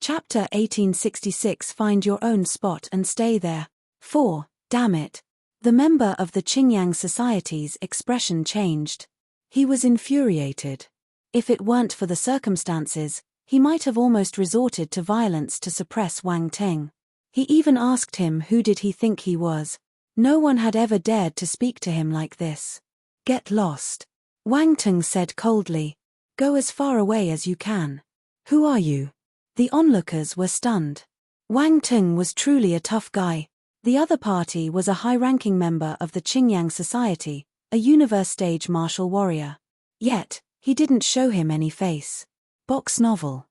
Chapter 1866. Find your own spot and stay there. 4. Damn it. The member of the Qingyang Society's expression changed. He was infuriated. If it weren't for the circumstances, he might have almost resorted to violence to suppress Wang Ting. He even asked him who did he think he was. No one had ever dared to speak to him like this. Get lost. Wang Ting said coldly. Go as far away as you can. Who are you? The onlookers were stunned. Wang Ting was truly a tough guy. The other party was a high-ranking member of the Qingyang Society, a universe-stage martial warrior. Yet, he didn't show him any face. Box novel.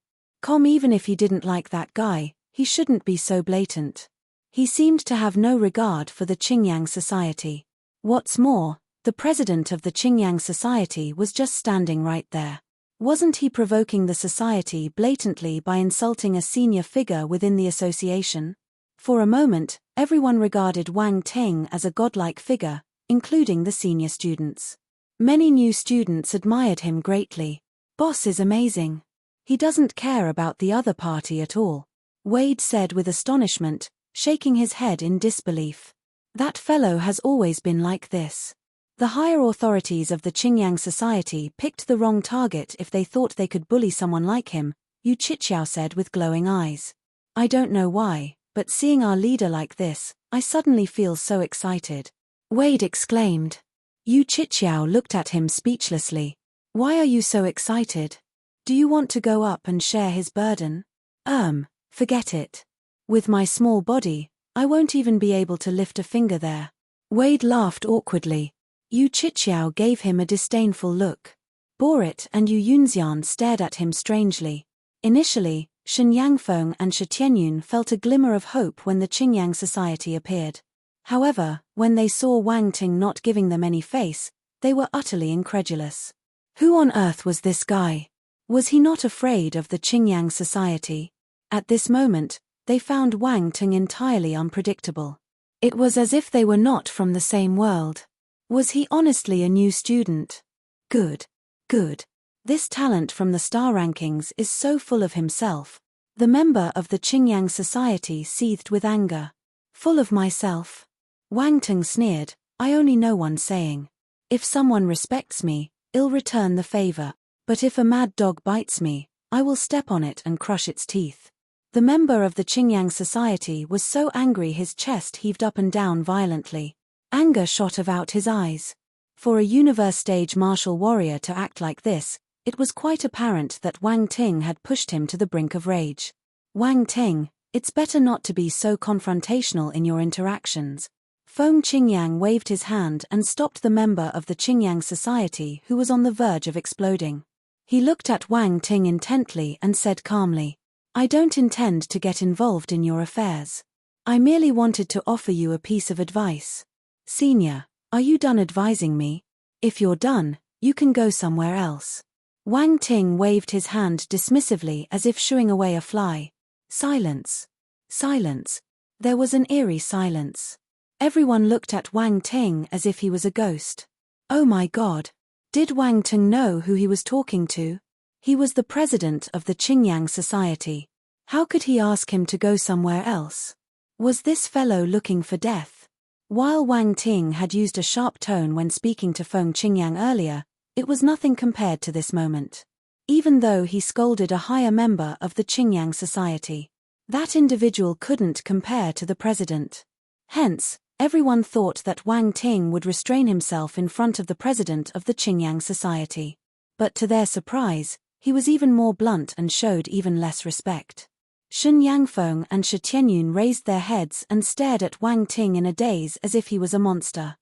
Even if he didn't like that guy, he shouldn't be so blatant. He seemed to have no regard for the Qingyang Society. What's more, the president of the Qingyang Society was just standing right there. Wasn't he provoking the society blatantly by insulting a senior figure within the association? For a moment, everyone regarded Wang Ting as a godlike figure, including the senior students. Many new students admired him greatly. Boss is amazing. He doesn't care about the other party at all, Wade said with astonishment, shaking his head in disbelief. That fellow has always been like this. The higher authorities of the Qingyang Society picked the wrong target if they thought they could bully someone like him, Yu Qiqiao said with glowing eyes. I don't know why, but seeing our leader like this, I suddenly feel so excited. Wade exclaimed. Yu Qiqiao looked at him speechlessly. Why are you so excited? Do you want to go up and share his burden? Forget it. With my small body, I won't even be able to lift a finger there. Wade laughed awkwardly. Yu Qiqiao gave him a disdainful look. Borit and Yu Yunxian stared at him strangely. Initially, Shen Yangfeng and Shi Tianyun felt a glimmer of hope when the Qingyang Society appeared. However, when they saw Wang Ting not giving them any face, they were utterly incredulous. Who on earth was this guy? Was he not afraid of the Qingyang Society? At this moment, they found Wang Ting entirely unpredictable. It was as if they were not from the same world. Was he honestly a new student? Good. This talent from the star rankings is so full of himself. The member of the Qingyang Society seethed with anger. Full of myself? Wang Ting sneered, I only know one saying. If someone respects me, I'll return the favor. But if a mad dog bites me, I will step on it and crush its teeth. The member of the Qingyang Society was so angry his chest heaved up and down violently. Anger shot about his eyes. For a universe-stage martial warrior to act like this, it was quite apparent that Wang Ting had pushed him to the brink of rage. Wang Ting, it's better not to be so confrontational in your interactions. Feng Qingyang waved his hand and stopped the member of the Qingyang Society who was on the verge of exploding. He looked at Wang Ting intently and said calmly, I don't intend to get involved in your affairs. I merely wanted to offer you a piece of advice. Senior, are you done advising me? If you're done, you can go somewhere else. Wang Ting waved his hand dismissively as if shooing away a fly. Silence. There was an eerie silence. Everyone looked at Wang Ting as if he was a ghost. Oh my God. Did Wang Ting know who he was talking to? He was the president of the Qingyang Society. How could he ask him to go somewhere else? Was this fellow looking for death? While Wang Ting had used a sharp tone when speaking to Feng Qingyang earlier, it was nothing compared to this moment. Even though he scolded a higher member of the Qingyang Society, that individual couldn't compare to the president. Hence, everyone thought that Wang Ting would restrain himself in front of the president of the Qingyang Society. But to their surprise, he was even more blunt and showed even less respect. Shen Yangfeng and Shi Tianyun raised their heads and stared at Wang Ting in a daze as if he was a monster.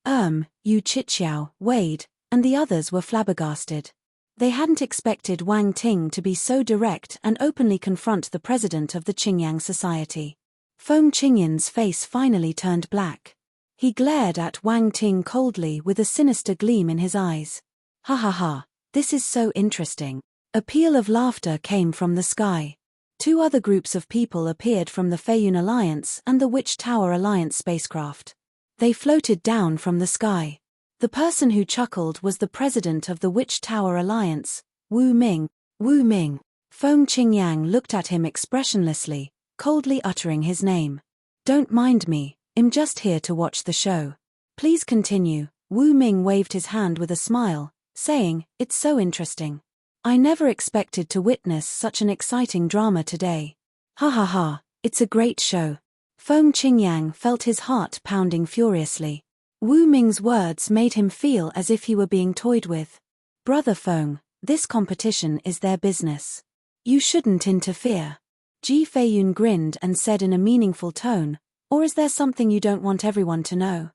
Yu Qiqiao, Wade, and the others were flabbergasted. They hadn't expected Wang Ting to be so direct and openly confront the president of the Qingyang Society. Feng Qingyun's face finally turned black. He glared at Wang Ting coldly with a sinister gleam in his eyes. Ha ha ha, this is so interesting. A peal of laughter came from the sky. Two other groups of people appeared from the Feiyun Alliance and the Witch Tower Alliance spacecraft. They floated down from the sky. The person who chuckled was the president of the Witch Tower Alliance, Wu Ming. Wu Ming. Feng Qingyang looked at him expressionlessly, coldly uttering his name. Don't mind me, I'm just here to watch the show. Please continue. Wu Ming waved his hand with a smile, saying, it's so interesting. I never expected to witness such an exciting drama today. Ha ha ha, it's a great show. Feng Qingyang felt his heart pounding furiously. Wu Ming's words made him feel as if he were being toyed with. Brother Feng, this competition is their business. You shouldn't interfere. Ji Feiyun grinned and said in a meaningful tone, or is there something you don't want everyone to know?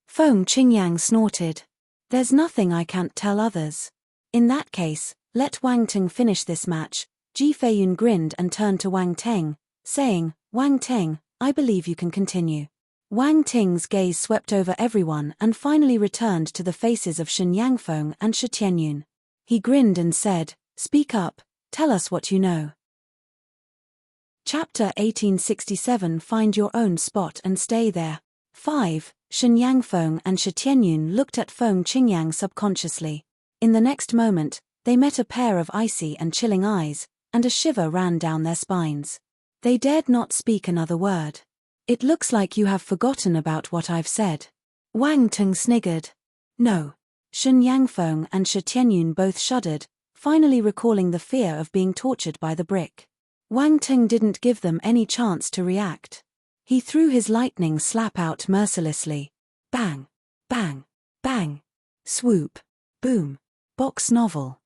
Feng Qingyang snorted. There's nothing I can't tell others. In that case, let Wang Teng finish this match. Ji Feiyun grinned and turned to Wang Teng, saying, Wang Teng, I believe you can continue. Wang Ting's gaze swept over everyone and finally returned to the faces of Shen Yangfeng and Shi Tianyun. He grinned and said, speak up, tell us what you know. Chapter 1867 Find your own spot and stay there. 5. Shen Yangfeng and Shi Tianyun looked at Feng Qingyang subconsciously. In the next moment, they met a pair of icy and chilling eyes, and a shiver ran down their spines. They dared not speak another word. It looks like you have forgotten about what I've said. Wang Teng sniggered. No. Shen Yangfeng and Shi Tianyun both shuddered, finally recalling the fear of being tortured by the brick. Wang Teng didn't give them any chance to react. He threw his lightning slap out mercilessly. Bang! Bang! Bang! Swoop! Boom! Box novel.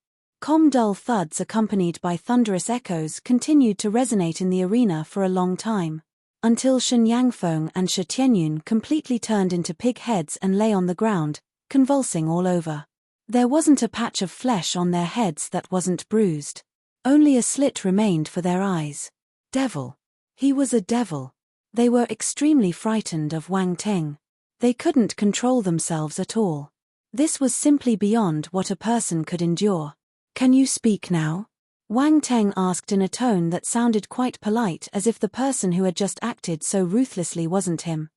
Dull thuds accompanied by thunderous echoes continued to resonate in the arena for a long time, until Shen Yangfeng and Shi Tianyun completely turned into pig heads and lay on the ground, convulsing all over. There wasn't a patch of flesh on their heads that wasn't bruised. Only a slit remained for their eyes. Devil. He was a devil. They were extremely frightened of Wang Teng. They couldn't control themselves at all. This was simply beyond what a person could endure. Can you speak now? Wang Teng asked in a tone that sounded quite polite, as if the person who had just acted so ruthlessly wasn't him.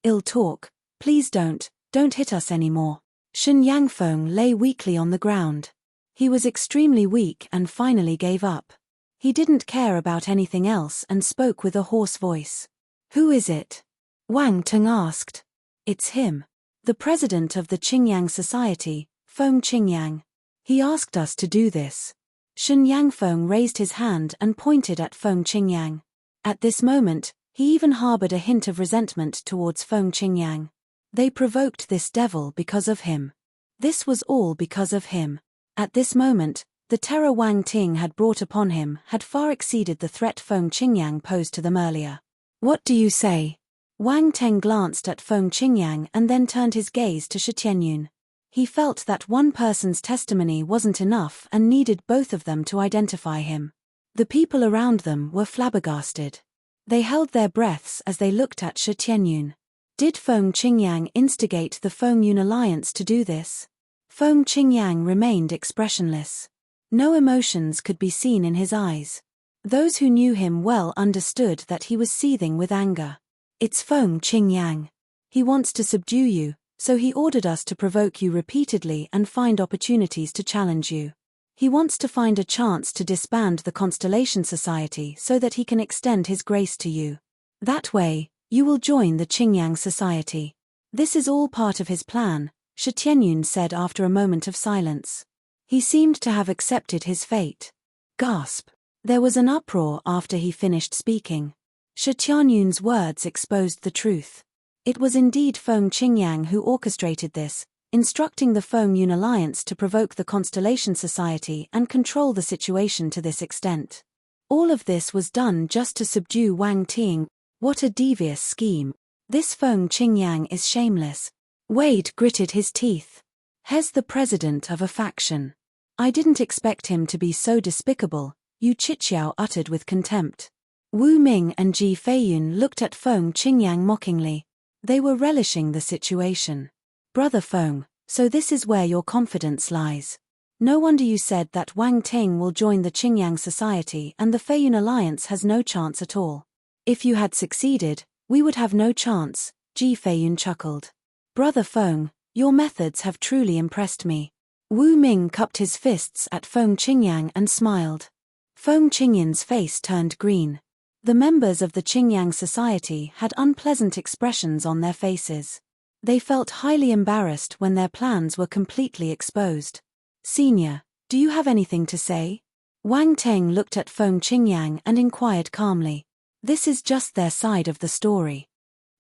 Ill talk. Please don't hit us anymore. Shen Yangfeng lay weakly on the ground. He was extremely weak and finally gave up. He didn't care about anything else and spoke with a hoarse voice. Who is it? Wang Teng asked. It's him. The president of the Qingyang Society, Feng Qingyang. He asked us to do this. Shen Yangfeng raised his hand and pointed at Feng Qingyang. At this moment, he even harbored a hint of resentment towards Feng Qingyang. They provoked this devil because of him. This was all because of him. At this moment, the terror Wang Ting had brought upon him had far exceeded the threat Feng Qingyang posed to them earlier. What do you say? Wang Teng glanced at Feng Qingyang and then turned his gaze to Shi Tianyun. He felt that one person's testimony wasn't enough and needed both of them to identify him. The people around them were flabbergasted. They held their breaths as they looked at Shi Tianyun. Did Feng Qingyang instigate the Feng Yun alliance to do this? Feng Qingyang remained expressionless. No emotions could be seen in his eyes. Those who knew him well understood that he was seething with anger. It's Feng Qingyang. He wants to subdue you, so he ordered us to provoke you repeatedly and find opportunities to challenge you. He wants to find a chance to disband the Constellation Society so that he can extend his grace to you. That way, you will join the Qingyang Society. This is all part of his plan, Shi Tianyun said after a moment of silence. He seemed to have accepted his fate. Gasp. There was an uproar after he finished speaking. Shi Tianyun's words exposed the truth. It was indeed Feng Qingyang who orchestrated this, instructing the Feng Yun alliance to provoke the Constellation Society and control the situation to this extent. All of this was done just to subdue Wang Ting. What a devious scheme. This Feng Qingyang is shameless. Wade gritted his teeth. He's the president of a faction. I didn't expect him to be so despicable, Yu Qiqiao uttered with contempt. Wu Ming and Ji Feiyun looked at Feng Qingyang mockingly. They were relishing the situation. Brother Feng, so this is where your confidence lies. No wonder you said that Wang Ting will join the Qingyang Society and the Feiyun alliance has no chance at all. If you had succeeded, we would have no chance, Ji Feiyun chuckled. Brother Feng, your methods have truly impressed me. Wu Ming cupped his fists at Feng Qingyang and smiled. Feng Qingyang's face turned green. The members of the Qingyang Society had unpleasant expressions on their faces. They felt highly embarrassed when their plans were completely exposed. Senior, do you have anything to say? Wang Teng looked at Feng Qingyang and inquired calmly. This is just their side of the story.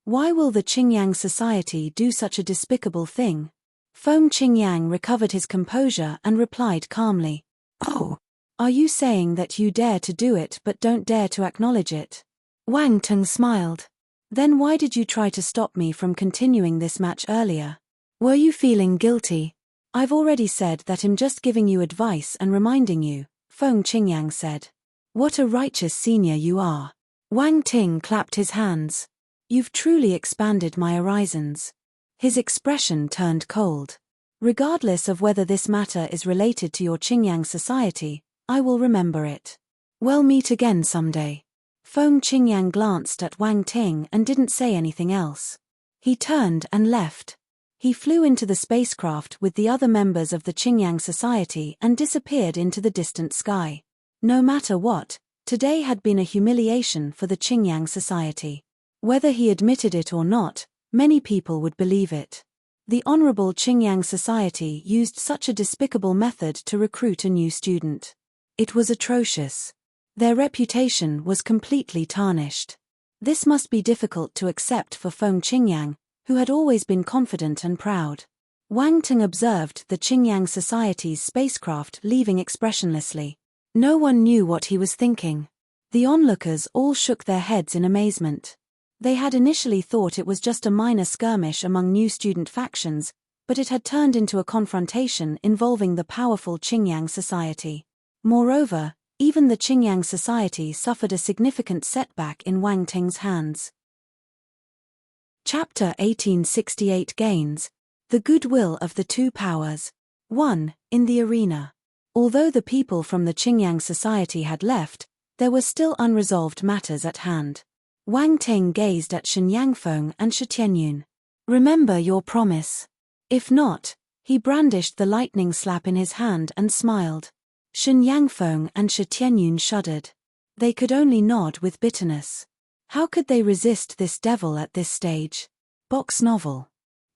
Why will the Qingyang Society do such a despicable thing? Feng Qingyang recovered his composure and replied calmly. Oh, are you saying that you dare to do it but don't dare to acknowledge it? Wang Teng smiled. Then why did you try to stop me from continuing this match earlier? Were you feeling guilty? I've already said that I'm just giving you advice and reminding you, Feng Qingyang said. What a righteous senior you are. Wang Ting clapped his hands. You've truly expanded my horizons. His expression turned cold. Regardless of whether this matter is related to your Qingyang Society, I will remember it. We'll meet again someday. Feng Qingyang glanced at Wang Ting and didn't say anything else. He turned and left. He flew into the spacecraft with the other members of the Qingyang Society and disappeared into the distant sky. No matter what, today had been a humiliation for the Qingyang Society. Whether he admitted it or not, many people would believe it. The Honorable Qingyang Society used such a despicable method to recruit a new student. It was atrocious. Their reputation was completely tarnished. This must be difficult to accept for Feng Qingyang, who had always been confident and proud. Wang Ting observed the Qingyang Society's spacecraft leaving expressionlessly. No one knew what he was thinking. The onlookers all shook their heads in amazement. They had initially thought it was just a minor skirmish among new student factions, but it had turned into a confrontation involving the powerful Qingyang Society. Moreover, even the Qingyang Society suffered a significant setback in Wang Ting's hands. Chapter 1868 Gains. The Goodwill of the Two Powers. 1. In the arena. Although the people from the Qingyang Society had left, there were still unresolved matters at hand. Wang Ting gazed at Shen Yangfeng and Shi Tianyun. Remember your promise. If not, he brandished the lightning slap in his hand and smiled. Shen Yangfeng and Shi Tianyun shuddered. They could only nod with bitterness. How could they resist this devil at this stage? Box novel.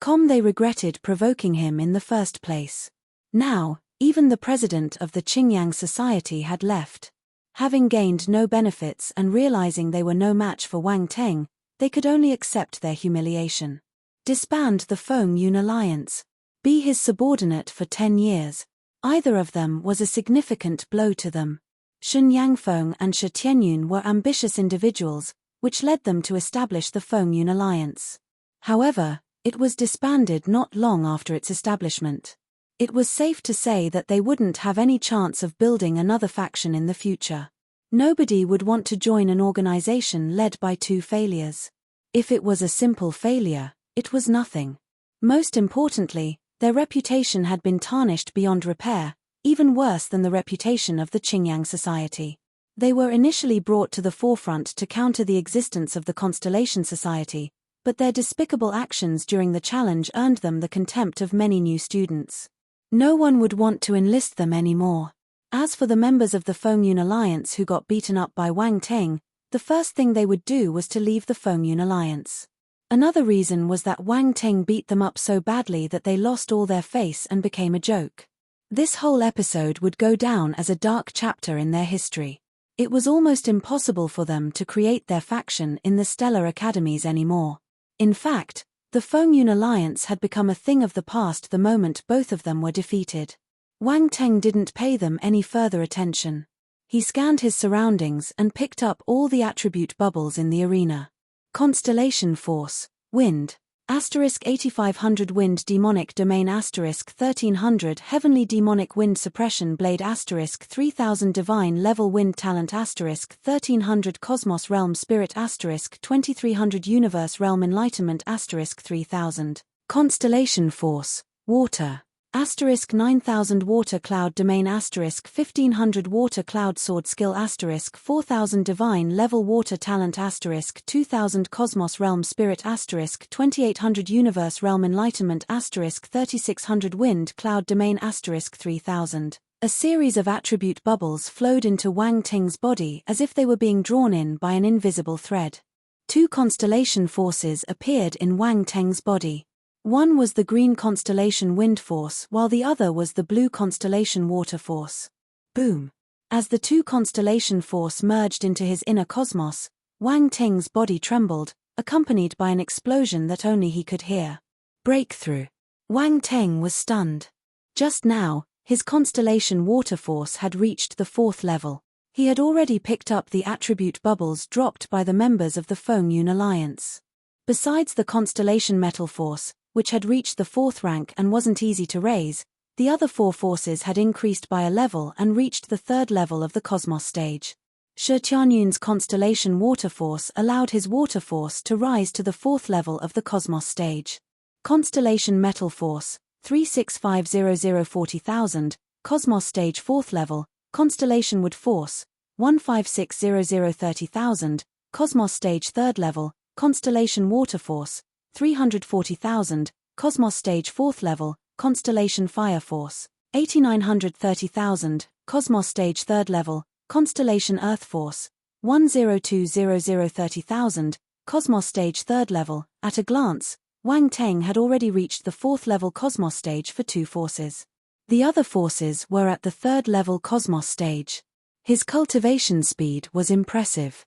They regretted provoking him in the first place. Now, even the president of the Qingyang Society had left. Having gained no benefits and realizing they were no match for Wang Teng, they could only accept their humiliation. Disband the Feng Yun alliance. Be his subordinate for 10 years. Either of them was a significant blow to them. Shen Yangfeng and Shi Tianyun were ambitious individuals, which led them to establish the Feng Yun alliance. However, it was disbanded not long after its establishment. It was safe to say that they wouldn't have any chance of building another faction in the future. Nobody would want to join an organization led by two failures. If it was a simple failure, it was nothing. Most importantly, their reputation had been tarnished beyond repair, even worse than the reputation of the Qingyang Society. They were initially brought to the forefront to counter the existence of the Constellation Society, but their despicable actions during the challenge earned them the contempt of many new students. No one would want to enlist them anymore. As for the members of the Feng Yun Alliance who got beaten up by Wang Teng, the first thing they would do was to leave the Feng Yun Alliance. Another reason was that Wang Teng beat them up so badly that they lost all their face and became a joke. This whole episode would go down as a dark chapter in their history. It was almost impossible for them to create their faction in the Stellar Academies anymore. In fact, the Feng Yun Alliance had become a thing of the past the moment both of them were defeated. Wang Teng didn't pay them any further attention. He scanned his surroundings and picked up all the attribute bubbles in the arena. Constellation Force, Wind, *8500 Wind Demonic Domain *1300 Heavenly Demonic Wind Suppression Blade *3000 Divine Level Wind Talent *1300 Cosmos Realm Spirit *2300 Universe Realm Enlightenment *3000 Constellation Force, Water, Asterisk 9000 water cloud domain asterisk 1500 water cloud sword skill asterisk 4000 divine level water talent asterisk 2000 cosmos realm spirit asterisk 2800 universe realm enlightenment asterisk 3600 wind cloud domain asterisk 3000. A series of attribute bubbles flowed into Wang Ting's body as if they were being drawn in by an invisible thread. Two constellation forces appeared in Wang Ting's body. One was the green constellation wind force while the other was the blue constellation water force. Boom! As the two constellation force merged into his inner cosmos, Wang Ting's body trembled, accompanied by an explosion that only he could hear. Breakthrough! Wang Ting was stunned. Just now, his constellation water force had reached the 4th level. He had already picked up the attribute bubbles dropped by the members of the Feng Yun Alliance. Besides the constellation metal force, which had reached the 4th rank and wasn't easy to raise, the other 4 forces had increased by a level and reached the 3rd level of the cosmos stage. Shi Tianyun's constellation water force allowed his water force to rise to the 4th level of the cosmos stage. Constellation metal force, 3650040040,000, 40,000, cosmos stage 4th level, constellation wood force, 1560030030,000, cosmos stage 3rd level, constellation water force, 340,000, cosmos stage 4th level, constellation fire force, 8930,000, cosmos stage 3rd level, constellation earth force, 10200030,000, cosmos stage 3rd level. At a glance, Wang Ting had already reached the 4th level cosmos stage for 2 forces. The other forces were at the 3rd level cosmos stage. His cultivation speed was impressive.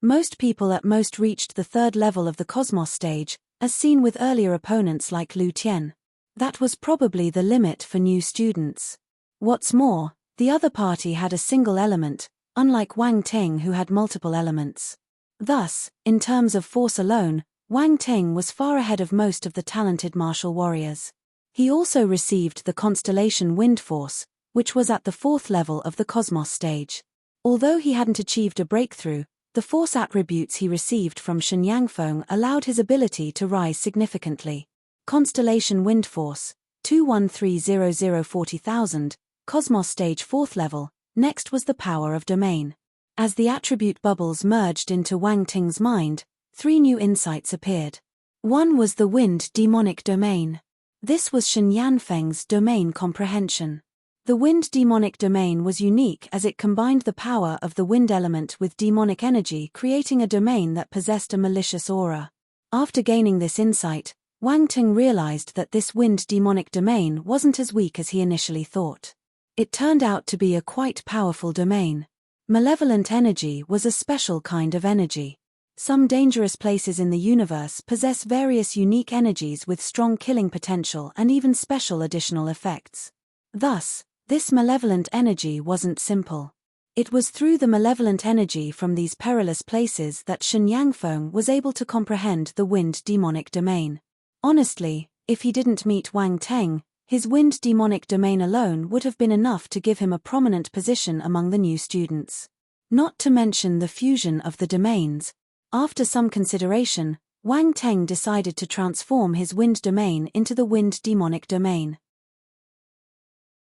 Most people at most reached the 3rd level of the cosmos stage, as seen with earlier opponents like Lu Tian. That was probably the limit for new students. What's more, the other party had a single element, unlike Wang Ting who had multiple elements. Thus, in terms of force alone, Wang Ting was far ahead of most of the talented martial warriors. He also received the constellation wind force, which was at the 4th level of the cosmos stage. Although he hadn't achieved a breakthrough, the force attributes he received from Shen Yangfeng allowed his ability to rise significantly. Constellation wind force, 2130040040,000, cosmos stage 4th level. Next was the power of domain. As the attribute bubbles merged into Wang Ting's mind, 3 new insights appeared. One was the wind demonic domain. This was Shen Yanfeng's domain comprehension. The wind demonic domain was unique as it combined the power of the wind element with demonic energy, creating a domain that possessed a malicious aura. After gaining this insight, Wang Ting realized that this wind demonic domain wasn't as weak as he initially thought. It turned out to be a quite powerful domain. Malevolent energy was a special kind of energy. Some dangerous places in the universe possess various unique energies with strong killing potential and even special additional effects. Thus, this malevolent energy wasn't simple. It was through the malevolent energy from these perilous places that Shen Yangfeng was able to comprehend the wind demonic domain. Honestly, if he didn't meet Wang Ting, his wind demonic domain alone would have been enough to give him a prominent position among the new students. Not to mention the fusion of the domains. After some consideration, Wang Ting decided to transform his wind domain into the wind demonic domain.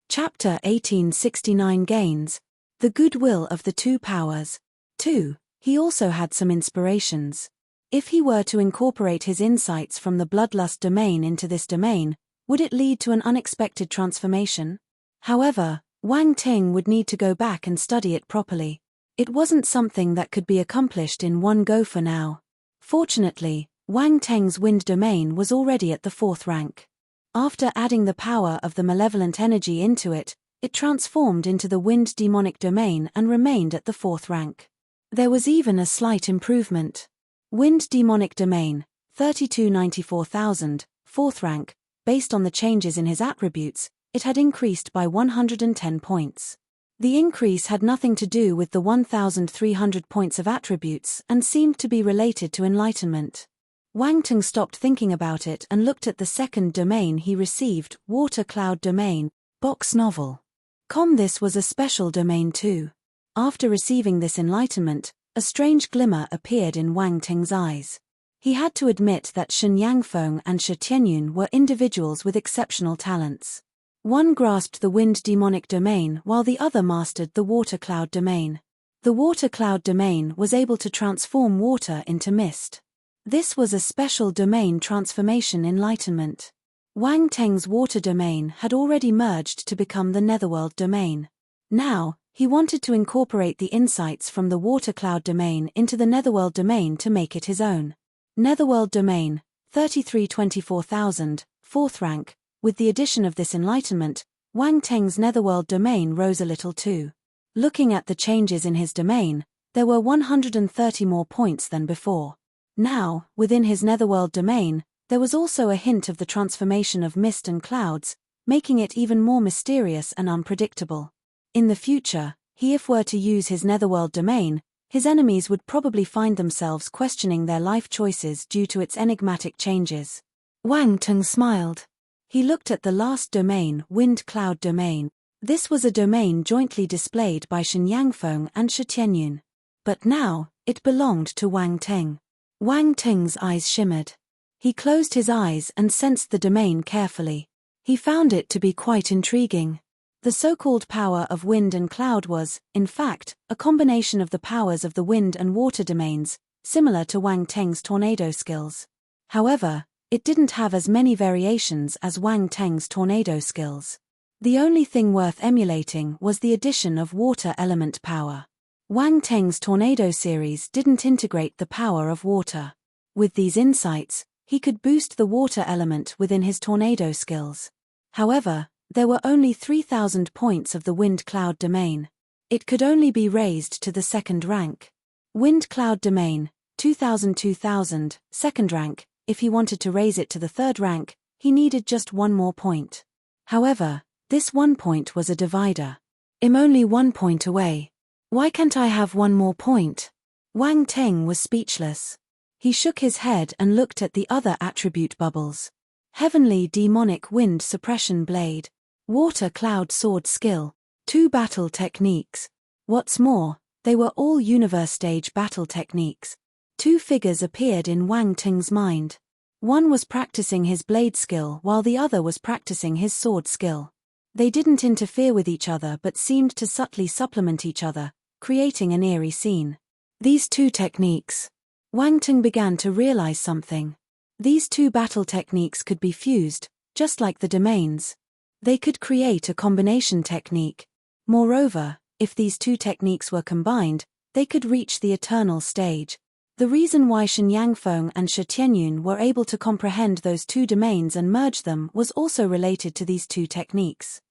Chapter 1869 Gains. The Goodwill of the Two Powers. 2. He also had some inspirations. If he were to incorporate his insights from the bloodlust domain into this domain, would it lead to an unexpected transformation? However, Wang Ting would need to go back and study it properly. It wasn't something that could be accomplished in one go for now. Fortunately, Wang Ting's wind domain was already at the 4th rank. After adding the power of the malevolent energy into it, it transformed into the wind demonic domain and remained at the 4th rank. There was even a slight improvement. Wind demonic domain, 3294,000, 4th rank. Based on the changes in his attributes, it had increased by 110 points. The increase had nothing to do with the 1,300 points of attributes and seemed to be related to enlightenment. Wang Ting stopped thinking about it and looked at the second domain he received, Water Cloud Domain, box novel. This was a special domain too. After receiving this enlightenment, a strange glimmer appeared in Wang Ting's eyes. He had to admit that Shen Yangfeng and Shi Tianyun were individuals with exceptional talents. One grasped the wind demonic domain while the other mastered the water cloud domain. The water cloud domain was able to transform water into mist. This was a special domain transformation enlightenment. Wang Teng's water domain had already merged to become the netherworld domain. Now, he wanted to incorporate the insights from the water cloud domain into the netherworld domain to make it his own. Netherworld domain, 3324,000, 4th rank. With the addition of this enlightenment, Wang Teng's netherworld domain rose a little too. Looking at the changes in his domain, there were 130 more points than before. Now, within his netherworld domain, there was also a hint of the transformation of mist and clouds, making it even more mysterious and unpredictable. In the future, if were to use his netherworld domain, his enemies would probably find themselves questioning their life choices due to its enigmatic changes. Wang Teng smiled. He looked at the last domain, wind cloud domain. This was a domain jointly displayed by Shen Yangfeng and Shi Tianyun. But now, it belonged to Wang Teng. Wang Teng's eyes shimmered. He closed his eyes and sensed the domain carefully. He found it to be quite intriguing. The so-called power of wind and cloud was, in fact, a combination of the powers of the wind and water domains, similar to Wang Teng's tornado skills. However, it didn't have as many variations as Wang Teng's tornado skills. The only thing worth emulating was the addition of water element power. Wang Teng's tornado series didn't integrate the power of water. With these insights, he could boost the water element within his tornado skills. However, there were only 3,000 points of the wind cloud domain. It could only be raised to the 2nd rank. Wind cloud domain, 2,000, 2,000, 2nd rank. If he wanted to raise it to the 3rd rank, he needed just one more point. However, this 1 point was a divider. I'm only 1 point away. Why can't I have one more point? Wang Teng was speechless. He shook his head and looked at the other attribute bubbles. Heavenly demonic wind suppression blade. Water cloud sword skill. 2 battle techniques. What's more, they were all universe stage battle techniques. 2 figures appeared in Wang Teng's mind. One was practicing his blade skill while the other was practicing his sword skill. They didn't interfere with each other but seemed to subtly supplement each other, creating an eerie scene. These 2 techniques. Wang Teng began to realize something. These 2 battle techniques could be fused, just like the domains. They could create a combination technique. Moreover, if these 2 techniques were combined, they could reach the eternal stage. The reason why Shen Yangfeng and Shi Tianyun were able to comprehend those 2 domains and merge them was also related to these 2 techniques.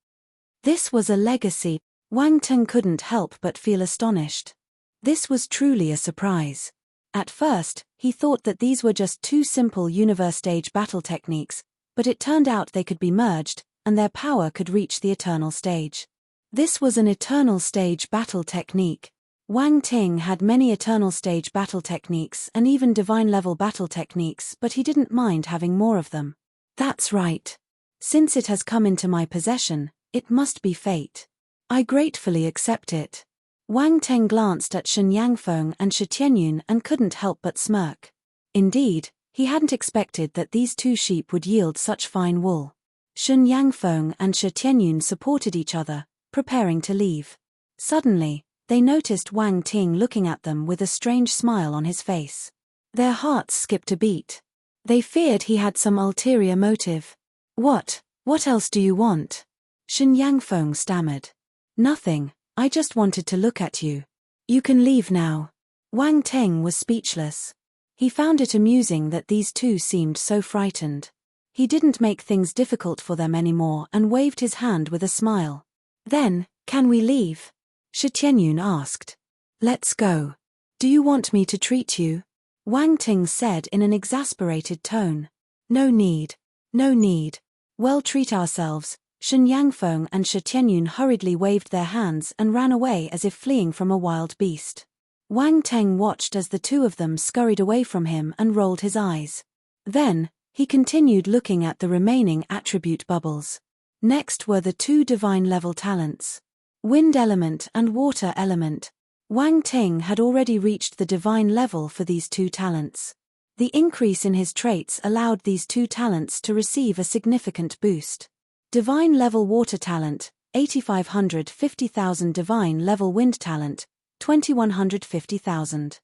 This was a legacy. Wang Teng couldn't help but feel astonished. This was truly a surprise. At first, he thought that these were just 2 simple universe stage battle techniques, but it turned out they could be merged, and their power could reach the eternal stage. This was an eternal stage battle technique. Wang Teng had many eternal stage battle techniques and even divine level battle techniques, but he didn't mind having more of them. That's right. Since it has come into my possession, it must be fate. I gratefully accept it. Wang Teng glanced at Shen Yangfeng and Shi Tianyun and couldn't help but smirk. Indeed, he hadn't expected that these 2 sheep would yield such fine wool. Shen Yangfeng and Shi Tianyun supported each other, preparing to leave. Suddenly, they noticed Wang Teng looking at them with a strange smile on his face. Their hearts skipped a beat. They feared he had some ulterior motive. What else do you want? Shen Yangfeng stammered. Nothing, I just wanted to look at you. You can leave now. Wang Teng was speechless. He found it amusing that these 2 seemed so frightened. He didn't make things difficult for them anymore and waved his hand with a smile. Then, can we leave? Shi Tianyun asked. Let's go. Do you want me to treat you? Wang Teng said in an exasperated tone. No need. No need. We'll treat ourselves. Shen Yangfeng and Shi Tianyun hurriedly waved their hands and ran away as if fleeing from a wild beast. Wang Teng watched as the 2 of them scurried away from him and rolled his eyes. Then, he continued looking at the remaining attribute bubbles. Next were the 2 divine level talents. Wind element and water element. Wang Teng had already reached the divine level for these 2 talents. The increase in his traits allowed these 2 talents to receive a significant boost. Divine level water talent, 8,500 50,000. Divine level wind talent, 2,150,000.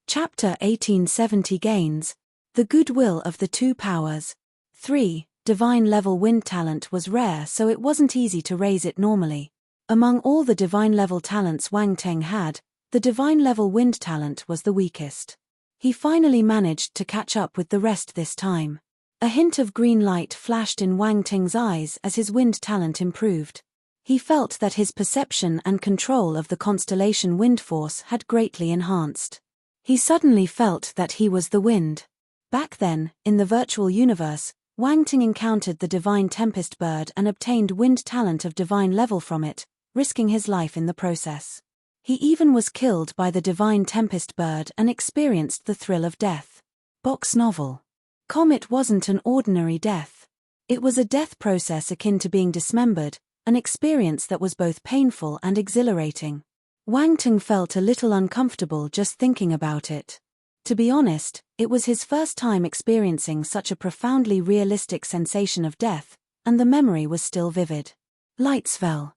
Chapter 1870 Gains. The goodwill of the two powers. 3. Divine level wind talent was rare, so it wasn't easy to raise it normally. Among all the divine level talents Wang Teng had, the divine level wind talent was the weakest. He finally managed to catch up with the rest this time. A hint of green light flashed in Wang Teng's eyes as his wind talent improved. He felt that his perception and control of the constellation wind force had greatly enhanced. He suddenly felt that he was the wind. Back then, in the virtual universe, Wang Teng encountered the divine tempest bird and obtained wind talent of divine level from it, risking his life in the process. He even was killed by the divine tempest bird and experienced the thrill of death. Box novel. It wasn't an ordinary death. It was a death process akin to being dismembered, an experience that was both painful and exhilarating. Wang Teng felt a little uncomfortable just thinking about it. To be honest, it was his first time experiencing such a profoundly realistic sensation of death, and the memory was still vivid. Lights fell.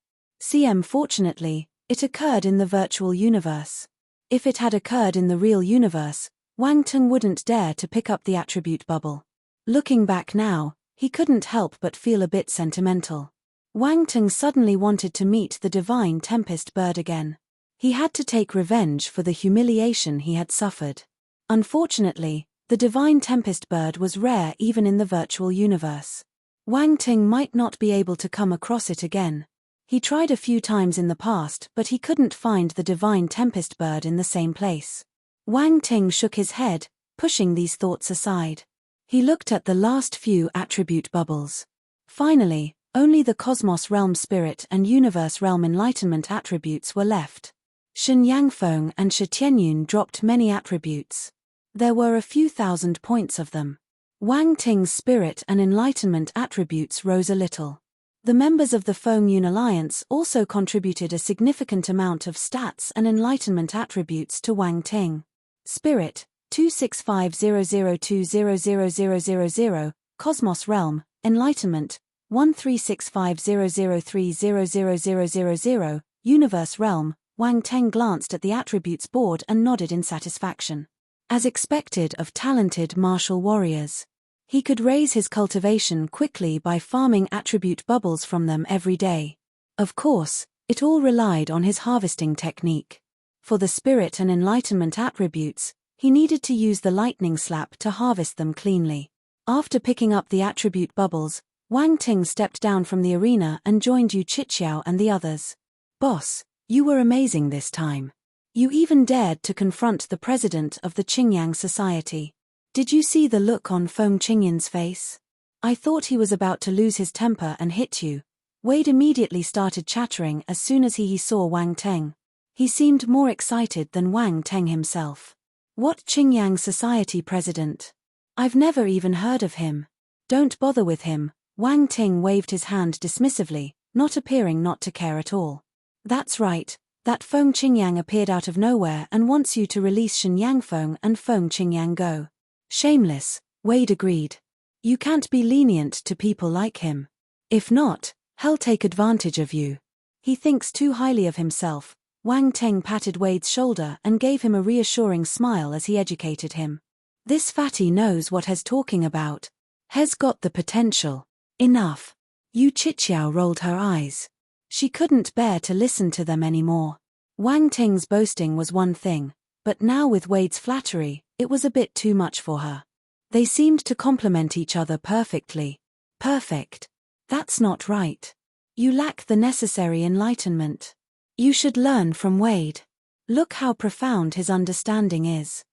Fortunately, it occurred in the virtual universe. If it had occurred in the real universe, Wang Teng wouldn't dare to pick up the attribute bubble. Looking back now, he couldn't help but feel a bit sentimental. Wang Teng suddenly wanted to meet the divine tempest bird again. He had to take revenge for the humiliation he had suffered. Unfortunately, the divine tempest bird was rare even in the virtual universe. Wang Teng might not be able to come across it again. He tried a few times in the past, but he couldn't find the divine tempest bird in the same place. Wang Teng shook his head, pushing these thoughts aside. He looked at the last few attribute bubbles. Finally, only the Cosmos Realm Spirit and Universe Realm Enlightenment attributes were left. Shen Yangfeng and Shi Tianyun dropped many attributes. There were a few thousand points of them. Wang Ting's spirit and enlightenment attributes rose a little. The members of the Feng Yun Alliance also contributed a significant amount of stats and enlightenment attributes to Wang Ting. Spirit, 26500200000, Cosmos Realm, Enlightenment, 1365003000000, Universe Realm. Wang Teng glanced at the attributes board and nodded in satisfaction. As expected of talented martial warriors, he could raise his cultivation quickly by farming attribute bubbles from them every day. Of course, it all relied on his harvesting technique. For the spirit and enlightenment attributes, he needed to use the lightning slap to harvest them cleanly. After picking up the attribute bubbles, Wang Ting stepped down from the arena and joined Yu Qiqiao and the others. "Boss, you were amazing this time. You even dared to confront the president of the Qingyang Society. Did you see the look on Feng Qingyun's face? I thought he was about to lose his temper and hit you." Wade immediately started chattering as soon as he saw Wang Teng. He seemed more excited than Wang Teng himself. "What Qingyang Society president? I've never even heard of him." "Don't bother with him." Wang Teng waved his hand dismissively, not appearing not to care at all. "That's right. That Feng Qingyang appeared out of nowhere and wants you to release Shen Yangfeng and Feng Qingyang go." "Shameless," Wade agreed. "You can't be lenient to people like him. If not, he'll take advantage of you. He thinks too highly of himself." Wang Teng patted Wade's shoulder and gave him a reassuring smile as he educated him. "This fatty knows what he's talking about. He's got the potential." "Enough." Yu Qiqiao rolled her eyes. She couldn't bear to listen to them anymore. Wang Ting's boasting was one thing, but now with Wade's flattery, it was a bit too much for her. They seemed to complement each other perfectly. Perfect. That's not right. You lack the necessary enlightenment. You should learn from Wade. Look how profound his understanding is.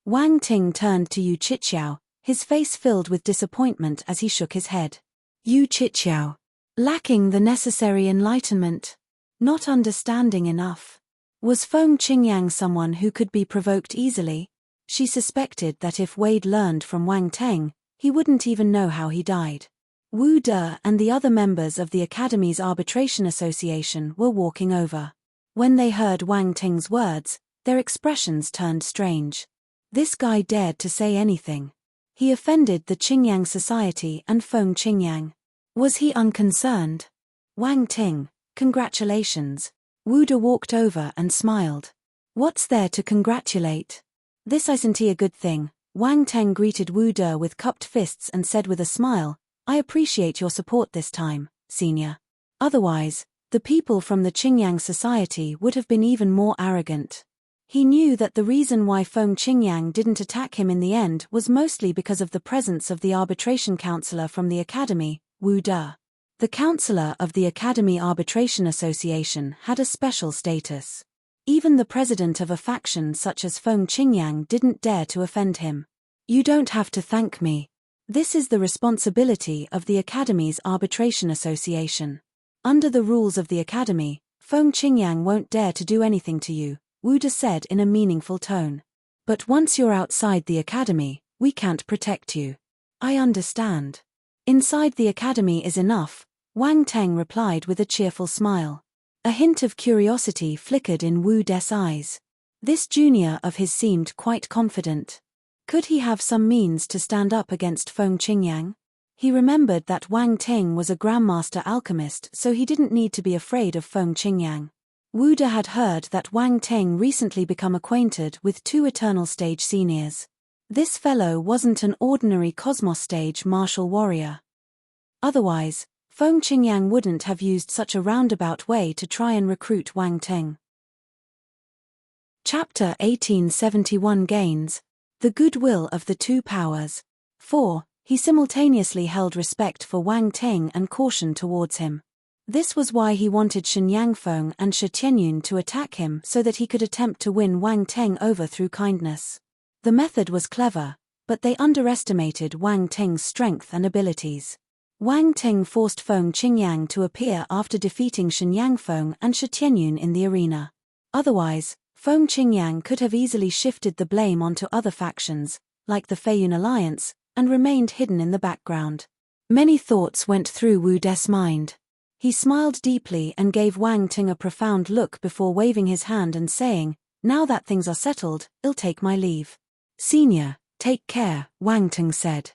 Wang Ting turned to Yu Qiqiao, his face filled with disappointment as he shook his head. Yu Qiqiao. Lacking the necessary enlightenment. Not understanding enough. Was Feng Qingyang someone who could be provoked easily? She suspected that if Wade learned from Wang Teng, he wouldn't even know how he died. Wu De and the other members of the Academy's Arbitration Association were walking over. When they heard Wang Teng's words, their expressions turned strange. This guy dared to say anything. He offended the Qingyang society and Feng Qingyang. Was he unconcerned? Wang Ting, congratulations. Wu De walked over and smiled. What's there to congratulate? This isn't a good thing. Wang Teng greeted Wu De with cupped fists and said with a smile, I appreciate your support this time, senior. Otherwise, the people from the Qingyang society would have been even more arrogant. He knew that the reason why Feng Qingyang didn't attack him in the end was mostly because of the presence of the arbitration counselor from the academy, Wu De. The counselor of the Academy Arbitration Association had a special status. Even the president of a faction such as Feng Qingyang didn't dare to offend him. You don't have to thank me. This is the responsibility of the Academy's Arbitration Association. Under the rules of the Academy, Feng Qingyang won't dare to do anything to you, Wu De said in a meaningful tone. But once you're outside the Academy, we can't protect you. I understand. Inside the Academy is enough, Wang Teng replied with a cheerful smile. A hint of curiosity flickered in Wu De's eyes. This junior of his seemed quite confident. Could he have some means to stand up against Feng Qingyang? He remembered that Wang Ting was a grandmaster alchemist, so he didn't need to be afraid of Feng Qingyang. Wu De had heard that Wang Ting recently become acquainted with 2 Eternal Stage seniors. This fellow wasn't an ordinary Cosmos Stage martial warrior. Otherwise, Feng Qingyang wouldn't have used such a roundabout way to try and recruit Wang Ting. Chapter 1871 Gains. The Goodwill of the Two Powers. 4. He simultaneously held respect for Wang Ting and caution towards him. This was why he wanted Shen Yangfeng and Shi Tianyun to attack him so that he could attempt to win Wang Ting over through kindness. The method was clever, but they underestimated Wang Ting's strength and abilities. Wang Ting forced Feng Qingyang to appear after defeating Shen Yangfeng and Shi Tianyun in the arena. Otherwise, Feng Qingyang could have easily shifted the blame onto other factions, like the Feiyun Alliance, and remained hidden in the background. Many thoughts went through Wu De's mind. He smiled deeply and gave Wang Ting a profound look before waving his hand and saying, Now that things are settled, I'll take my leave. Senior, take care, Wang Ting said.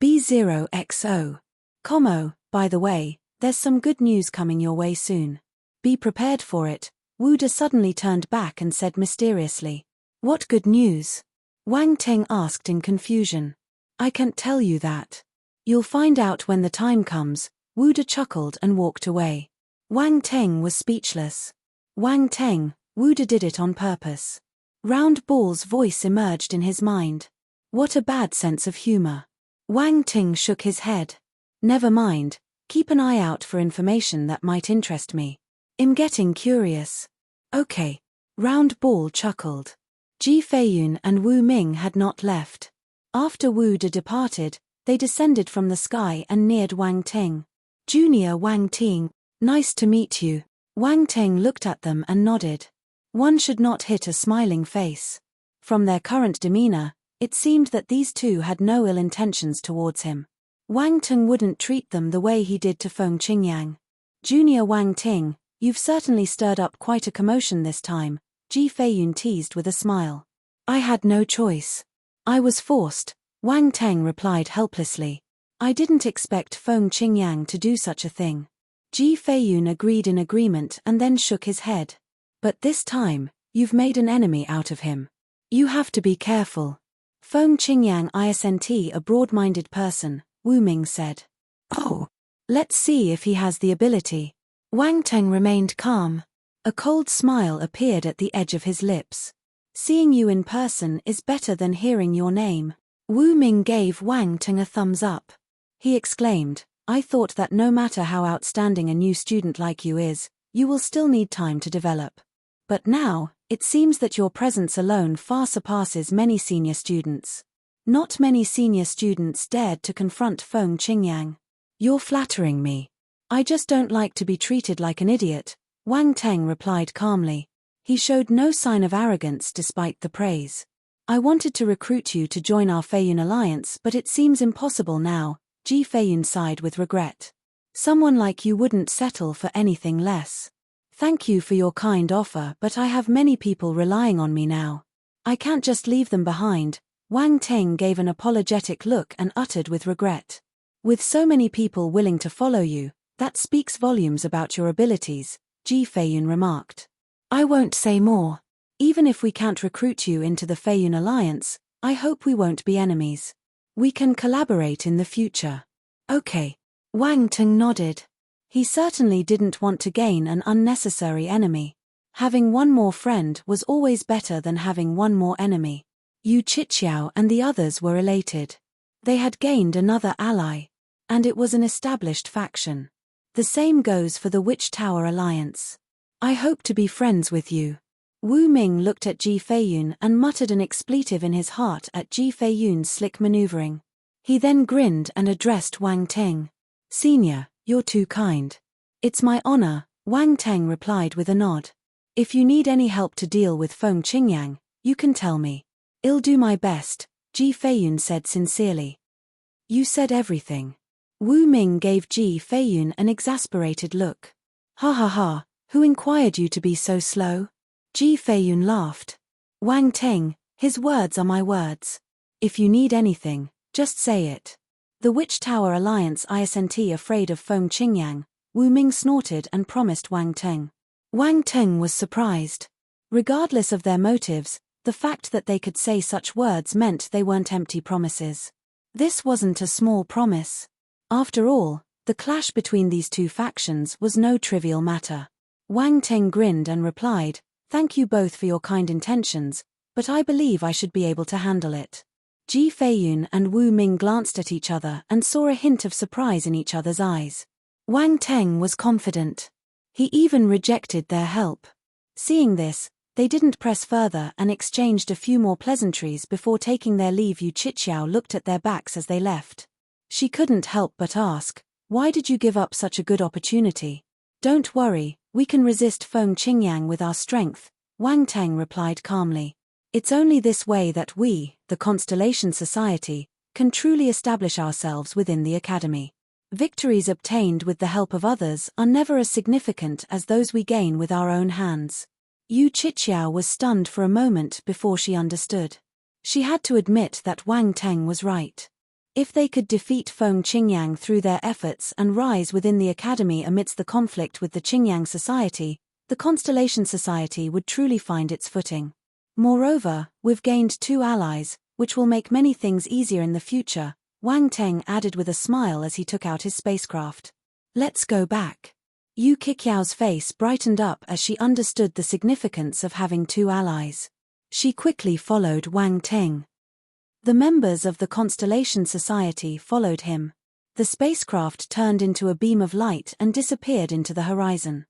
B0XO. Como, by the way, there's some good news coming your way soon. Be prepared for it. Wu De suddenly turned back and said mysteriously. What good news? Wang Ting asked in confusion. I can't tell you that. You'll find out when the time comes, Wu De chuckled and walked away. Wang Ting was speechless. Wang Ting, Wu De did it on purpose. Round Ball's voice emerged in his mind. What a bad sense of humor. Wang Ting shook his head. Never mind, keep an eye out for information that might interest me. I'm getting curious. Okay. Round Ball chuckled. Ji Feiyun and Wu Ming had not left. After Wu De departed, they descended from the sky and neared Wang Ting. Junior Wang Ting, nice to meet you. Wang Ting looked at them and nodded. One should not hit a smiling face. From their current demeanor, it seemed that these two had no ill intentions towards him. Wang Ting wouldn't treat them the way he did to Feng Qingyang. Junior Wang Ting, you've certainly stirred up quite a commotion this time, Ji Feiyun teased with a smile. I had no choice. I was forced, Wang Teng replied helplessly. I didn't expect Feng Qingyang to do such a thing. Ji Feiyun agreed in agreement and then shook his head. But this time, you've made an enemy out of him. You have to be careful. Feng Qingyang isn't a broad-minded person, Wu Ming said. Oh. Let's see if he has the ability. Wang Teng remained calm. A cold smile appeared at the edge of his lips. Seeing you in person is better than hearing your name. Wu Ming gave Wang Teng a thumbs up. He exclaimed, I thought that no matter how outstanding a new student like you is, you will still need time to develop. But now, it seems that your presence alone far surpasses many senior students. Not many senior students dared to confront Feng Qingyang. You're flattering me. I just don't like to be treated like an idiot, Wang Teng replied calmly. He showed no sign of arrogance despite the praise. I wanted to recruit you to join our Feiyun alliance, but it seems impossible now, Ji Feiyun sighed with regret. Someone like you wouldn't settle for anything less. Thank you for your kind offer, but I have many people relying on me now. I can't just leave them behind, Wang Ting gave an apologetic look and uttered with regret. With so many people willing to follow you, that speaks volumes about your abilities, Ji Feiyun remarked. I won't say more. Even if we can't recruit you into the Feiyun Alliance, I hope we won't be enemies. We can collaborate in the future. Okay. Wang Ting nodded. He certainly didn't want to gain an unnecessary enemy. Having one more friend was always better than having one more enemy. Yu Qiqiao and the others were elated. They had gained another ally. And it was an established faction. The same goes for the Witch Tower Alliance. I hope to be friends with you. Wu Ming looked at Ji Feiyun and muttered an expletive in his heart at Ji Feiyun's slick maneuvering. He then grinned and addressed Wang Ting. Senior, you're too kind. It's my honor, Wang Ting replied with a nod. If you need any help to deal with Feng Qingyang, you can tell me. I'll do my best, Ji Feiyun said sincerely. You said everything. Wu Ming gave Ji Feiyun an exasperated look. Ha ha ha, who inquired you to be so slow? Ji Feiyun laughed. Wang Ting, his words are my words. If you need anything, just say it. The Witch Tower Alliance isn't afraid of Feng Qingyang, Wu Ming snorted and promised Wang Ting. Wang Ting was surprised. Regardless of their motives, the fact that they could say such words meant they weren't empty promises. This wasn't a small promise. After all, the clash between these two factions was no trivial matter. Wang Ting grinned and replied, Thank you both for your kind intentions, but I believe I should be able to handle it. Ji Feiyun and Wu Ming glanced at each other and saw a hint of surprise in each other's eyes. Wang Ting was confident. He even rejected their help. Seeing this, they didn't press further and exchanged a few more pleasantries before taking their leave. Yu Qiqiao looked at their backs as they left. She couldn't help but ask, why did you give up such a good opportunity? Don't worry, we can resist Feng Qingyang with our strength, Wang Ting replied calmly. It's only this way that we, the Constellation Society, can truly establish ourselves within the Academy. Victories obtained with the help of others are never as significant as those we gain with our own hands. Yu Qiqiao was stunned for a moment before she understood. She had to admit that Wang Ting was right. If they could defeat Feng Qingyang through their efforts and rise within the Academy amidst the conflict with the Qingyang Society, the Constellation Society would truly find its footing. Moreover, we've gained 2 allies, which will make many things easier in the future, Wang Ting added with a smile as he took out his spacecraft. Let's go back. Yu Qiqiao's face brightened up as she understood the significance of having 2 allies. She quickly followed Wang Ting. The members of the Constellation Society followed him. The spacecraft turned into a beam of light and disappeared into the horizon.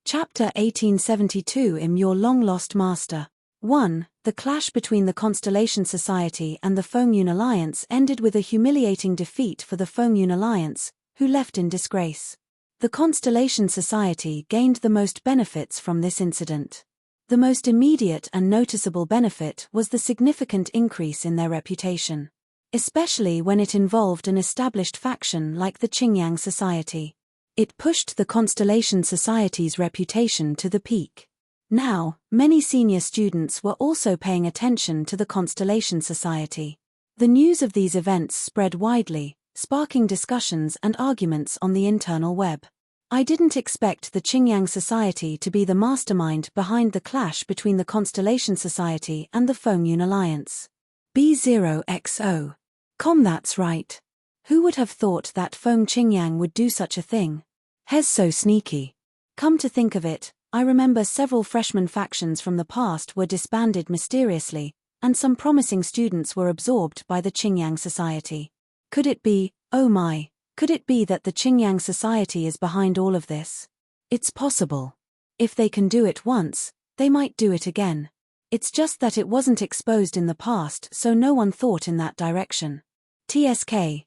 Chapter 1872 Im Your Long-Lost Master. 1. The clash between the Constellation Society and the Fengyun Alliance ended with a humiliating defeat for the Fengyun Alliance, who left in disgrace. The Constellation Society gained the most benefits from this incident. The most immediate and noticeable benefit was the significant increase in their reputation. Especially when it involved an established faction like the Qingyang Society. It pushed the Constellation Society's reputation to the peak. Now, many senior students were also paying attention to the Constellation Society. The news of these events spread widely, sparking discussions and arguments on the internal web. I didn't expect the Qingyang Society to be the mastermind behind the clash between the Constellation Society and the Fengyun Alliance. B0XO. That's right. Who would have thought that Feng Qingyang would do such a thing? He's so sneaky. Come to think of it, I remember several freshman factions from the past were disbanded mysteriously, and some promising students were absorbed by the Qingyang Society. Could it be, oh my, could it be that the Qingyang Society is behind all of this? It's possible. If they can do it once, they might do it again. It's just that it wasn't exposed in the past, so no one thought in that direction. TSK,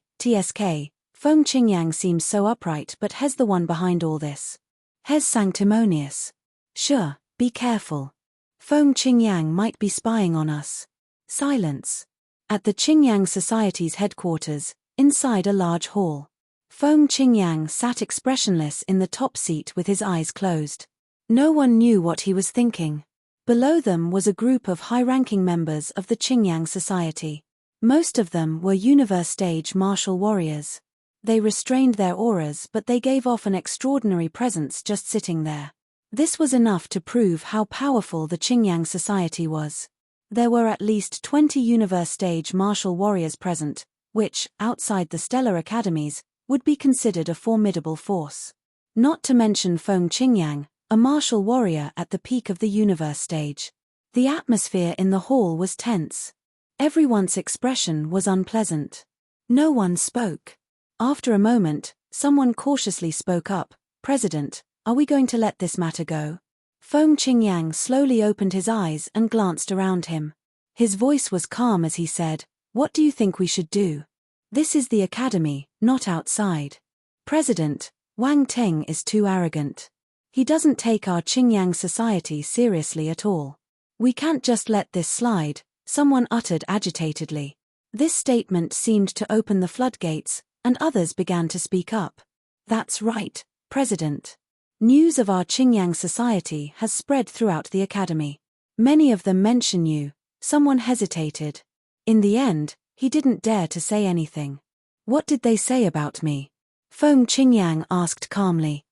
Feng Qingyang seems so upright, but he's the one behind all this. He's sanctimonious. Sure, be careful. Feng Qingyang might be spying on us. Silence. At the Qingyang Society's headquarters, inside a large hall. Feng Qingyang sat expressionless in the top seat with his eyes closed. No one knew what he was thinking. Below them was a group of high-ranking members of the Qingyang society. Most of them were universe-stage martial warriors. They restrained their auras, but they gave off an extraordinary presence just sitting there. This was enough to prove how powerful the Qingyang society was. There were at least 20 universe-stage martial warriors present, which, outside the stellar academies, would be considered a formidable force. Not to mention Feng Qingyang, a martial warrior at the peak of the universe stage. The atmosphere in the hall was tense. Everyone's expression was unpleasant. No one spoke. After a moment, someone cautiously spoke up. "President, are we going to let this matter go?" Feng Qingyang slowly opened his eyes and glanced around him. His voice was calm as he said, "What do you think we should do? This is the academy, not outside. President, Wang Teng is too arrogant. He doesn't take our Qingyang society seriously at all. We can't just let this slide," someone uttered agitatedly. This statement seemed to open the floodgates, and others began to speak up. "That's right, President. News of our Qingyang society has spread throughout the academy. Many of them mention you." Someone hesitated. In the end, he didn't dare to say anything. "What did they say about me?" Feng Qingyang asked calmly.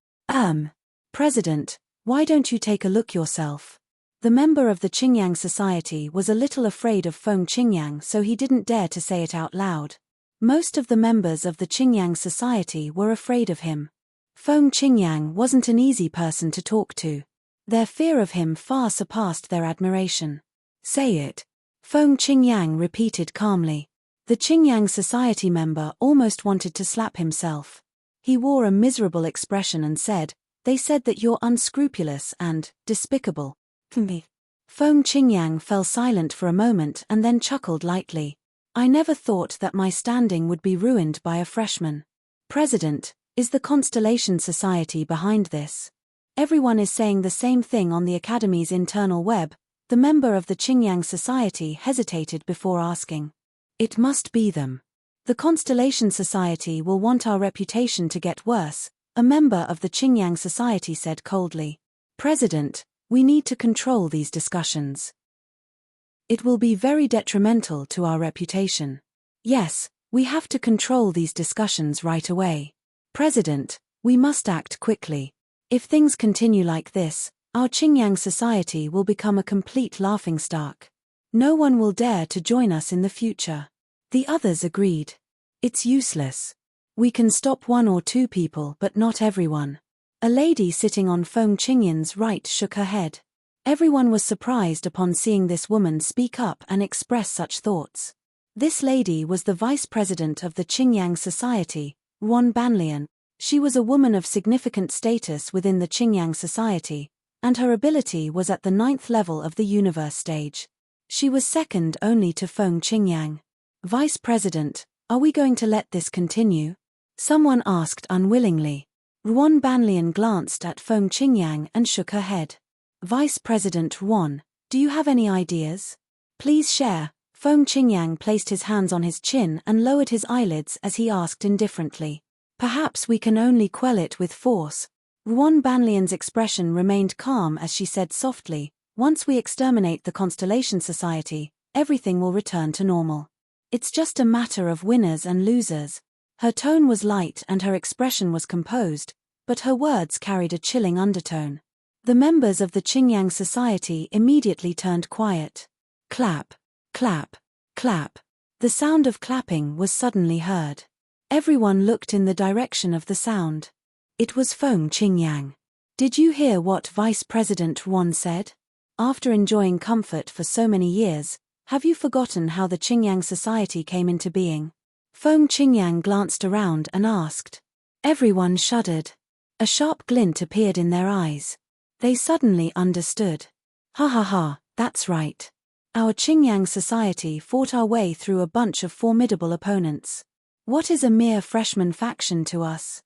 President, why don't you take a look yourself?" The member of the Qingyang society was a little afraid of Feng Qingyang, so he didn't dare to say it out loud. Most of the members of the Qingyang society were afraid of him. Feng Qingyang wasn't an easy person to talk to. Their fear of him far surpassed their admiration. "Say it," Feng Qingyang repeated calmly. The Qingyang society member almost wanted to slap himself. He wore a miserable expression and said, "They said that you're unscrupulous and despicable." Feng Qingyang fell silent for a moment and then chuckled lightly. "I never thought that my standing would be ruined by a freshman. President, is the Constellation Society behind this? Everyone is saying the same thing on the Academy's internal web." The member of the Qingyang society hesitated before asking. "It must be them. The Constellation Society will want our reputation to get worse," a member of the Qingyang society said coldly. "President, we need to control these discussions. It will be very detrimental to our reputation. Yes, we have to control these discussions right away. President, we must act quickly. If things continue like this, our Qingyang society will become a complete laughingstock. No one will dare to join us in the future." The others agreed. "It's useless. We can stop one or two people but not everyone." A lady sitting on Feng Qingyang's right shook her head. Everyone was surprised upon seeing this woman speak up and express such thoughts. This lady was the vice president of the Qingyang society, Ruan Banlian. She was a woman of significant status within the Qingyang society, and her ability was at the 9th level of the universe stage. She was second only to Feng Qingyang. "Vice President, are we going to let this continue?" someone asked unwillingly. Ruan Banlian glanced at Feng Qingyang and shook her head. "Vice President Ruan, do you have any ideas? Please share." Feng Qingyang placed his hands on his chin and lowered his eyelids as he asked indifferently. "Perhaps we can only quell it with force." Ruan Banlian's expression remained calm as she said softly, "Once we exterminate the Constellation Society, everything will return to normal. It's just a matter of winners and losers." Her tone was light and her expression was composed, but her words carried a chilling undertone. The members of the Qingyang society immediately turned quiet. Clap, clap, clap. The sound of clapping was suddenly heard. Everyone looked in the direction of the sound. It was Feng Qingyang. "Did you hear what Vice President Ruan said? After enjoying comfort for so many years, have you forgotten how the Qingyang society came into being?" Feng Qingyang glanced around and asked. Everyone shuddered. A sharp glint appeared in their eyes. They suddenly understood. "Ha ha ha, that's right. Our Qingyang society fought our way through a bunch of formidable opponents. What is a mere freshman faction to us?"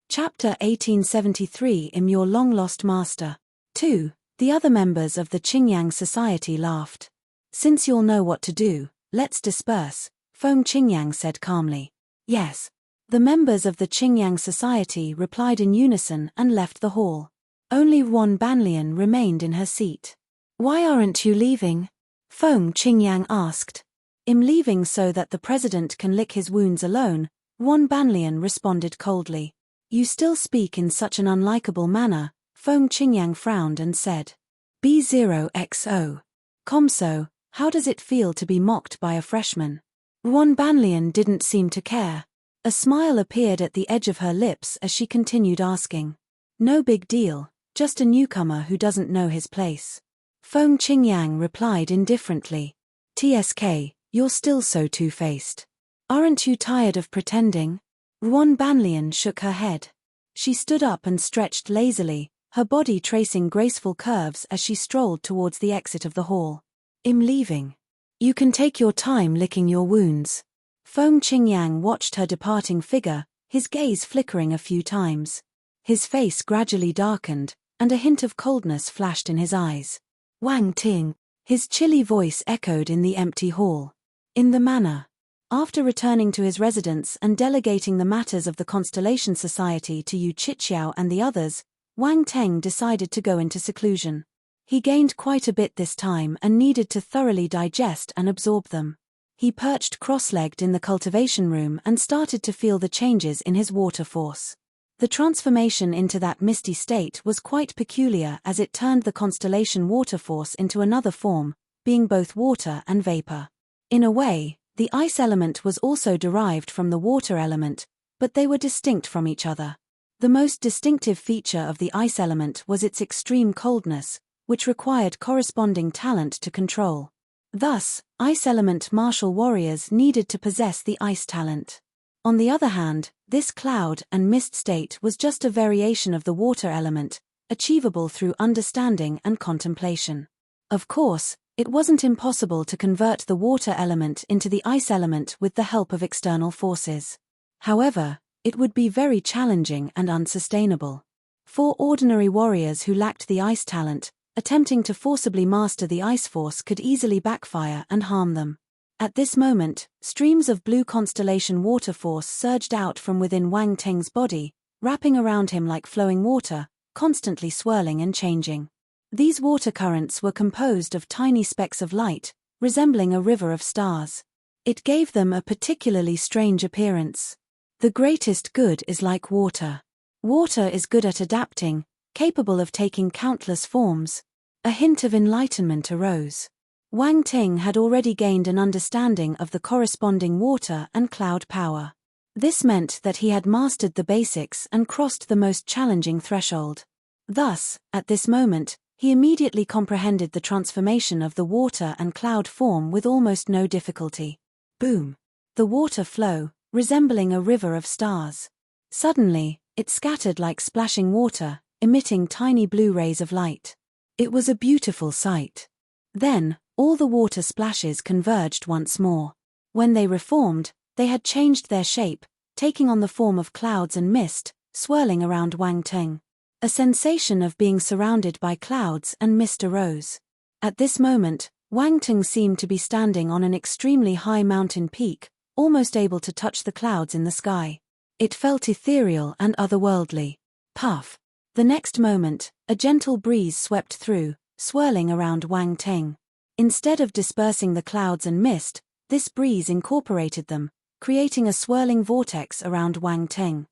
Chapter 1873 In Your Long-Lost Master. 2. The other members of the Qingyang society laughed. "Since you'll know what to do, let's disperse," Feng Qingyang said calmly. "Yes." The members of the Qingyang society replied in unison and left the hall. Only Yuan Banlian remained in her seat. "Why aren't you leaving?" Feng Qingyang asked. "I'm leaving so that the president can lick his wounds alone," Yuan Banlian responded coldly. "You still speak in such an unlikable manner," Feng Qingyang frowned and said. B0XO. "Comso, how does it feel to be mocked by a freshman?" Yuan Banlian didn't seem to care. A smile appeared at the edge of her lips as she continued asking. "No big deal, just a newcomer who doesn't know his place." Feng Qingyang replied indifferently. "TSK, you're still so two-faced. Aren't you tired of pretending?" Yuan Banlian shook her head. She stood up and stretched lazily, her body tracing graceful curves as she strolled towards the exit of the hall. "I'm leaving. You can take your time licking your wounds." Feng Qingyang watched her departing figure, his gaze flickering a few times. His face gradually darkened, and a hint of coldness flashed in his eyes. "Wang Ting." His chilly voice echoed in the empty hall. In the manor. After returning to his residence and delegating the matters of the Constellation Society to Yu Chichiao and the others, Wang Teng decided to go into seclusion. He gained quite a bit this time and needed to thoroughly digest and absorb them. He perched cross-legged in the cultivation room and started to feel the changes in his water force. The transformation into that misty state was quite peculiar as it turned the constellation water force into another form, being both water and vapor. In a way, the ice element was also derived from the water element, but they were distinct from each other. The most distinctive feature of the ice element was its extreme coldness, which required corresponding talent to control. Thus, ice element martial warriors needed to possess the ice talent. On the other hand, this cloud and mist state was just a variation of the water element, achievable through understanding and contemplation. Of course, it wasn't impossible to convert the water element into the ice element with the help of external forces. However, it would be very challenging and unsustainable. For ordinary warriors who lacked the ice talent, attempting to forcibly master the ice force could easily backfire and harm them. At this moment, streams of blue constellation water force surged out from within Wang Teng's body, wrapping around him like flowing water, constantly swirling and changing. These water currents were composed of tiny specks of light, resembling a river of stars. It gave them a particularly strange appearance. The greatest good is like water. Water is good at adapting, capable of taking countless forms. A hint of enlightenment arose. Wang Ting had already gained an understanding of the corresponding water and cloud power. This meant that he had mastered the basics and crossed the most challenging threshold. Thus, at this moment, he immediately comprehended the transformation of the water and cloud form with almost no difficulty. Boom! The water flow, resembling a river of stars. Suddenly, it scattered like splashing water, emitting tiny blue rays of light. It was a beautiful sight. Then, all the water splashes converged once more. When they reformed, they had changed their shape, taking on the form of clouds and mist, swirling around Wang Teng. A sensation of being surrounded by clouds and mist arose. At this moment, Wang Teng seemed to be standing on an extremely high mountain peak, almost able to touch the clouds in the sky. It felt ethereal and otherworldly. Puff! The next moment, a gentle breeze swept through, swirling around Wang Teng. Instead of dispersing the clouds and mist, this breeze incorporated them, creating a swirling vortex around Wang Teng.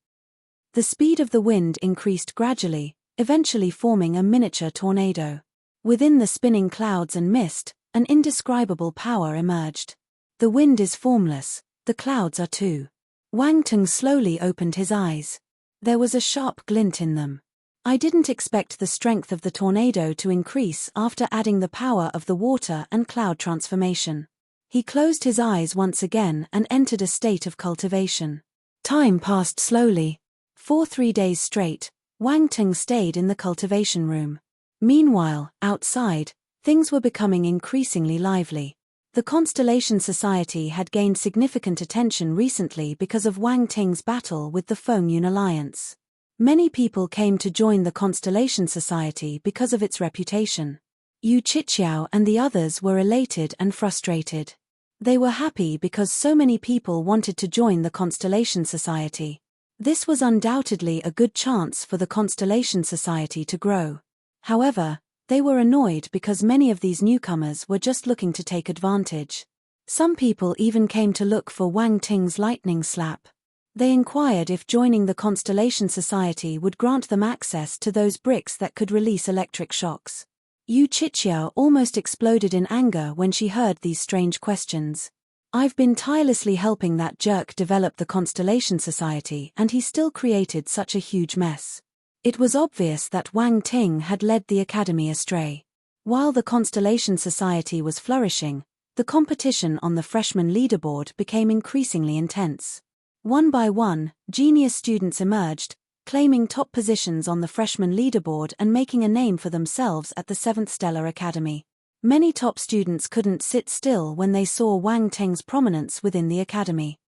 The speed of the wind increased gradually, eventually forming a miniature tornado. Within the spinning clouds and mist, an indescribable power emerged. The wind is formless, the clouds are too. Wang Teng slowly opened his eyes. There was a sharp glint in them. I didn't expect the strength of the tornado to increase after adding the power of the water and cloud transformation. He closed his eyes once again and entered a state of cultivation. Time passed slowly. For 3 days straight, Wang Teng stayed in the cultivation room. Meanwhile, outside, things were becoming increasingly lively. The Constellation Society had gained significant attention recently because of Wang Teng's battle with the Feng Yun Alliance. Many people came to join the Constellation Society because of its reputation. Yu Chichiao and the others were elated and frustrated. They were happy because so many people wanted to join the Constellation Society. This was undoubtedly a good chance for the Constellation Society to grow. However, they were annoyed because many of these newcomers were just looking to take advantage. Some people even came to look for Wang Ting's lightning slap. They inquired if joining the Constellation Society would grant them access to those bricks that could release electric shocks. Yu Qiqiao almost exploded in anger when she heard these strange questions. I've been tirelessly helping that jerk develop the Constellation Society, and he still created such a huge mess. It was obvious that Wang Ting had led the academy astray. While the Constellation Society was flourishing, the competition on the freshman leaderboard became increasingly intense. One by one, genius students emerged, claiming top positions on the freshman leaderboard and making a name for themselves at the 7th Stellar Academy. Many top students couldn't sit still when they saw Wang Ting's prominence within the academy.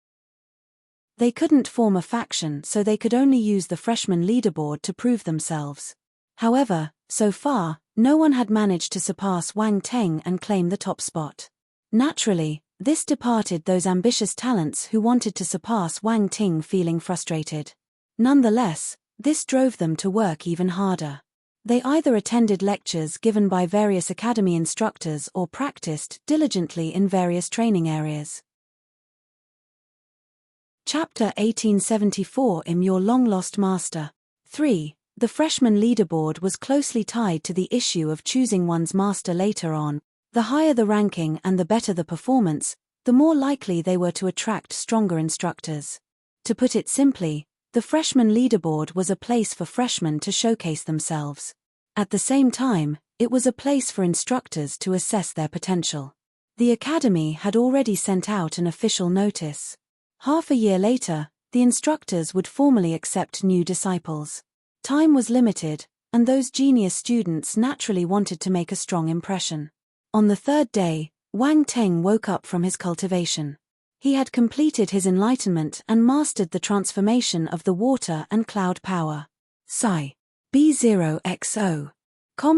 They couldn't form a faction, so they could only use the freshman leaderboard to prove themselves. However, so far, no one had managed to surpass Wang Ting and claim the top spot. Naturally, this departed those ambitious talents who wanted to surpass Wang Ting feeling frustrated. Nonetheless, this drove them to work even harder. They either attended lectures given by various academy instructors or practiced diligently in various training areas. Chapter 1874 Im Your Long-Lost Master. 3. The freshman leaderboard was closely tied to the issue of choosing one's master later on. The higher the ranking and the better the performance, the more likely they were to attract stronger instructors. To put it simply, the freshman leaderboard was a place for freshmen to showcase themselves. At the same time, it was a place for instructors to assess their potential. The academy had already sent out an official notice. Half a year later, the instructors would formally accept new disciples. Time was limited, and those genius students naturally wanted to make a strong impression. On the third day, Wang Ting woke up from his cultivation. He had completed his enlightenment and mastered the transformation of the water and cloud power. Sigh. B0XO.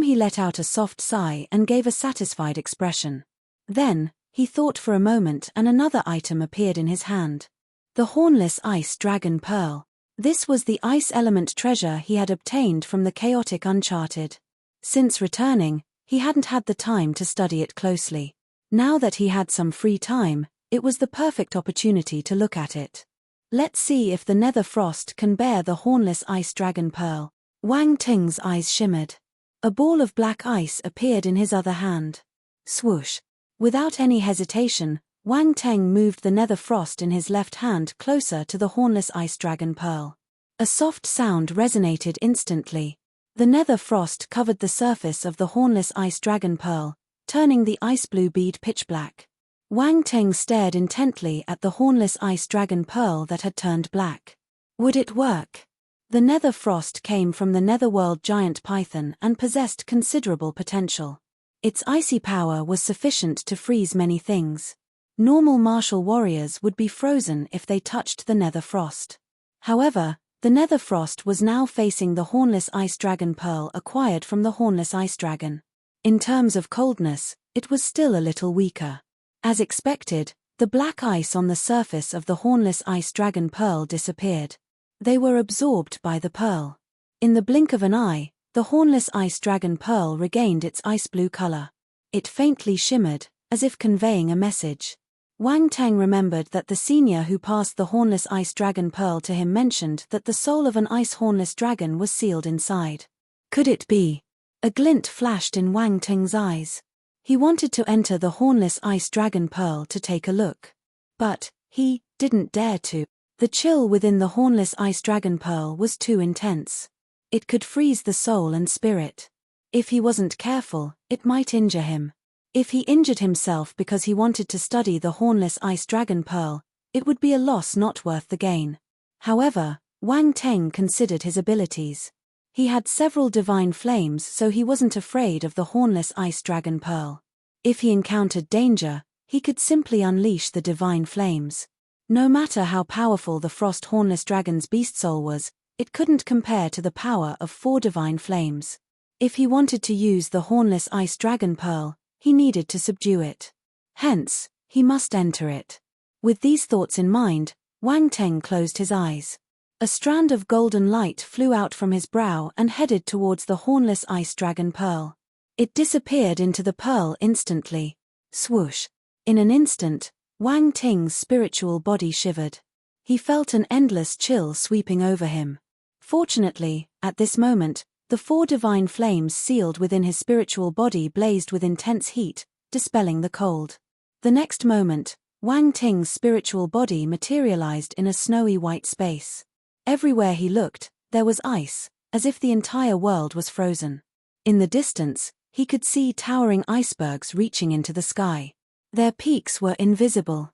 He let out a soft sigh and gave a satisfied expression. Then, he thought for a moment and another item appeared in his hand. The hornless ice dragon pearl. This was the ice element treasure he had obtained from the chaotic Uncharted. Since returning, he hadn't had the time to study it closely. Now that he had some free time, it was the perfect opportunity to look at it. Let's see if the nether frost can bear the hornless ice dragon pearl. Wang Ting's eyes shimmered. A ball of black ice appeared in his other hand. Swoosh. Without any hesitation, Wang Ting moved the nether frost in his left hand closer to the hornless ice dragon pearl. A soft sound resonated instantly. The nether frost covered the surface of the hornless ice dragon pearl, turning the ice blue bead pitch black. Wang Ting stared intently at the hornless ice dragon pearl that had turned black. Would it work? The nether frost came from the netherworld giant python and possessed considerable potential. Its icy power was sufficient to freeze many things. Normal martial warriors would be frozen if they touched the nether frost. However, the nether frost was now facing the hornless ice dragon pearl acquired from the hornless ice dragon. In terms of coldness, it was still a little weaker. As expected, the black ice on the surface of the hornless ice dragon pearl disappeared. They were absorbed by the pearl. In the blink of an eye, the hornless ice dragon pearl regained its ice blue color. It faintly shimmered, as if conveying a message. Wang Ting remembered that the senior who passed the hornless ice dragon pearl to him mentioned that the soul of an ice hornless dragon was sealed inside. Could it be? A glint flashed in Wang Ting's eyes. He wanted to enter the hornless ice dragon pearl to take a look. But he didn't dare to. The chill within the hornless ice dragon pearl was too intense. It could freeze the soul and spirit. If he wasn't careful, it might injure him. If he injured himself because he wanted to study the hornless ice dragon pearl, it would be a loss not worth the gain. However, Wang Ting considered his abilities. He had several divine flames, so he wasn't afraid of the hornless ice dragon pearl. If he encountered danger, he could simply unleash the divine flames. No matter how powerful the frost hornless dragon's beast soul was, it couldn't compare to the power of 4 divine flames. If he wanted to use the hornless ice dragon pearl, he needed to subdue it. Hence, he must enter it. With these thoughts in mind, Wang Ting closed his eyes. A strand of golden light flew out from his brow and headed towards the hornless ice dragon pearl. It disappeared into the pearl instantly. Swoosh! In an instant, Wang Ting's spiritual body shivered. He felt an endless chill sweeping over him. Fortunately, at this moment, the 4 divine flames sealed within his spiritual body blazed with intense heat, dispelling the cold. The next moment, Wang Ting's spiritual body materialized in a snowy white space. Everywhere he looked, there was ice, as if the entire world was frozen. In the distance, he could see towering icebergs reaching into the sky. Their peaks were invisible.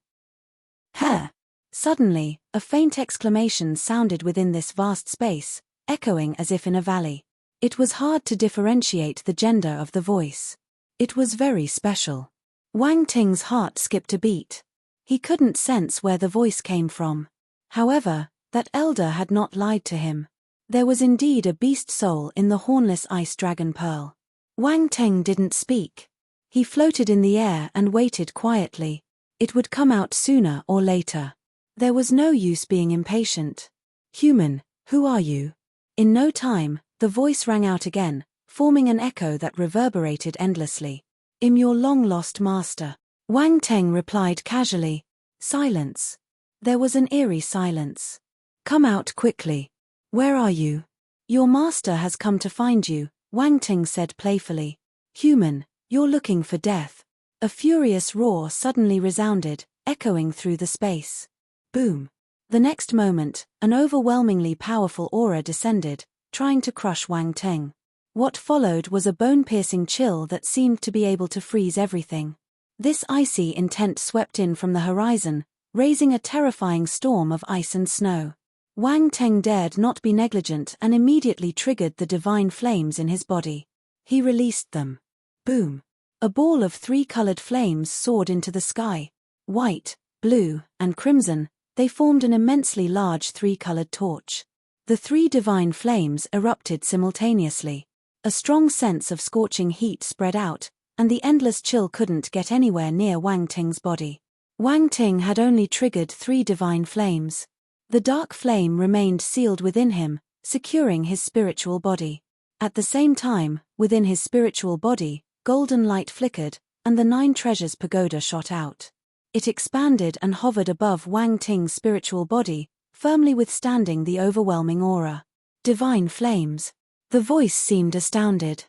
"Huh!" Suddenly, a faint exclamation sounded within this vast space, echoing as if in a valley. It was hard to differentiate the gender of the voice. It was very special. Wang Ting's heart skipped a beat. He couldn't sense where the voice came from. However, that elder had not lied to him. There was indeed a beast soul in the hornless ice dragon pearl. Wang Ting didn't speak. He floated in the air and waited quietly. It would come out sooner or later. There was no use being impatient. "Human, who are you?" In no time, the voice rang out again, forming an echo that reverberated endlessly. "I'm your long-lost master." Wang Ting replied casually. Silence. There was an eerie silence. "Come out quickly." "Where are you?" "Your master has come to find you," Wang Ting said playfully. "Human, you're looking for death." A furious roar suddenly resounded, echoing through the space. Boom. The next moment, an overwhelmingly powerful aura descended, trying to crush Wang Ting. What followed was a bone-piercing chill that seemed to be able to freeze everything. This icy intent swept in from the horizon, raising a terrifying storm of ice and snow. Wang Ting dared not be negligent and immediately triggered the divine flames in his body. He released them. Boom. A ball of 3 colored flames soared into the sky. White, blue, and crimson, they formed an immensely large 3-colored torch. The 3 divine flames erupted simultaneously. A strong sense of scorching heat spread out, and the endless chill couldn't get anywhere near Wang Ting's body. Wang Ting had only triggered 3 divine flames. The dark flame remained sealed within him, securing his spiritual body. At the same time, within his spiritual body, golden light flickered, and the 9 treasures pagoda shot out. It expanded and hovered above Wang Ting's spiritual body, firmly withstanding the overwhelming aura. Divine flames. The voice seemed astounded.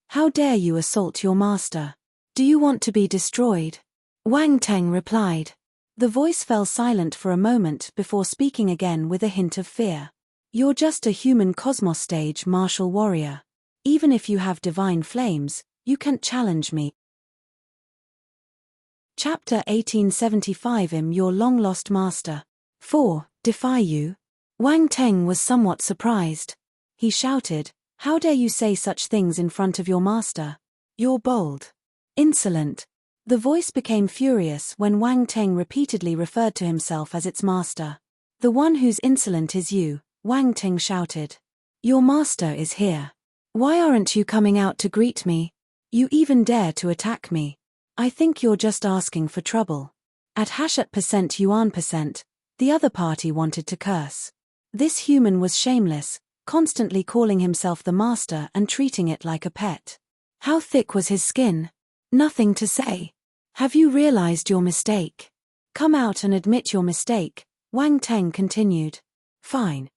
"How dare you assault your master? Do you want to be destroyed?" Wang Ting replied. The voice fell silent for a moment before speaking again with a hint of fear. "You're just a human cosmos stage martial warrior. Even if you have divine flames, you can't challenge me." Chapter 1875. I'm your long-lost master. 4. Defy you? Wang Ting was somewhat surprised. He shouted, "How dare you say such things in front of your master? You're bold. Insolent." The voice became furious when Wang Ting repeatedly referred to himself as its master. "The one who's insolent is you," Wang Ting shouted. "Your master is here. Why aren't you coming out to greet me? You even dare to attack me. I think you're just asking for trouble." At %yuan%, the other party wanted to curse. This human was shameless, constantly calling himself the master and treating it like a pet. How thick was his skin? Nothing to say. "Have you realized your mistake? Come out and admit your mistake," Wang Ting continued. Fine.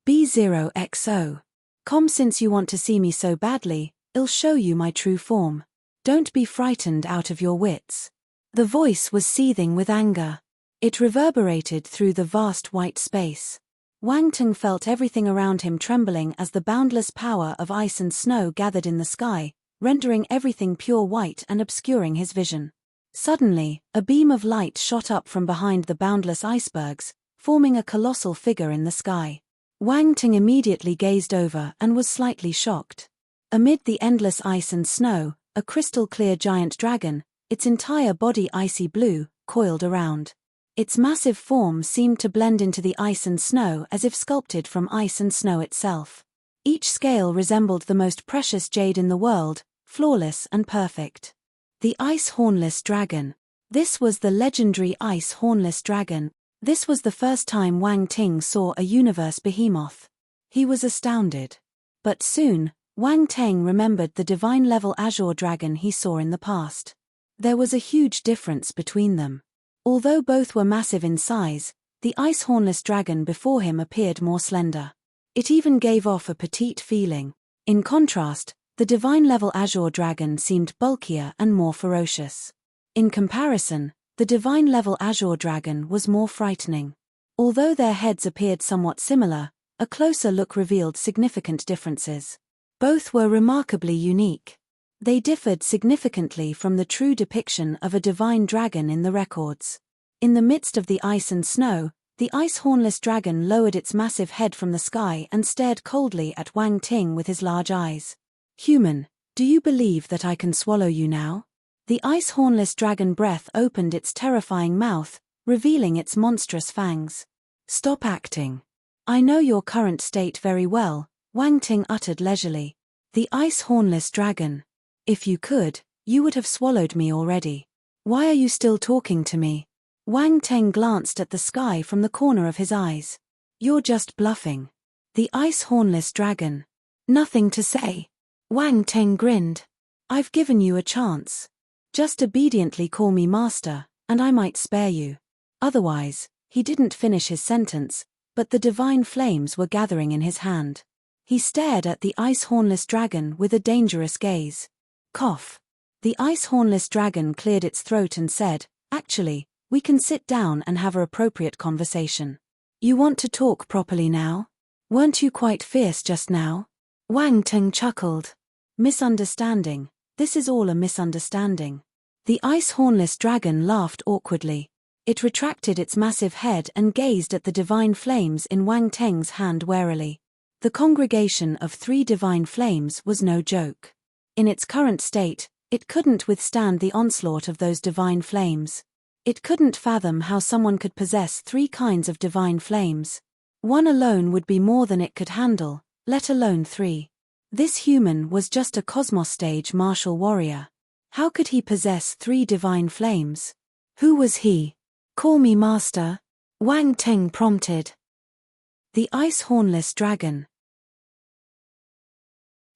B0XO. Come, since you want to see me so badly, I'll show you my true form. Don't be frightened out of your wits." The voice was seething with anger. It reverberated through the vast white space. Wang Ting felt everything around him trembling as the boundless power of ice and snow gathered in the sky, rendering everything pure white and obscuring his vision. Suddenly, a beam of light shot up from behind the boundless icebergs, forming a colossal figure in the sky. Wang Ting immediately gazed over and was slightly shocked. Amid the endless ice and snow, a crystal-clear giant dragon, its entire body icy blue, coiled around. Its massive form seemed to blend into the ice and snow as if sculpted from ice and snow itself. Each scale resembled the most precious jade in the world, flawless and perfect. The Ice Hornless Dragon. This was the legendary Ice Hornless Dragon. This was the first time Wang Ting saw a universe behemoth. He was astounded. But soon, Wang Ting remembered the divine-level azure dragon he saw in the past. There was a huge difference between them. Although both were massive in size, the ice hornless dragon before him appeared more slender. It even gave off a petite feeling. In contrast, the divine-level azure dragon seemed bulkier and more ferocious. In comparison, the divine-level azure dragon was more frightening. Although their heads appeared somewhat similar, a closer look revealed significant differences. Both were remarkably unique. They differed significantly from the true depiction of a divine dragon in the records. In the midst of the ice and snow, the ice hornless dragon lowered its massive head from the sky and stared coldly at Wang Ting with his large eyes. "Human, do you believe that I can swallow you now?" The ice hornless dragon breath opened its terrifying mouth, revealing its monstrous fangs. "Stop acting. I know your current state very well," Wang Ting uttered leisurely. "The ice hornless dragon. If you could, you would have swallowed me already. Why are you still talking to me?" Wang Ting glanced at the sky from the corner of his eyes. "You're just bluffing." The ice hornless dragon. "Nothing to say." Wang Ting grinned. "I've given you a chance. Just obediently call me master, and I might spare you. Otherwise," he didn't finish his sentence, but the divine flames were gathering in his hand. He stared at the ice hornless dragon with a dangerous gaze. Cough. The ice hornless dragon cleared its throat and said, "Actually, we can sit down and have an appropriate conversation. You want to talk properly now? Weren't you quite fierce just now?" Wang Ting chuckled. "Misunderstanding. This is all a misunderstanding." The ice hornless dragon laughed awkwardly. It retracted its massive head and gazed at the divine flames in Wang Ting's hand warily. The congregation of 3 divine flames was no joke. In its current state, it couldn't withstand the onslaught of those divine flames. It couldn't fathom how someone could possess 3 kinds of divine flames. One alone would be more than it could handle, let alone 3. This human was just a cosmos stage martial warrior. How could he possess 3 divine flames? Who was he? "Call me master," Wang Ting prompted. The ice hornless dragon.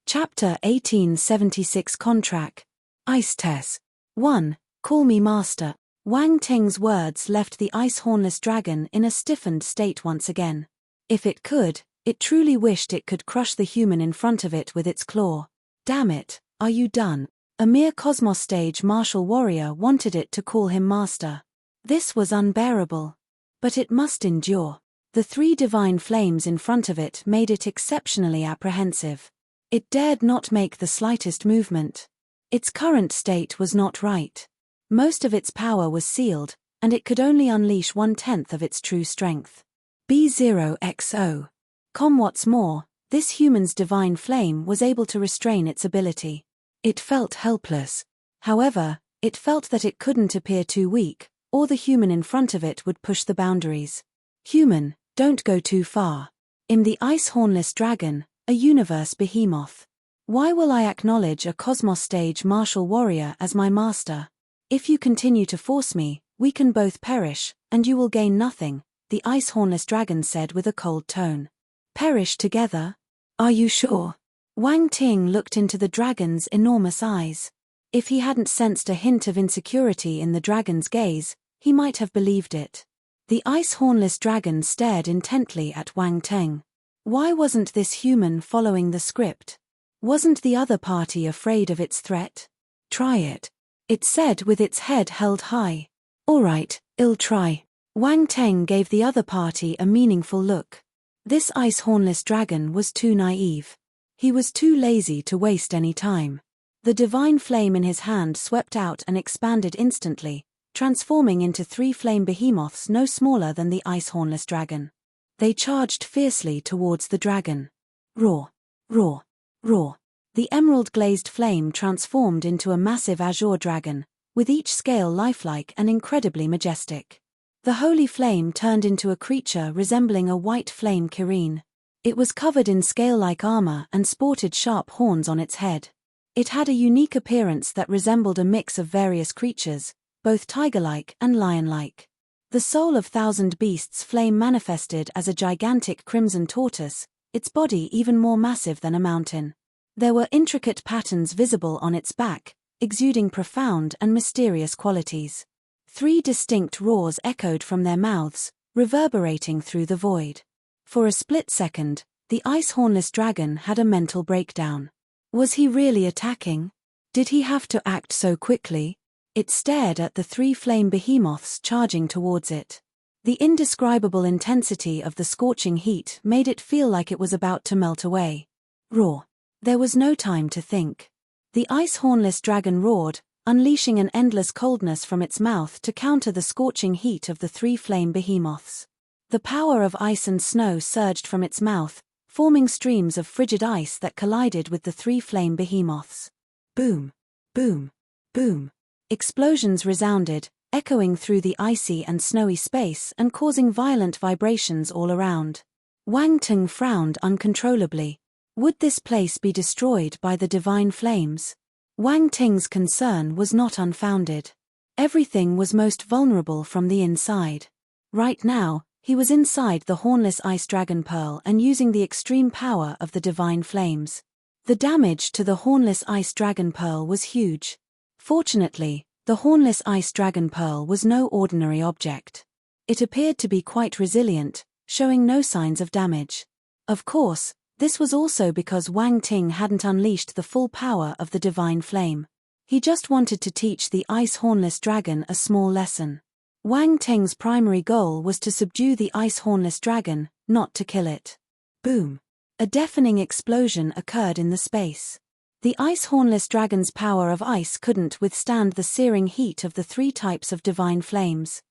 Chapter 1876 Contract. Ice Test. 1. Call me master. Wang Ting's words left the ice hornless dragon in a stiffened state once again. If it could, it truly wished it could crush the human in front of it with its claw. Damn it, are you done? A mere cosmos stage martial warrior wanted it to call him master. This was unbearable. But it must endure. The 3 divine flames in front of it made it exceptionally apprehensive. It dared not make the slightest movement. Its current state was not right. Most of its power was sealed, and it could only unleash 1/10 of its true strength. B0XO. What's more, this human's divine flame was able to restrain its ability. It felt helpless. However, it felt that it couldn't appear too weak, or the human in front of it would push the boundaries. "Human, don't go too far. I'm the ice hornless dragon, a universe behemoth. Why will I acknowledge a cosmos stage martial warrior as my master? If you continue to force me, we can both perish, and you will gain nothing," the ice hornless dragon said with a cold tone. "Perish together? Are you sure?" Wang Ting looked into the dragon's enormous eyes. If he hadn't sensed a hint of insecurity in the dragon's gaze, he might have believed it. The ice hornless dragon stared intently at Wang Ting. Why wasn't this human following the script? Wasn't the other party afraid of its threat? "Try it," it said with its head held high. "All right, I'll try." Wang Ting gave the other party a meaningful look. This ice hornless dragon was too naive. He was too lazy to waste any time. The divine flame in his hand swept out and expanded instantly, transforming into 3 flame behemoths no smaller than the ice hornless dragon. They charged fiercely towards the dragon. Roar, roar, roar. The emerald-glazed flame transformed into a massive azure dragon, with each scale lifelike and incredibly majestic. The holy flame turned into a creature resembling a white flame kirine. It was covered in scale-like armor and sported sharp horns on its head. It had a unique appearance that resembled a mix of various creatures, both tiger-like and lion-like. The soul of thousand beasts flame manifested as a gigantic crimson tortoise, its body even more massive than a mountain. There were intricate patterns visible on its back, exuding profound and mysterious qualities. 3 distinct roars echoed from their mouths, reverberating through the void. For a split second, the ice hornless dragon had a mental breakdown. Was he really attacking? Did he have to act so quickly? It stared at the 3 flame behemoths charging towards it. The indescribable intensity of the scorching heat made it feel like it was about to melt away. Roar. There was no time to think. The ice hornless dragon roared, unleashing an endless coldness from its mouth to counter the scorching heat of the 3 flame behemoths. The power of ice and snow surged from its mouth, forming streams of frigid ice that collided with the 3 flame behemoths. Boom! Boom! Boom! Explosions resounded, echoing through the icy and snowy space and causing violent vibrations all around. Wang Ting frowned uncontrollably. Would this place be destroyed by the divine flames? Wang Ting's concern was not unfounded. Everything was most vulnerable from the inside. Right now, he was inside the hornless ice dragon pearl and using the extreme power of the divine flames. The damage to the hornless ice dragon pearl was huge. Fortunately, the hornless ice dragon pearl was no ordinary object. It appeared to be quite resilient, showing no signs of damage. Of course, this was also because Wang Ting hadn't unleashed the full power of the divine flame. He just wanted to teach the ice hornless dragon a small lesson. Wang Ting's primary goal was to subdue the ice hornless dragon, not to kill it. Boom! A deafening explosion occurred in the space. The ice hornless dragon's power of ice couldn't withstand the searing heat of the 3 types of divine flames.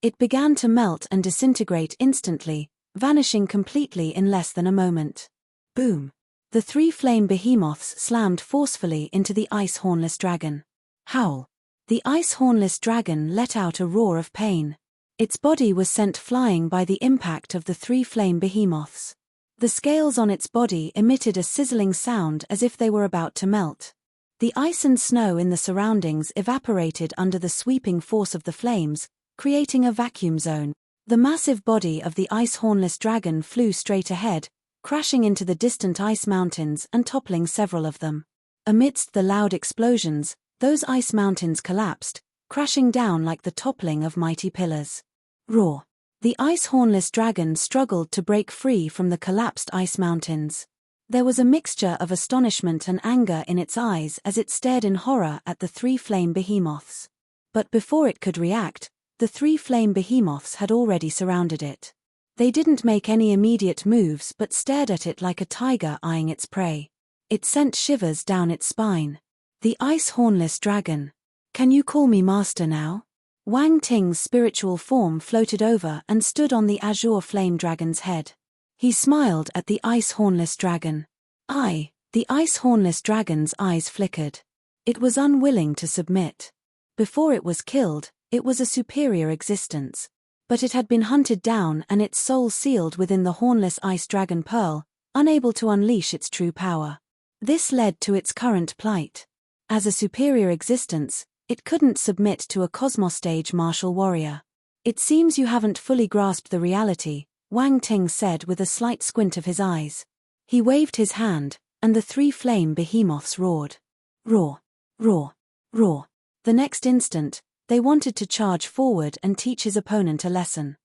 It began to melt and disintegrate instantly, vanishing completely in less than a moment. Boom! The 3 flame behemoths slammed forcefully into the ice hornless dragon. Howl! The ice hornless dragon let out a roar of pain. Its body was sent flying by the impact of the 3 flame behemoths. The scales on its body emitted a sizzling sound as if they were about to melt. The ice and snow in the surroundings evaporated under the sweeping force of the flames, creating a vacuum zone. The massive body of the ice hornless dragon flew straight ahead, crashing into the distant ice mountains and toppling several of them. Amidst the loud explosions, those ice mountains collapsed, crashing down like the toppling of mighty pillars. Roar! The ice hornless dragon struggled to break free from the collapsed ice mountains. There was a mixture of astonishment and anger in its eyes as it stared in horror at the 3 flame behemoths. But before it could react, the 3 flame behemoths had already surrounded it. They didn't make any immediate moves but stared at it like a tiger eyeing its prey. It sent shivers down its spine. The ice hornless dragon. Can you call me master now? Wang Ting's spiritual form floated over and stood on the azure flame dragon's head. He smiled at the ice hornless dragon. The ice hornless dragon's eyes flickered. It was unwilling to submit. Before it was killed, it was a superior existence. But it had been hunted down and its soul sealed within the hornless ice dragon pearl, unable to unleash its true power. This led to its current plight. As a superior existence, it couldn't submit to a cosmostage martial warrior. It seems you haven't fully grasped the reality, Wang Ting said with a slight squint of his eyes. He waved his hand, and the 3 flame behemoths roared. Roar! Roar! Roar! The next instant, they wanted to charge forward and teach his opponent a lesson.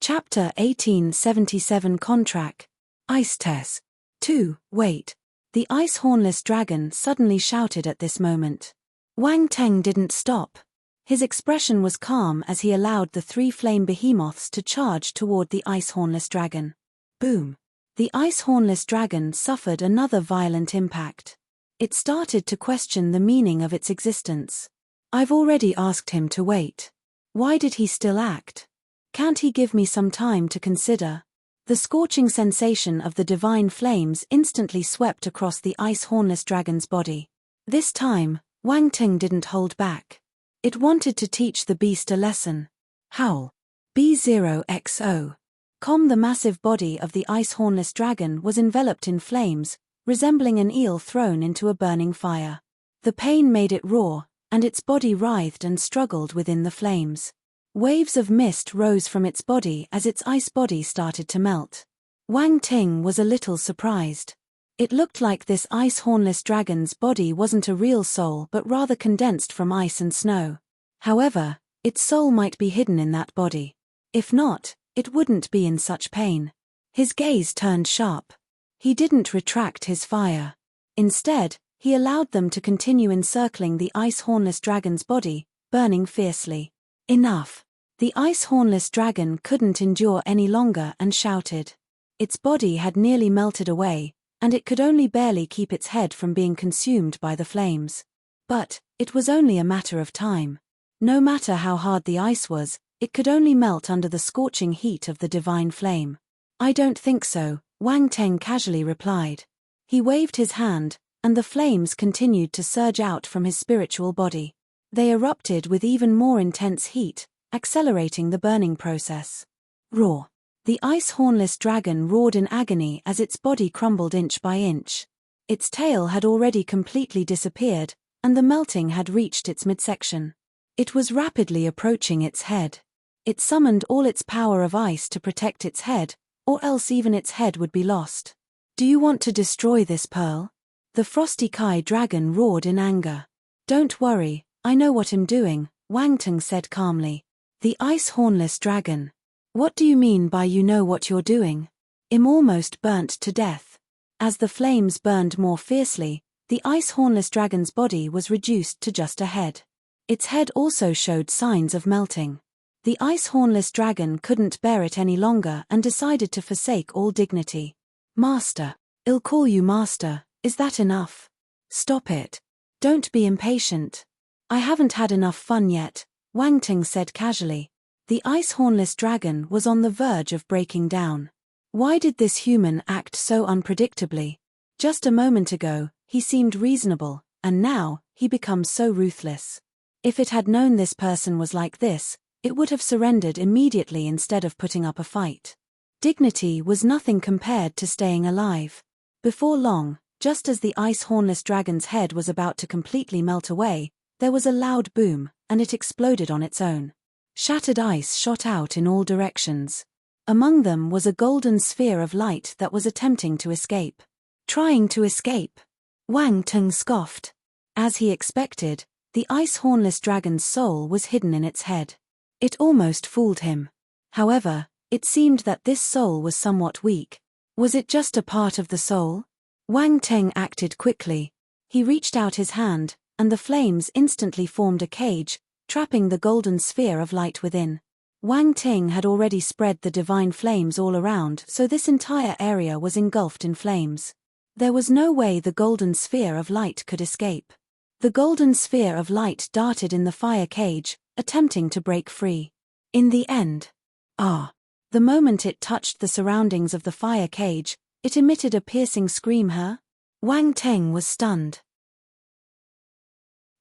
Chapter 1877 Contract. Ice Test. 2. Wait. The ice hornless dragon suddenly shouted at this moment. Wang Ting didn't stop. His expression was calm as he allowed the 3 flame behemoths to charge toward the ice hornless dragon. Boom! The ice hornless dragon suffered another violent impact. It started to question the meaning of its existence. I've already asked him to wait. Why did he still act? Can't he give me some time to consider? The scorching sensation of the divine flames instantly swept across the ice hornless dragon's body. This time, Wang Ting didn't hold back. It wanted to teach the beast a lesson. Howl. B0XO. The massive body of the ice hornless dragon was enveloped in flames, resembling an eel thrown into a burning fire. The pain made it roar, and its body writhed and struggled within the flames. Waves of mist rose from its body as its ice body started to melt. Wang Ting was a little surprised. It looked like this ice hornless dragon's body wasn't a real soul but rather condensed from ice and snow. However, its soul might be hidden in that body. If not, it wouldn't be in such pain. His gaze turned sharp. He didn't retract his fire. Instead, he allowed them to continue encircling the ice hornless dragon's body, burning fiercely. Enough. The ice hornless dragon couldn't endure any longer and shouted. Its body had nearly melted away, and it could only barely keep its head from being consumed by the flames. But it was only a matter of time. No matter how hard the ice was, it could only melt under the scorching heat of the divine flame. "I don't think so," Wang Teng casually replied. He waved his hand, and the flames continued to surge out from his spiritual body. They erupted with even more intense heat, accelerating the burning process. Roar. The ice hornless dragon roared in agony as its body crumbled inch by inch. Its tail had already completely disappeared, and the melting had reached its midsection. It was rapidly approaching its head. It summoned all its power of ice to protect its head, or else even its head would be lost. "Do you want to destroy this pearl?" The frosty Kai dragon roared in anger. "Don't worry, I know what I'm doing," Wang Teng said calmly. The ice hornless dragon. "What do you mean by you know what you're doing?" I'm almost burnt to death. As the flames burned more fiercely, the ice hornless dragon's body was reduced to just a head. Its head also showed signs of melting. The ice hornless dragon couldn't bear it any longer and decided to forsake all dignity. "Master. I'll call you master, is that enough? Stop it. Don't be impatient. I haven't had enough fun yet," Wang Ting said casually. The ice hornless dragon was on the verge of breaking down. Why did this human act so unpredictably? Just a moment ago, he seemed reasonable, and now, he becomes so ruthless. If it had known this person was like this, it would have surrendered immediately instead of putting up a fight. Dignity was nothing compared to staying alive. Before long, just as the ice hornless dragon's head was about to completely melt away, there was a loud boom, and it exploded on its own. Shattered ice shot out in all directions. Among them was a golden sphere of light that was attempting to escape. Trying to escape? Wang Teng scoffed. As he expected, the ice hornless dragon's soul was hidden in its head. It almost fooled him. However, it seemed that this soul was somewhat weak. Was it just a part of the soul? Wang Teng acted quickly. He reached out his hand, and the flames instantly formed a cage, trapping the golden sphere of light within. Wang Ting had already spread the divine flames all around, so this entire area was engulfed in flames. There was no way the golden sphere of light could escape. The golden sphere of light darted in the fire cage, attempting to break free. In the end, the moment it touched the surroundings of the fire cage, it emitted a piercing scream. Wang Teng was stunned.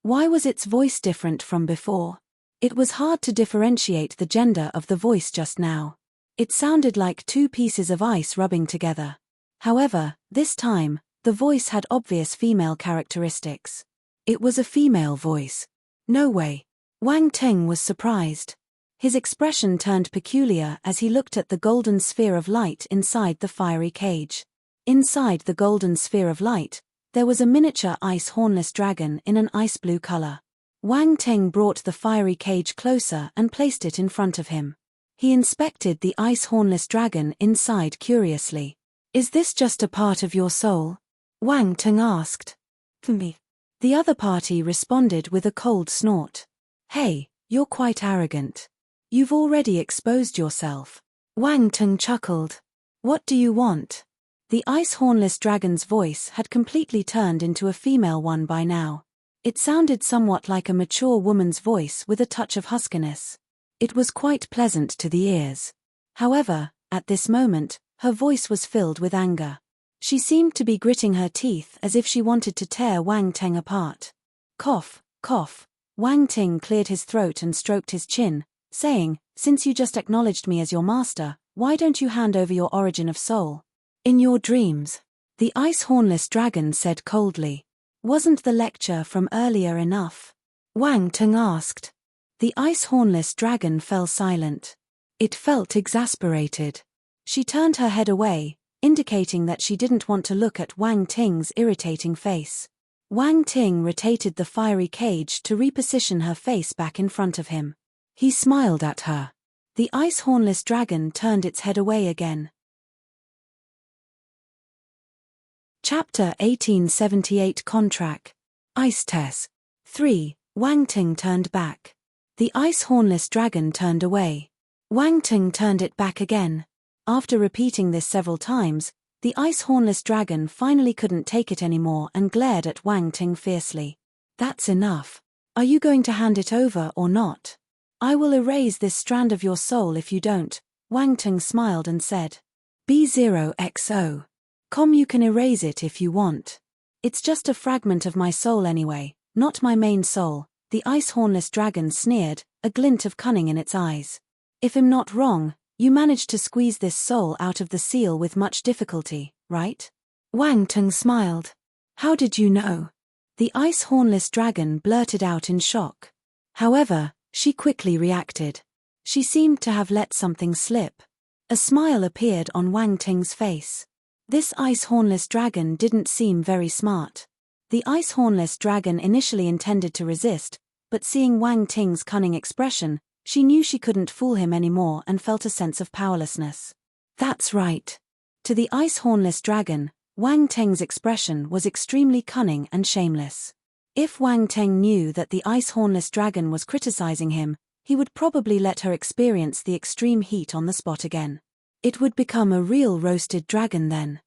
Why was its voice different from before? It was hard to differentiate the gender of the voice just now. It sounded like two pieces of ice rubbing together. However, this time, the voice had obvious female characteristics. It was a female voice. No way. Wang Teng was surprised. His expression turned peculiar as he looked at the golden sphere of light inside the fiery cage. Inside the golden sphere of light, there was a miniature ice hornless dragon in an ice blue color. Wang Teng brought the fiery cage closer and placed it in front of him. He inspected the ice hornless dragon inside curiously. "Is this just a part of your soul?" Wang Teng asked. "For me." The other party responded with a cold snort. "Hey, you're quite arrogant. You've already exposed yourself." Wang Teng chuckled. "What do you want?" The ice hornless dragon's voice had completely turned into a female one by now. It sounded somewhat like a mature woman's voice with a touch of huskiness. It was quite pleasant to the ears. However, at this moment, her voice was filled with anger. She seemed to be gritting her teeth as if she wanted to tear Wang Teng apart. Cough, cough. Wang Ting cleared his throat and stroked his chin, saying, "Since you just acknowledged me as your master, why don't you hand over your origin of soul?" "In your dreams," the ice hornless dragon said coldly. "Wasn't the lecture from earlier enough?" Wang Teng asked. The ice hornless dragon fell silent. It felt exasperated. She turned her head away, indicating that she didn't want to look at Wang Ting's irritating face. Wang Ting rotated the fiery cage to reposition her face back in front of him. He smiled at her. The ice hornless dragon turned its head away again. Chapter 1878 Contract. Ice Test. 3. Wang Ting turned back. The ice hornless dragon turned away. Wang Ting turned it back again. After repeating this several times, the ice hornless dragon finally couldn't take it anymore and glared at Wang Ting fiercely. That's enough. Are you going to hand it over or not? I will erase this strand of your soul if you don't, Wang Ting smiled and said. B0XO. You can erase it if you want. It's just a fragment of my soul anyway, not my main soul, the ice hornless dragon sneered, a glint of cunning in its eyes. If I'm not wrong, you managed to squeeze this soul out of the seal with much difficulty, right? Wang Ting smiled. How did you know? The ice hornless dragon blurted out in shock. However, she quickly reacted. She seemed to have let something slip. A smile appeared on Wang Ting's face. This ice hornless dragon didn't seem very smart. The ice hornless dragon initially intended to resist, but seeing Wang Ting's cunning expression, she knew she couldn't fool him anymore and felt a sense of powerlessness. That's right. To the ice hornless dragon, Wang Teng's expression was extremely cunning and shameless. If Wang Teng knew that the ice hornless dragon was criticizing him, he would probably let her experience the extreme heat on the spot again. It would become a real roasted dragon then.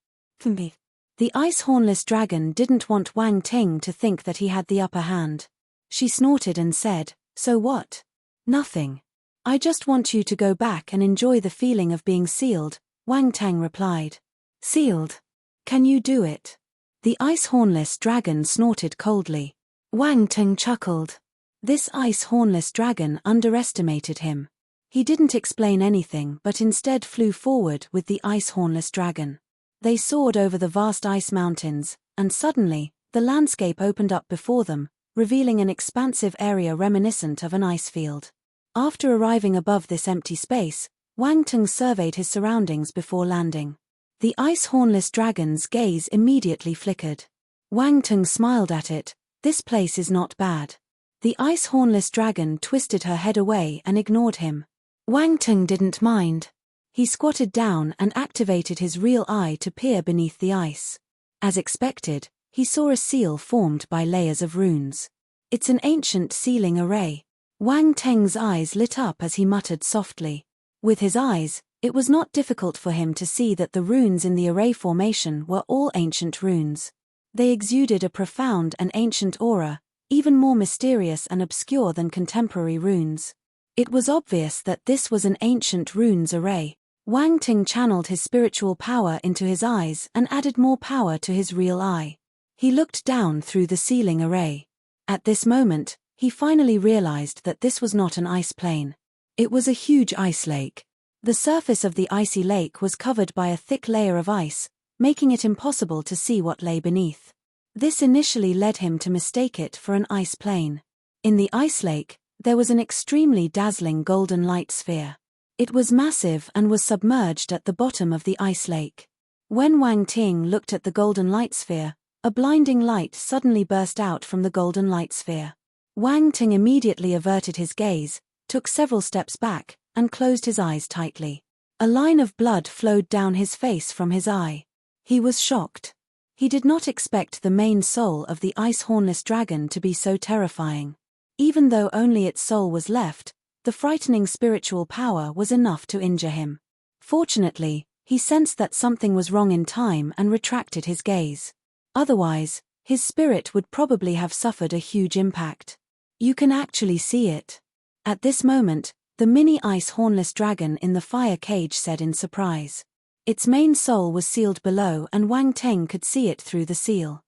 The ice hornless dragon didn't want Wang Teng to think that he had the upper hand. She snorted and said, "So what?" "Nothing. I just want you to go back and enjoy the feeling of being sealed," Wang Teng replied. "Sealed? Can you do it?" The ice hornless dragon snorted coldly. Wang Teng chuckled. This ice hornless dragon underestimated him. He didn't explain anything but instead flew forward with the ice hornless dragon. They soared over the vast ice mountains, and suddenly, the landscape opened up before them, revealing an expansive area reminiscent of an ice field. After arriving above this empty space, Wang Teng surveyed his surroundings before landing. The ice hornless dragon's gaze immediately flickered. Wang Teng smiled at it. This place is not bad. The ice hornless dragon twisted her head away and ignored him. Wang Teng didn't mind. He squatted down and activated his real eye to peer beneath the ice. As expected, he saw a seal formed by layers of runes. It's an ancient sealing array. Wang Teng's eyes lit up as he muttered softly. With his eyes, it was not difficult for him to see that the runes in the array formation were all ancient runes. They exuded a profound and ancient aura, even more mysterious and obscure than contemporary runes. It was obvious that this was an ancient runes array. Wang Ting channeled his spiritual power into his eyes and added more power to his real eye. He looked down through the sealing array. At this moment, he finally realized that this was not an ice plain. It was a huge ice lake. The surface of the icy lake was covered by a thick layer of ice, making it impossible to see what lay beneath. This initially led him to mistake it for an ice plain. In the ice lake, there was an extremely dazzling golden light sphere. It was massive and was submerged at the bottom of the ice lake. When Wang Ting looked at the golden light sphere, a blinding light suddenly burst out from the golden light sphere. Wang Ting immediately averted his gaze, took several steps back, and closed his eyes tightly. A line of blood flowed down his face from his eye. He was shocked. He did not expect the main soul of the ice hornless dragon to be so terrifying. Even though only its soul was left, the frightening spiritual power was enough to injure him. Fortunately, he sensed that something was wrong in time and retracted his gaze. Otherwise, his spirit would probably have suffered a huge impact. You can actually see it. At this moment, the mini ice hornless dragon in the fire cage said in surprise. Its main soul was sealed below and Wang Teng could see it through the seal.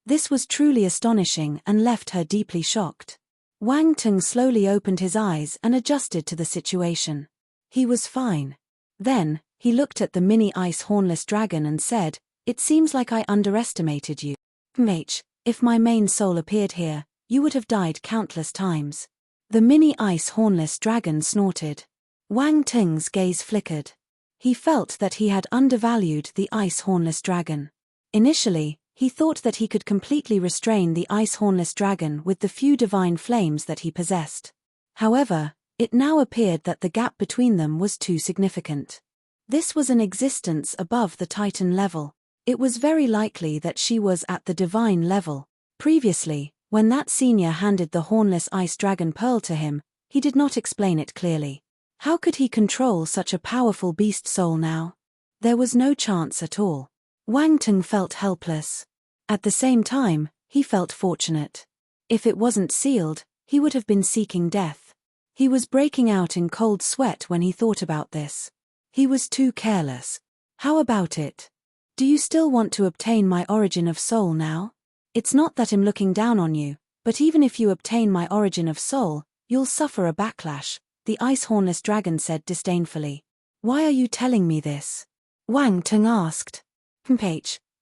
This was truly astonishing and left her deeply shocked. Wang Teng slowly opened his eyes and adjusted to the situation. He was fine. Then, he looked at the mini ice hornless dragon and said, "It seems like I underestimated you. Mate, if my main soul appeared here, you would have died countless times. The mini ice hornless dragon snorted. Wang Teng's gaze flickered. He felt that he had undervalued the ice hornless dragon. Initially, he thought that he could completely restrain the ice hornless dragon with the few divine flames that he possessed. However, it now appeared that the gap between them was too significant. This was an existence above the Titan level. It was very likely that she was at the divine level. Previously, when that senior handed the hornless ice dragon pearl to him, he did not explain it clearly. How could he control such a powerful beast soul now? There was no chance at all. Wang Teng felt helpless. At the same time, he felt fortunate. If it wasn't sealed, he would have been seeking death. He was breaking out in cold sweat when he thought about this. He was too careless. How about it? Do you still want to obtain my origin of soul now? It's not that I'm looking down on you, but even if you obtain my origin of soul, you'll suffer a backlash, the ice hornless dragon said disdainfully. Why are you telling me this? Wang Teng asked.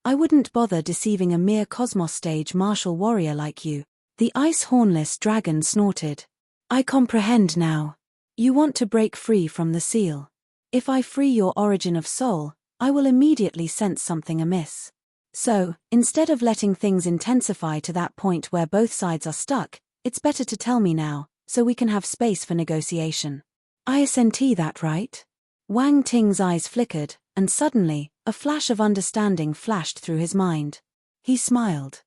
I wouldn't bother deceiving a mere cosmos stage martial warrior like you. The ice hornless dragon snorted. I comprehend now. You want to break free from the seal. If I free your origin of soul, I will immediately sense something amiss. So, instead of letting things intensify to that point where both sides are stuck, it's better to tell me now, so we can have space for negotiation. I assent that, right? Wang Ting's eyes flickered, and suddenly, a flash of understanding flashed through his mind. He smiled.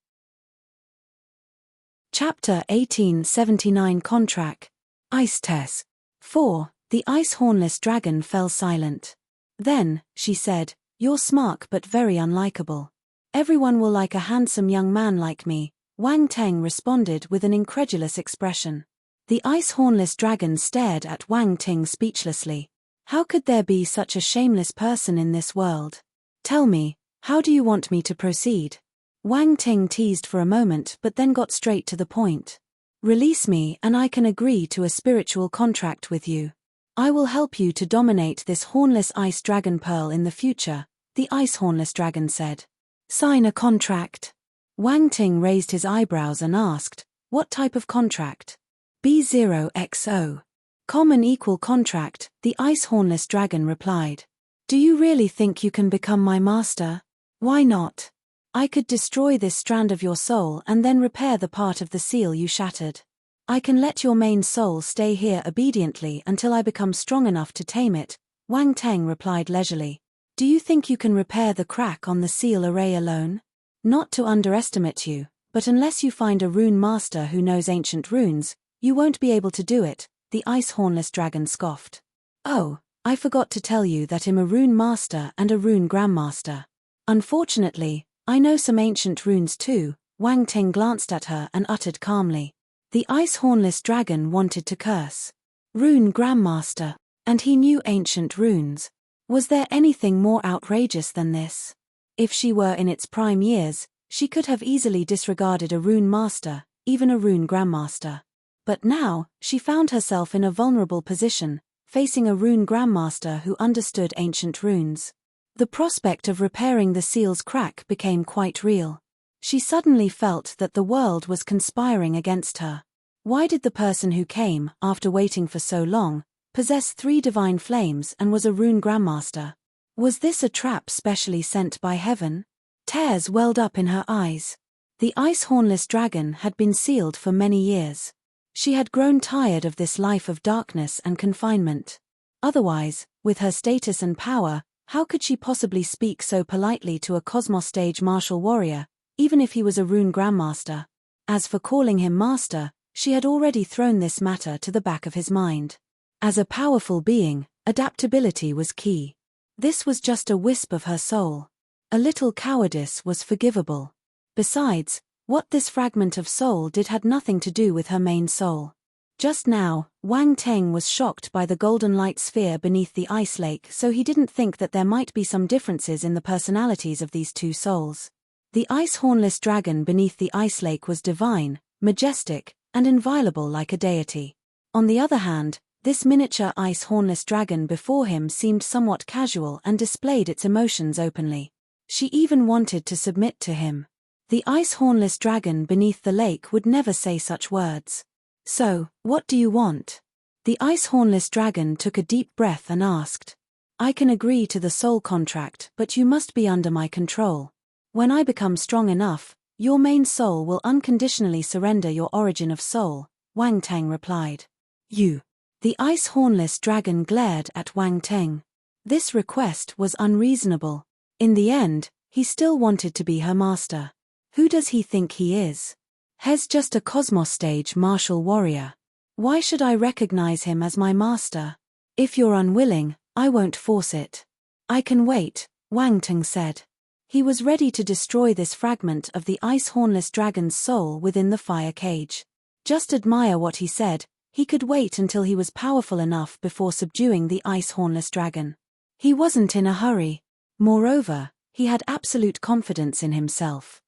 Chapter 1879 Contract. Ice Test. 4. The ice hornless dragon fell silent. Then, she said, you're smart but very unlikable. Everyone will like a handsome young man like me, Wang Teng responded with an incredulous expression. The ice hornless dragon stared at Wang Ting speechlessly. How could there be such a shameless person in this world? Tell me, how do you want me to proceed? Wang Ting teased for a moment but then got straight to the point. Release me and I can agree to a spiritual contract with you. I will help you to dominate this hornless ice dragon pearl in the future, the ice hornless dragon said. Sign a contract. Wang Ting raised his eyebrows and asked, what type of contract? B0XO. Common equal contract, the ice hornless dragon replied. Do you really think you can become my master? Why not? I could destroy this strand of your soul and then repair the part of the seal you shattered. I can let your main soul stay here obediently until I become strong enough to tame it, Wang Teng replied leisurely. Do you think you can repair the crack on the seal array alone? Not to underestimate you, but unless you find a rune master who knows ancient runes, you won't be able to do it, the ice hornless dragon scoffed. Oh, I forgot to tell you that I'm a rune master and a rune grandmaster. Unfortunately, I know some ancient runes too, Wang Ting glanced at her and uttered calmly. The ice hornless dragon wanted to curse. Rune grandmaster, and he knew ancient runes. Was there anything more outrageous than this? If she were in its prime years, she could have easily disregarded a rune master, even a rune grandmaster. But now, she found herself in a vulnerable position, facing a rune grandmaster who understood ancient runes. The prospect of repairing the seal's crack became quite real. She suddenly felt that the world was conspiring against her. Why did the person who came, after waiting for so long, possess 3 divine flames and was a rune grandmaster? Was this a trap specially sent by heaven? Tears welled up in her eyes. The ice hornless dragon had been sealed for many years. She had grown tired of this life of darkness and confinement. Otherwise, with her status and power, how could she possibly speak so politely to a cosmos stage martial warrior, even if he was a rune grandmaster? As for calling him master, she had already thrown this matter to the back of his mind. As a powerful being, adaptability was key. This was just a wisp of her soul. A little cowardice was forgivable. Besides, what this fragment of soul did had nothing to do with her main soul. Just now, Wang Teng was shocked by the golden light sphere beneath the ice lake, so he didn't think that there might be some differences in the personalities of these two souls. The ice hornless dragon beneath the ice lake was divine, majestic, and inviolable like a deity. On the other hand, this miniature ice hornless dragon before him seemed somewhat casual and displayed its emotions openly. She even wanted to submit to him. The ice-hornless dragon beneath the lake would never say such words. So, what do you want? The ice-hornless dragon took a deep breath and asked. I can agree to the soul contract, but you must be under my control. When I become strong enough, your main soul will unconditionally surrender your origin of soul, Wang Teng replied. You. The ice-hornless dragon glared at Wang Teng. This request was unreasonable. In the end, he still wanted to be her master. Who does he think he is? He's just a cosmos stage martial warrior. Why should I recognize him as my master? If you're unwilling, I won't force it. I can wait, Wang Teng said. He was ready to destroy this fragment of the ice-hornless dragon's soul within the fire cage. Just admire what he said, he could wait until he was powerful enough before subduing the ice-hornless dragon. He wasn't in a hurry. Moreover, he had absolute confidence in himself.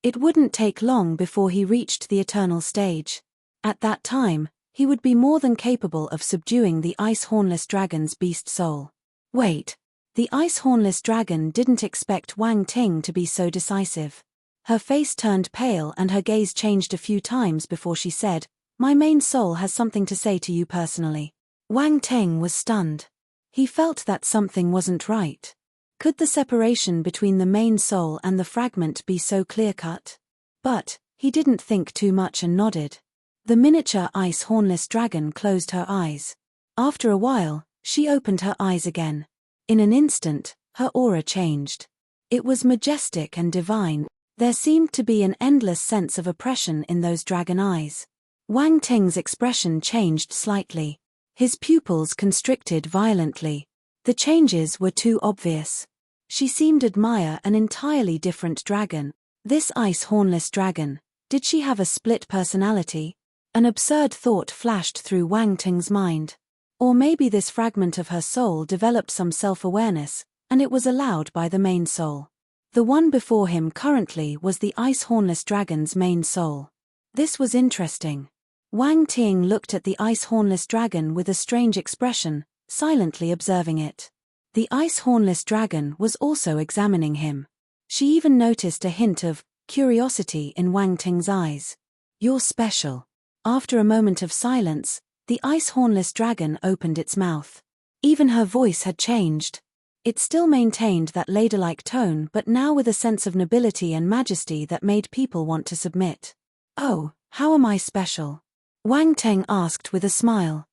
It wouldn't take long before he reached the eternal stage. At that time, he would be more than capable of subduing the ice-hornless dragon's beast soul. Wait. The ice-hornless dragon didn't expect Wang Ting to be so decisive. Her face turned pale and her gaze changed a few times before she said, My main soul has something to say to you personally. Wang Ting was stunned. He felt that something wasn't right. Could the separation between the main soul and the fragment be so clear-cut? But he didn't think too much and nodded. The miniature ice-hornless dragon closed her eyes. After a while, she opened her eyes again. In an instant, her aura changed. It was majestic and divine. There seemed to be an endless sense of oppression in those dragon eyes. Wang Ting's expression changed slightly. His pupils constricted violently. The changes were too obvious. She seemed to admire an entirely different dragon. This ice-hornless dragon, did she have a split personality? An absurd thought flashed through Wang Ting's mind. Or maybe this fragment of her soul developed some self-awareness, and it was allowed by the main soul. The one before him currently was the ice-hornless dragon's main soul. This was interesting. Wang Ting looked at the ice-hornless dragon with a strange expression, silently observing it. The ice-hornless dragon was also examining him. She even noticed a hint of curiosity in Wang Ting's eyes. You're special. After a moment of silence, the ice-hornless dragon opened its mouth. Even her voice had changed. It still maintained that ladylike tone but now with a sense of nobility and majesty that made people want to submit. Oh, how am I special? Wang Teng asked with a smile.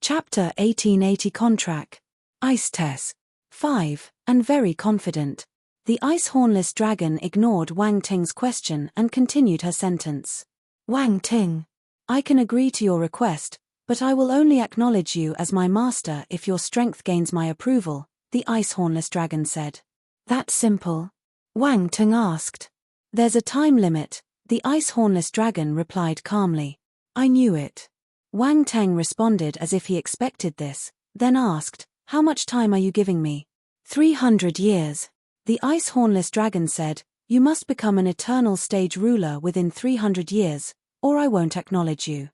Chapter 1880 Contract. Ice Test. 5, and very confident. The ice-hornless dragon ignored Wang Ting's question and continued her sentence. Wang Ting, I can agree to your request, but I will only acknowledge you as my master if your strength gains my approval, the ice-hornless dragon said. That simple? Wang Ting asked. There's a time limit, the ice-hornless dragon replied calmly. I knew it. Wang Teng responded as if he expected this, then asked, How much time are you giving me? 300 years. The ice-hornless dragon said, You must become an eternal stage ruler within 300 years, or I won't acknowledge you.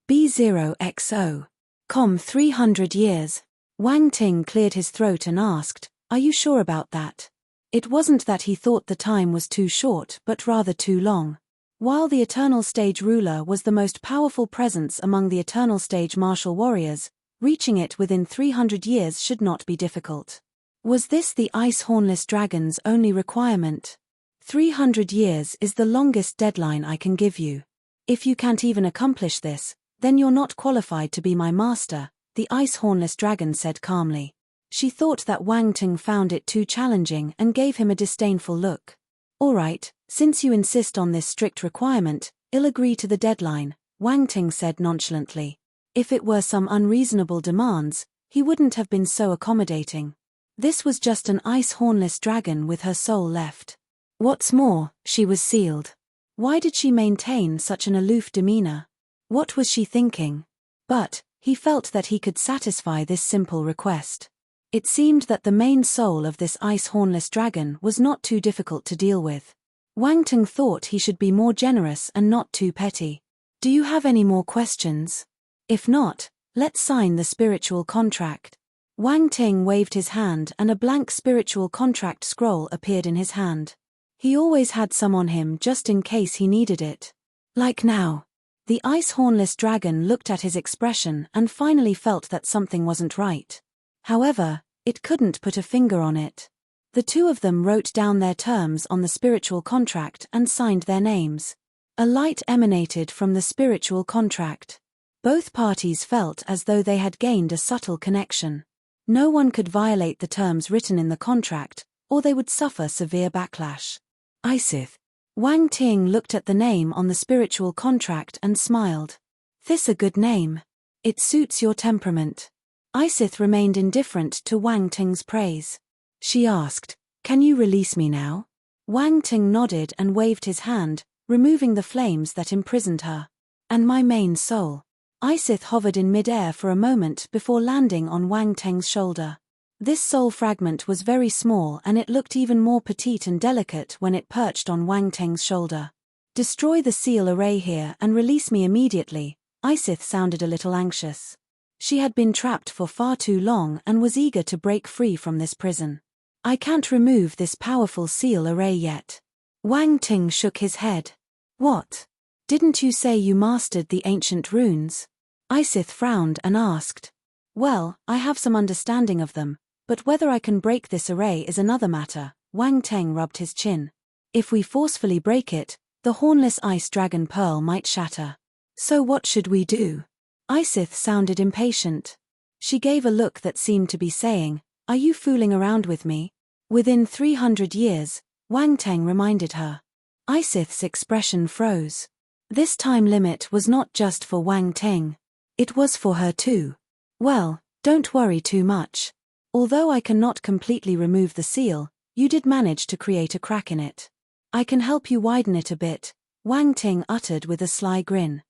B0XO. 300 years. Wang Ting cleared his throat and asked, Are you sure about that? It wasn't that he thought the time was too short but rather too long. While the Eternal Stage Ruler was the most powerful presence among the Eternal Stage martial warriors, reaching it within 300 years should not be difficult. Was this the ice-hornless dragon's only requirement? 300 years is the longest deadline I can give you. If you can't even accomplish this, then you're not qualified to be my master, the ice-hornless dragon said calmly. She thought that Wang Ting found it too challenging and gave him a disdainful look. All right, since you insist on this strict requirement, I'll agree to the deadline, Wang Ting said nonchalantly. If it were some unreasonable demands, he wouldn't have been so accommodating. This was just an ice-hornless dragon with her soul left. What's more, she was sealed. Why did she maintain such an aloof demeanor? What was she thinking? But he felt that he could satisfy this simple request. It seemed that the main soul of this ice-hornless dragon was not too difficult to deal with. Wang Ting thought he should be more generous and not too petty. Do you have any more questions? If not, let's sign the spiritual contract. Wang Ting waved his hand and a blank spiritual contract scroll appeared in his hand. He always had some on him just in case he needed it. Like now. The ice hornless dragon looked at his expression and finally felt that something wasn't right. However, it couldn't put a finger on it. The two of them wrote down their terms on the spiritual contract and signed their names. A light emanated from the spiritual contract. Both parties felt as though they had gained a subtle connection. No one could violate the terms written in the contract, or they would suffer severe backlash. Isith. Wang Ting looked at the name on the spiritual contract and smiled. This a good name. It suits your temperament. Isith remained indifferent to Wang Ting's praise. She asked, "Can you release me now?" Wang Ting nodded and waved his hand, removing the flames that imprisoned her. And my main soul. Isith hovered in mid-air for a moment before landing on Wang Teng's shoulder. This soul fragment was very small and it looked even more petite and delicate when it perched on Wang Teng's shoulder. "Destroy the seal array here and release me immediately." Isith sounded a little anxious. She had been trapped for far too long and was eager to break free from this prison. "I can't remove this powerful seal array yet." Wang Ting shook his head. "What? Didn't you say you mastered the ancient runes?" Isith frowned and asked. "Well, I have some understanding of them, but whether I can break this array is another matter." Wang Teng rubbed his chin. "If we forcefully break it, the hornless ice dragon pearl might shatter. So what should we do?" Isith sounded impatient. She gave a look that seemed to be saying, "Are you fooling around with me?" "Within 300 years, Wang Teng reminded her. Isith's expression froze. This time limit was not just for Wang Teng. It was for her too. "Well, don't worry too much. Although I cannot completely remove the seal, you did manage to create a crack in it. I can help you widen it a bit," Wang Ting uttered with a sly grin.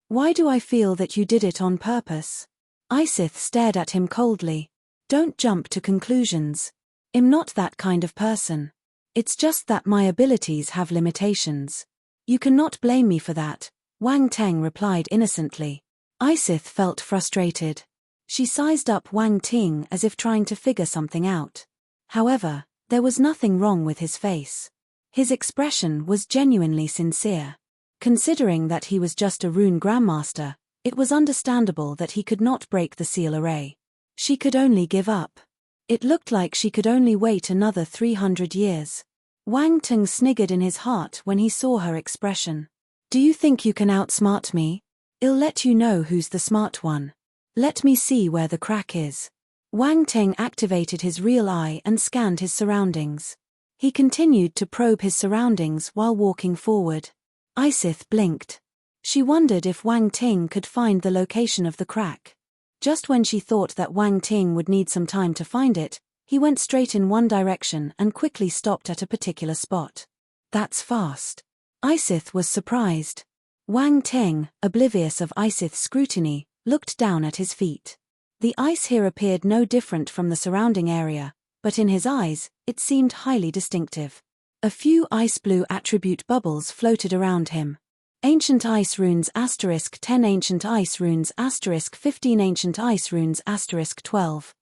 "Why do I feel that you did it on purpose?" Isith stared at him coldly. "Don't jump to conclusions. I'm not that kind of person. It's just that my abilities have limitations. You cannot blame me for that," Wang Teng replied innocently. Isith felt frustrated. She sized up Wang Ting as if trying to figure something out. However, there was nothing wrong with his face. His expression was genuinely sincere. Considering that he was just a rune grandmaster, it was understandable that he could not break the seal array. She could only give up. It looked like she could only wait another 300 years. Wang Teng sniggered in his heart when he saw her expression. "Do you think you can outsmart me? I'll let you know who's the smart one. Let me see where the crack is." Wang Teng activated his real eye and scanned his surroundings. He continued to probe his surroundings while walking forward. Isith blinked. She wondered if Wang Ting could find the location of the crack. Just when she thought that Wang Ting would need some time to find it, he went straight in one direction and quickly stopped at a particular spot. "That's fast." Isith was surprised. Wang Ting, oblivious of Isith's scrutiny, looked down at his feet. The ice here appeared no different from the surrounding area, but in his eyes, it seemed highly distinctive. A few ice blue attribute bubbles floated around him. Ancient Ice Runes *10 Ancient Ice Runes *15 Ancient Ice Runes *12.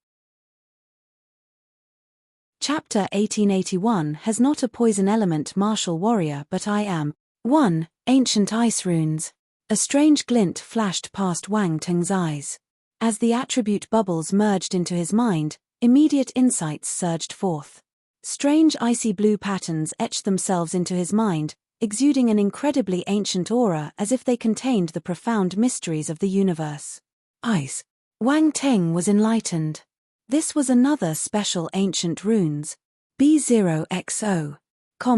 Chapter 1881 has not a poison element martial warrior but I am. 1. Ancient Ice Runes. A strange glint flashed past Wang Teng's eyes. As the attribute bubbles merged into his mind, immediate insights surged forth. Strange icy blue patterns etched themselves into his mind, exuding an incredibly ancient aura as if they contained the profound mysteries of the universe. Ice. Wang Teng was enlightened. This was another special ancient runes. B0XO.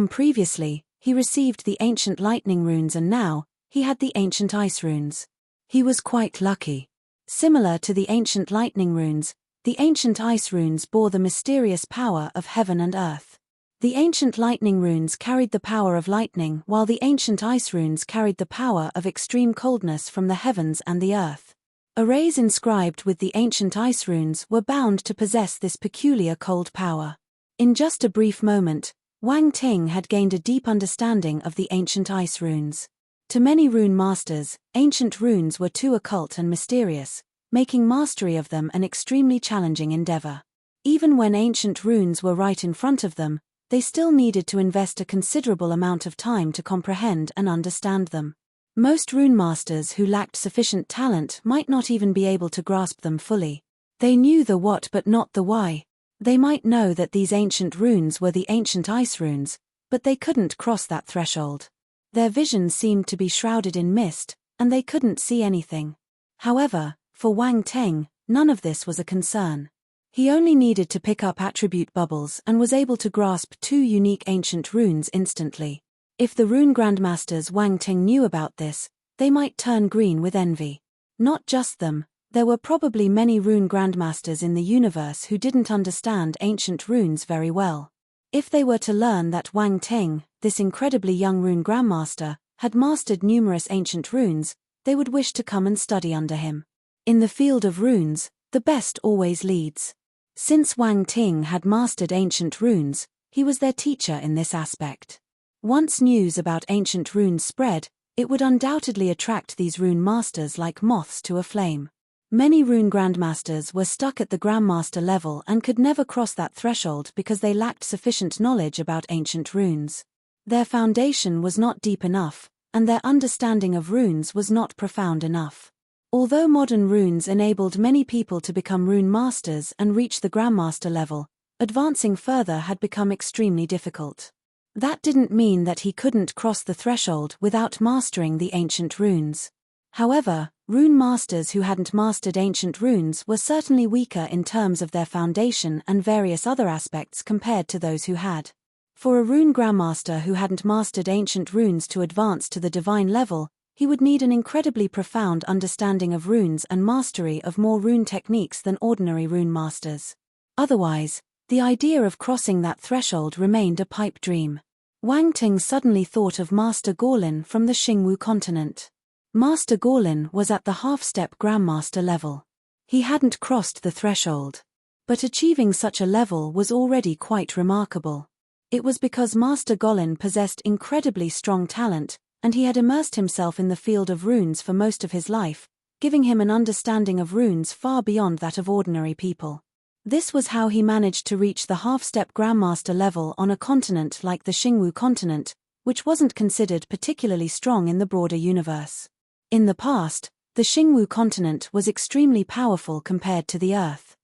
Previously, he received the ancient lightning runes and now, he had the ancient ice runes. He was quite lucky. Similar to the ancient lightning runes, the ancient ice runes bore the mysterious power of heaven and earth. The ancient lightning runes carried the power of lightning while the ancient ice runes carried the power of extreme coldness from the heavens and the earth. Arrays inscribed with the ancient ice runes were bound to possess this peculiar cold power. In just a brief moment, Wang Ting had gained a deep understanding of the ancient ice runes. To many rune masters, ancient runes were too occult and mysterious, making mastery of them an extremely challenging endeavor. Even when ancient runes were right in front of them, they still needed to invest a considerable amount of time to comprehend and understand them. Most rune masters who lacked sufficient talent might not even be able to grasp them fully. They knew the what but not the why. They might know that these ancient runes were the ancient ice runes, but they couldn't cross that threshold. Their vision seemed to be shrouded in mist, and they couldn't see anything. However, for Wang Teng, none of this was a concern. He only needed to pick up attribute bubbles and was able to grasp 2 unique ancient runes instantly. If the rune grandmasters Wang Teng knew about this, they might turn green with envy. Not just them, there were probably many rune grandmasters in the universe who didn't understand ancient runes very well. If they were to learn that Wang Teng, this incredibly young rune grandmaster, had mastered numerous ancient runes, they would wish to come and study under him. In the field of runes, the best always leads. Since Wang Ting had mastered ancient runes, he was their teacher in this aspect. Once news about ancient runes spread, it would undoubtedly attract these rune masters like moths to a flame. Many rune grandmasters were stuck at the grandmaster level and could never cross that threshold because they lacked sufficient knowledge about ancient runes. Their foundation was not deep enough, and their understanding of runes was not profound enough. Although modern runes enabled many people to become rune masters and reach the grandmaster level, advancing further had become extremely difficult. That didn't mean that he couldn't cross the threshold without mastering the ancient runes. However, rune masters who hadn't mastered ancient runes were certainly weaker in terms of their foundation and various other aspects compared to those who had. For a rune grandmaster who hadn't mastered ancient runes to advance to the divine level, he would need an incredibly profound understanding of runes and mastery of more rune techniques than ordinary rune masters. Otherwise, the idea of crossing that threshold remained a pipe dream. Wang Ting suddenly thought of Master Gorlin from the Xingwu continent. Master Gorlin was at the half-step grandmaster level. He hadn't crossed the threshold. But achieving such a level was already quite remarkable. It was because Master Gorlin possessed incredibly strong talent, and he had immersed himself in the field of runes for most of his life, giving him an understanding of runes far beyond that of ordinary people. This was how he managed to reach the half-step grandmaster level on a continent like the Xingwu continent, which wasn't considered particularly strong in the broader universe. In the past, the Xingwu continent was extremely powerful compared to the Earth.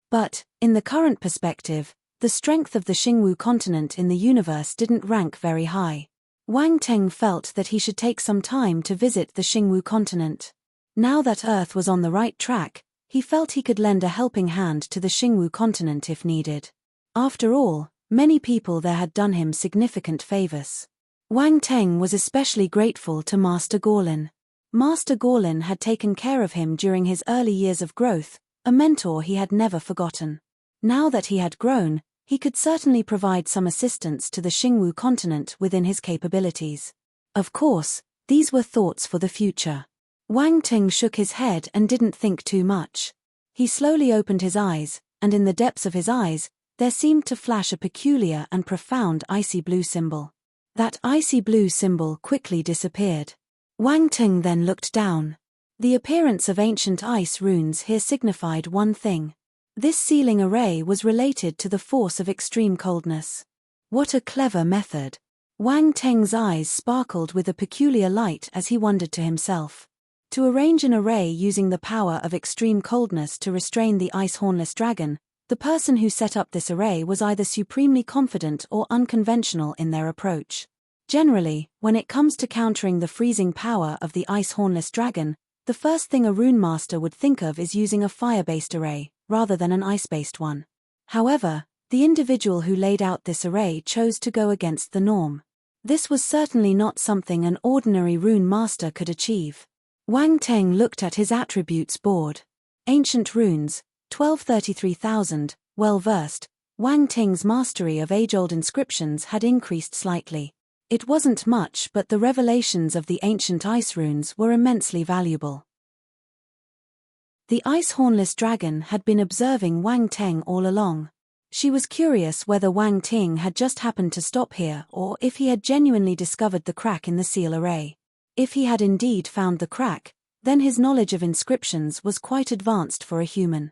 But, in the current perspective, the strength of the Xingwu continent in the universe didn't rank very high. Wang Teng felt that he should take some time to visit the Xingwu continent. Now that Earth was on the right track, he felt he could lend a helping hand to the Xingwu continent if needed. After all, many people there had done him significant favors. Wang Teng was especially grateful to Master Gorlin. Master Gorlin had taken care of him during his early years of growth, a mentor he had never forgotten. Now that he had grown, he could certainly provide some assistance to the Xingwu continent within his capabilities. Of course, these were thoughts for the future. Wang Ting shook his head and didn't think too much. He slowly opened his eyes, and in the depths of his eyes, there seemed to flash a peculiar and profound icy blue symbol. That icy blue symbol quickly disappeared. Wang Ting then looked down. The appearance of ancient ice runes here signified one thing. This sealing array was related to the force of extreme coldness. What a clever method! Wang Teng's eyes sparkled with a peculiar light as he wondered to himself. To arrange an array using the power of extreme coldness to restrain the ice hornless dragon, the person who set up this array was either supremely confident or unconventional in their approach. Generally, when it comes to countering the freezing power of the ice hornless dragon, the first thing a rune master would think of is using a fire-based array, rather than an ice-based one. However, the individual who laid out this array chose to go against the norm. This was certainly not something an ordinary rune master could achieve. Wang Teng looked at his attributes board. Ancient runes, 1233,000, well-versed. Wang Teng's mastery of age-old inscriptions had increased slightly. It wasn't much, but the revelations of the ancient ice runes were immensely valuable. The ice hornless dragon had been observing Wang Teng all along. She was curious whether Wang Ting had just happened to stop here or if he had genuinely discovered the crack in the seal array. If he had indeed found the crack, Then his knowledge of inscriptions was quite advanced for a human.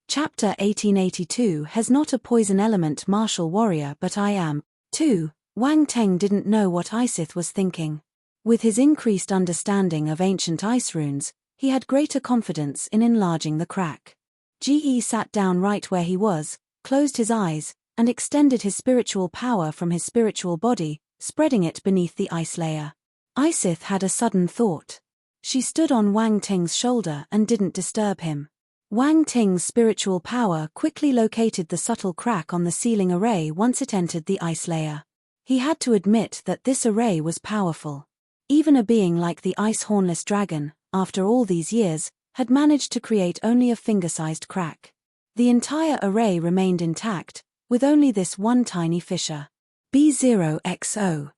Chapter 1882 has not a poison element martial warrior, but I am. 2. Wang Teng didn't know what Isith was thinking. With his increased understanding of ancient ice runes, he had greater confidence in enlarging the crack. Ge sat down right where he was, closed his eyes, and extended his spiritual power from his spiritual body, spreading it beneath the ice layer. Isith had a sudden thought. She stood on Wang Ting's shoulder and didn't disturb him. Wang Ting's spiritual power quickly located the subtle crack on the ceiling array once it entered the ice layer. He had to admit that this array was powerful. Even a being like the ice hornless dragon, after all these years, had managed to create only a finger-sized crack. The entire array remained intact, with only this one tiny fissure. B0XO.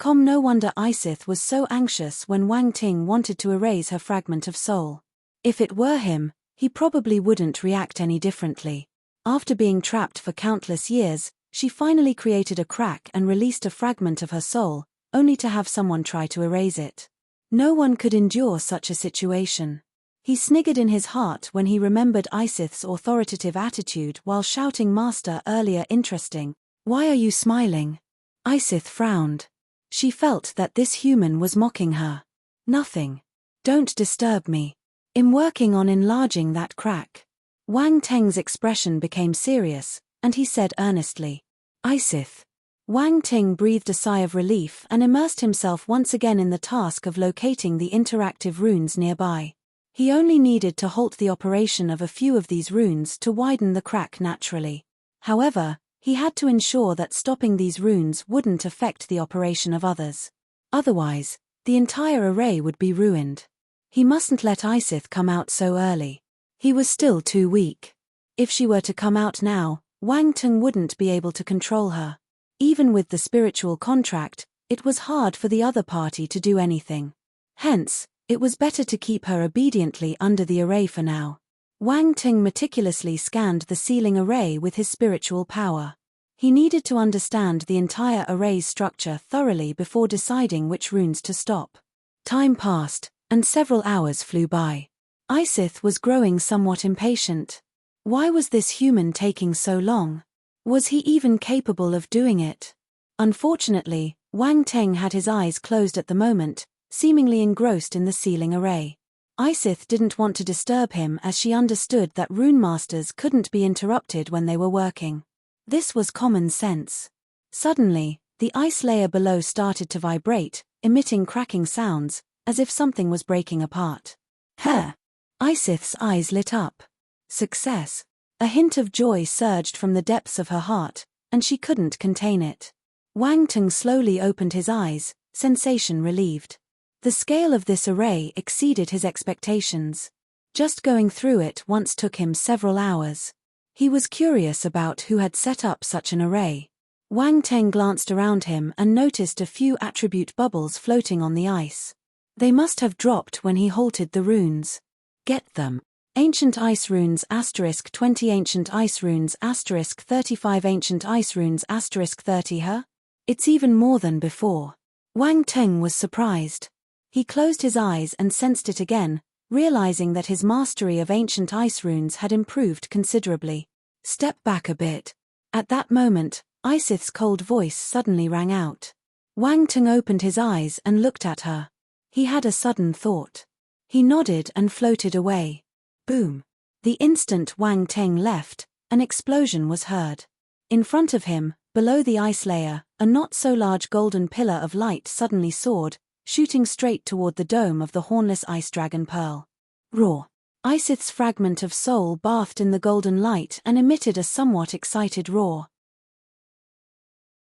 No wonder Isith was so anxious when Wang Ting wanted to erase her fragment of soul. If it were him, he probably wouldn't react any differently. After being trapped for countless years, she finally created a crack and released a fragment of her soul, only to have someone try to erase it. No one could endure such a situation. He sniggered in his heart when he remembered Isith's authoritative attitude while shouting "Master" earlier. Interesting. Why are you smiling? Isith frowned. She felt that this human was mocking her. Nothing. Don't disturb me. I'm working on enlarging that crack. Wang Teng's expression became serious, and he said earnestly, Isith. Wang Ting breathed a sigh of relief and immersed himself once again in the task of locating the interactive runes nearby. He only needed to halt the operation of a few of these runes to widen the crack naturally. However, he had to ensure that stopping these runes wouldn't affect the operation of others. Otherwise, the entire array would be ruined. He mustn't let Isith come out so early. He was still too weak. If she were to come out now, Wang Ting wouldn't be able to control her. Even with the spiritual contract, it was hard for the other party to do anything. Hence, it was better to keep her obediently under the array for now. Wang Ting meticulously scanned the ceiling array with his spiritual power. He needed to understand the entire array's structure thoroughly before deciding which runes to stop. Time passed, and several hours flew by. Isith was growing somewhat impatient. Why was this human taking so long? Was he even capable of doing it? Unfortunately, Wang Teng had his eyes closed at the moment, seemingly engrossed in the ceiling array. Isith didn't want to disturb him as she understood that rune masters couldn't be interrupted when they were working. This was common sense. Suddenly, the ice layer below started to vibrate, emitting cracking sounds, as if something was breaking apart. Huh! Isith's eyes lit up. Success. A hint of joy surged from the depths of her heart, and she couldn't contain it. Wang Teng slowly opened his eyes, sensation relieved. The scale of this array exceeded his expectations. Just going through it once took him several hours. He was curious about who had set up such an array. Wang Teng glanced around him and noticed a few attribute bubbles floating on the ice. They must have dropped when he halted the runes. Get them. Ancient Ice Runes *20 Ancient Ice Runes *35 Ancient Ice Runes *30 Huh? It's even more than before. Wang Teng was surprised. He closed his eyes and sensed it again, realizing that his mastery of ancient ice runes had improved considerably. Step back a bit. At that moment, Isith's cold voice suddenly rang out. Wang Teng opened his eyes and looked at her. He had a sudden thought. He nodded and floated away. Boom. The instant Wang Teng left, an explosion was heard. In front of him, below the ice layer, a not-so-large golden pillar of light suddenly soared, shooting straight toward the dome of the hornless ice dragon pearl. Roar. Isith's fragment of soul bathed in the golden light and emitted a somewhat excited roar.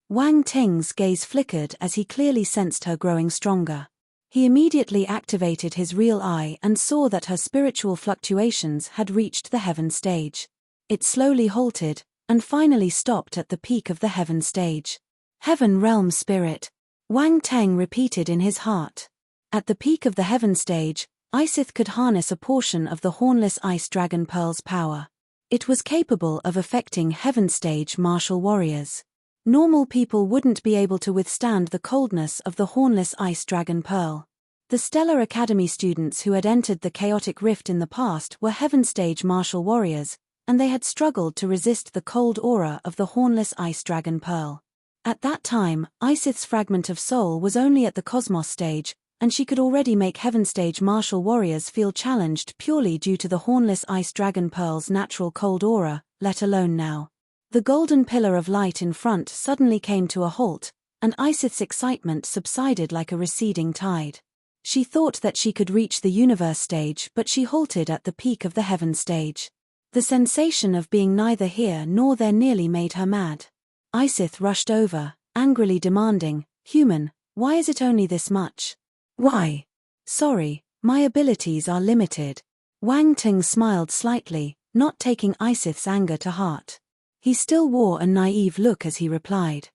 Wang Teng's gaze flickered as he clearly sensed her growing stronger. He immediately activated his real eye and saw that her spiritual fluctuations had reached the heaven stage. It slowly halted, and finally stopped at the peak of the heaven stage. Heaven realm spirit. Wang Teng repeated in his heart. At the peak of the heaven stage, Isith could harness a portion of the hornless ice dragon pearl's power. It was capable of affecting heaven stage martial warriors. Normal people wouldn't be able to withstand the coldness of the hornless ice dragon pearl. The Stellar Academy students who had entered the chaotic rift in the past were Heaven Stage martial warriors, and they had struggled to resist the cold aura of the hornless ice dragon pearl. At that time, Isith's fragment of soul was only at the Cosmos stage, and she could already make Heaven Stage martial warriors feel challenged purely due to the hornless ice dragon pearl's natural cold aura, let alone now. The golden pillar of light in front suddenly came to a halt, and Isith's excitement subsided like a receding tide. She thought that she could reach the universe stage, but she halted at the peak of the heaven stage. The sensation of being neither here nor there nearly made her mad. Isith rushed over, angrily demanding, "Human, why is it only this much?" "Why?" "Sorry, my abilities are limited." Wang Ting smiled slightly, not taking Isith's anger to heart. He still wore a naive look as he replied.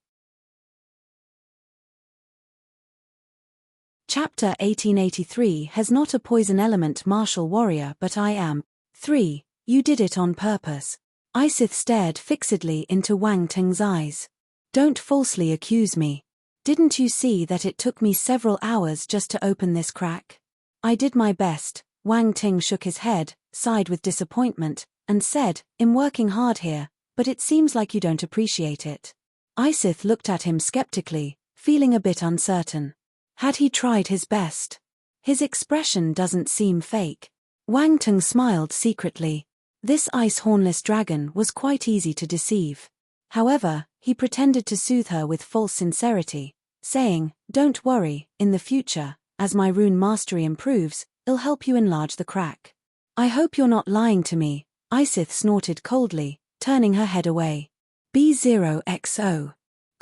Chapter 1883 has not a poison element martial warrior, but I am. 3. You did it on purpose. Isith stared fixedly into Wang Ting's eyes. Don't falsely accuse me. Didn't you see that it took me several hours just to open this crack? I did my best. Wang Ting shook his head, sighed with disappointment, and said, "I'm working hard here, but it seems like you don't appreciate it." Isith looked at him skeptically, feeling a bit uncertain. Had he tried his best? His expression doesn't seem fake. Wang Ting smiled secretly. This ice hornless dragon was quite easy to deceive. However, he pretended to soothe her with false sincerity, saying, "Don't worry, in the future, as my rune mastery improves, it'll help you enlarge the crack." "I hope you're not lying to me," Isith snorted coldly, turning her head away. B0XO.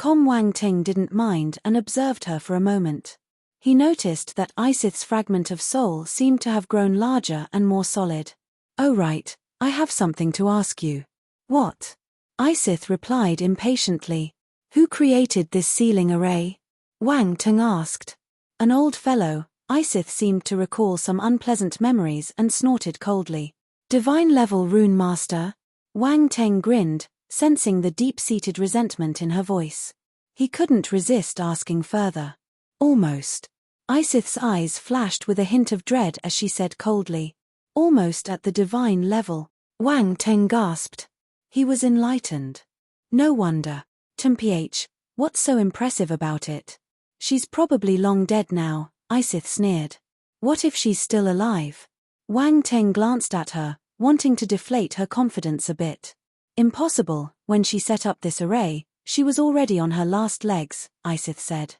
Wang Ting didn't mind and observed her for a moment. He noticed that Isith's fragment of soul seemed to have grown larger and more solid. "Oh right, I have something to ask you." "What?" Isith replied impatiently. "Who created this sealing array?" Wang Ting asked. An old fellow, Isith seemed to recall some unpleasant memories and snorted coldly. "Divine-level rune master?" Wang Ting grinned, sensing the deep-seated resentment in her voice. He couldn't resist asking further. "Almost." Isith's eyes flashed with a hint of dread as she said coldly. "Almost at the divine level." Wang Ting gasped. He was enlightened. No wonder. "TMPH, what's so impressive about it?" "She's probably long dead now," Isith sneered. "What if she's still alive?" Wang Ting glanced at her, wanting to deflate her confidence a bit. "Impossible, when she set up this array, she was already on her last legs," Isith said.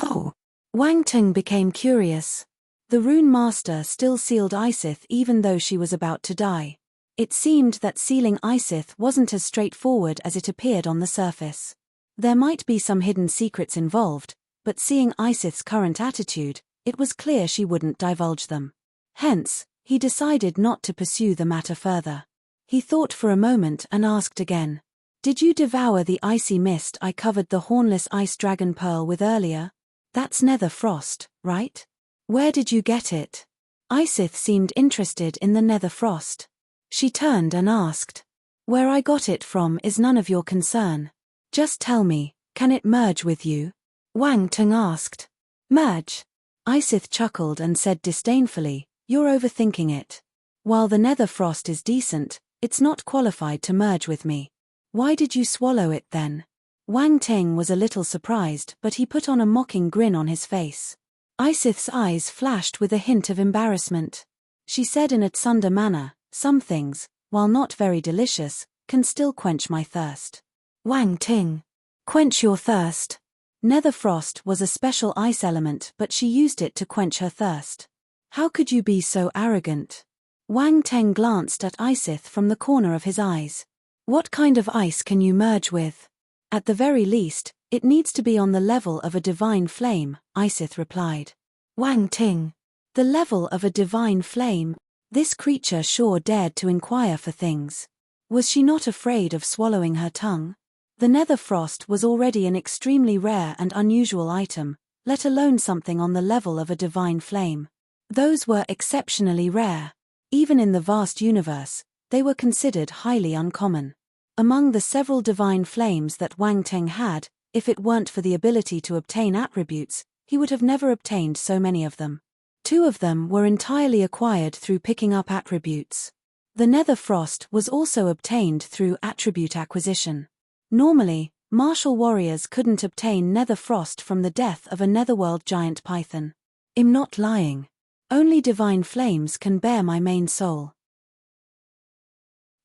"Oh." Wang Ting became curious. The rune master still sealed Isith even though she was about to die. It seemed that sealing Isith wasn't as straightforward as it appeared on the surface. There might be some hidden secrets involved, but seeing Isith's current attitude, it was clear she wouldn't divulge them. Hence, he decided not to pursue the matter further. He thought for a moment and asked again. "Did you devour the icy mist I covered the hornless ice dragon pearl with earlier? That's nether frost, right? Where did you get it?" Isith seemed interested in the nether frost. She turned and asked. "Where I got it from is none of your concern. Just tell me, can it merge with you?" Wang Ting asked. "Merge?" Isith chuckled and said disdainfully, "You're overthinking it. While the nether frost is decent, it's not qualified to merge with me. Why did you swallow it then?" Wang Ting was a little surprised, but he put on a mocking grin on his face. Isith's eyes flashed with a hint of embarrassment. She said in a tsunda manner, "Some things, while not very delicious, can still quench my thirst." Wang Ting. Quench your thirst? Nether frost was a special ice element, but she used it to quench her thirst. How could you be so arrogant? Wang Ting glanced at Isith from the corner of his eyes. What kind of ice can you merge with? At the very least, it needs to be on the level of a divine flame, Isith replied. Wang Ting. The level of a divine flame? This creature sure dared to inquire for things. Was she not afraid of swallowing her tongue? The nether frost was already an extremely rare and unusual item, let alone something on the level of a divine flame. Those were exceptionally rare. Even in the vast universe, they were considered highly uncommon. Among the several divine flames that Wang Teng had, if it weren't for the ability to obtain attributes, he would have never obtained so many of them. 2 of them were entirely acquired through picking up attributes. The Nether Frost was also obtained through attribute acquisition. Normally, martial warriors couldn't obtain Nether Frost from the death of a netherworld giant python. I'm not lying. Only divine flames can bear my main soul.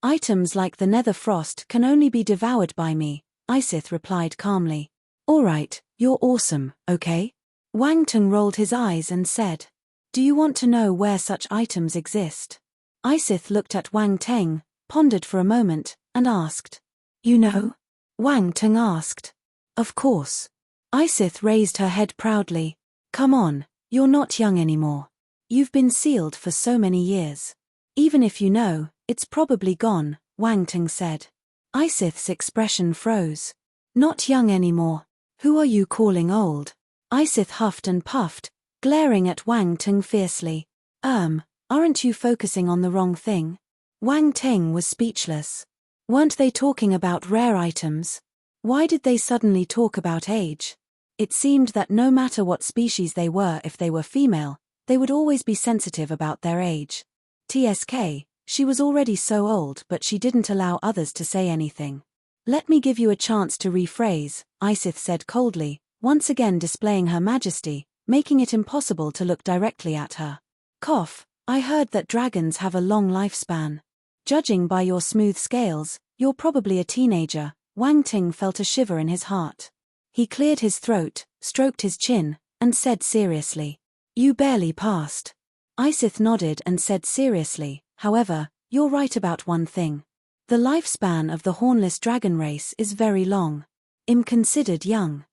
Items like the Nether Frost can only be devoured by me, Isith replied calmly. Alright, you're awesome, okay? Wang Teng rolled his eyes and said, do you want to know where such items exist? Isith looked at Wang Teng, pondered for a moment, and asked. You know? Wang Teng asked. Of course. Isith raised her head proudly. Come on, you're not young anymore. You've been sealed for so many years. Even if you know, it's probably gone, Wang Teng said. Isith's expression froze. Not young anymore. Who are you calling old? Isith huffed and puffed, glaring at Wang Teng fiercely. Aren't you focusing on the wrong thing? Wang Teng was speechless. Weren't they talking about rare items? Why did they suddenly talk about age? It seemed that no matter what species they were, if they were female, they would always be sensitive about their age. TSK, she was already so old, but she didn't allow others to say anything. Let me give you a chance to rephrase, Isith said coldly, once again displaying her majesty, making it impossible to look directly at her. Cough, I heard that dragons have a long lifespan. Judging by your smooth scales, you're probably a teenager. Wang Teng felt a shiver in his heart. He cleared his throat, stroked his chin, and said seriously. You barely passed. Isith nodded and said seriously, however, you're right about one thing. The lifespan of the hornless dragon race is very long. I'm considered young.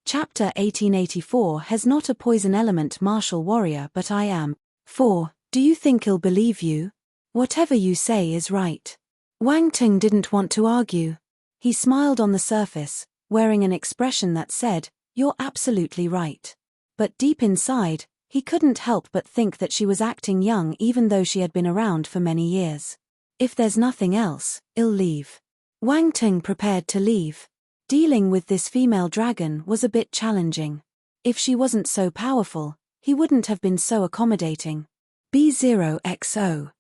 Chapter 1884 has not a poison element martial warrior, but I am. 4. Do you think he'll believe you? Whatever you say is right. Wang Teng didn't want to argue. He smiled on the surface, wearing an expression that said, you're absolutely right. But deep inside, he couldn't help but think that she was acting young even though she had been around for many years. If there's nothing else, I'll leave. Wang Teng prepared to leave. Dealing with this female dragon was a bit challenging. If she wasn't so powerful, he wouldn't have been so accommodating. B0XO.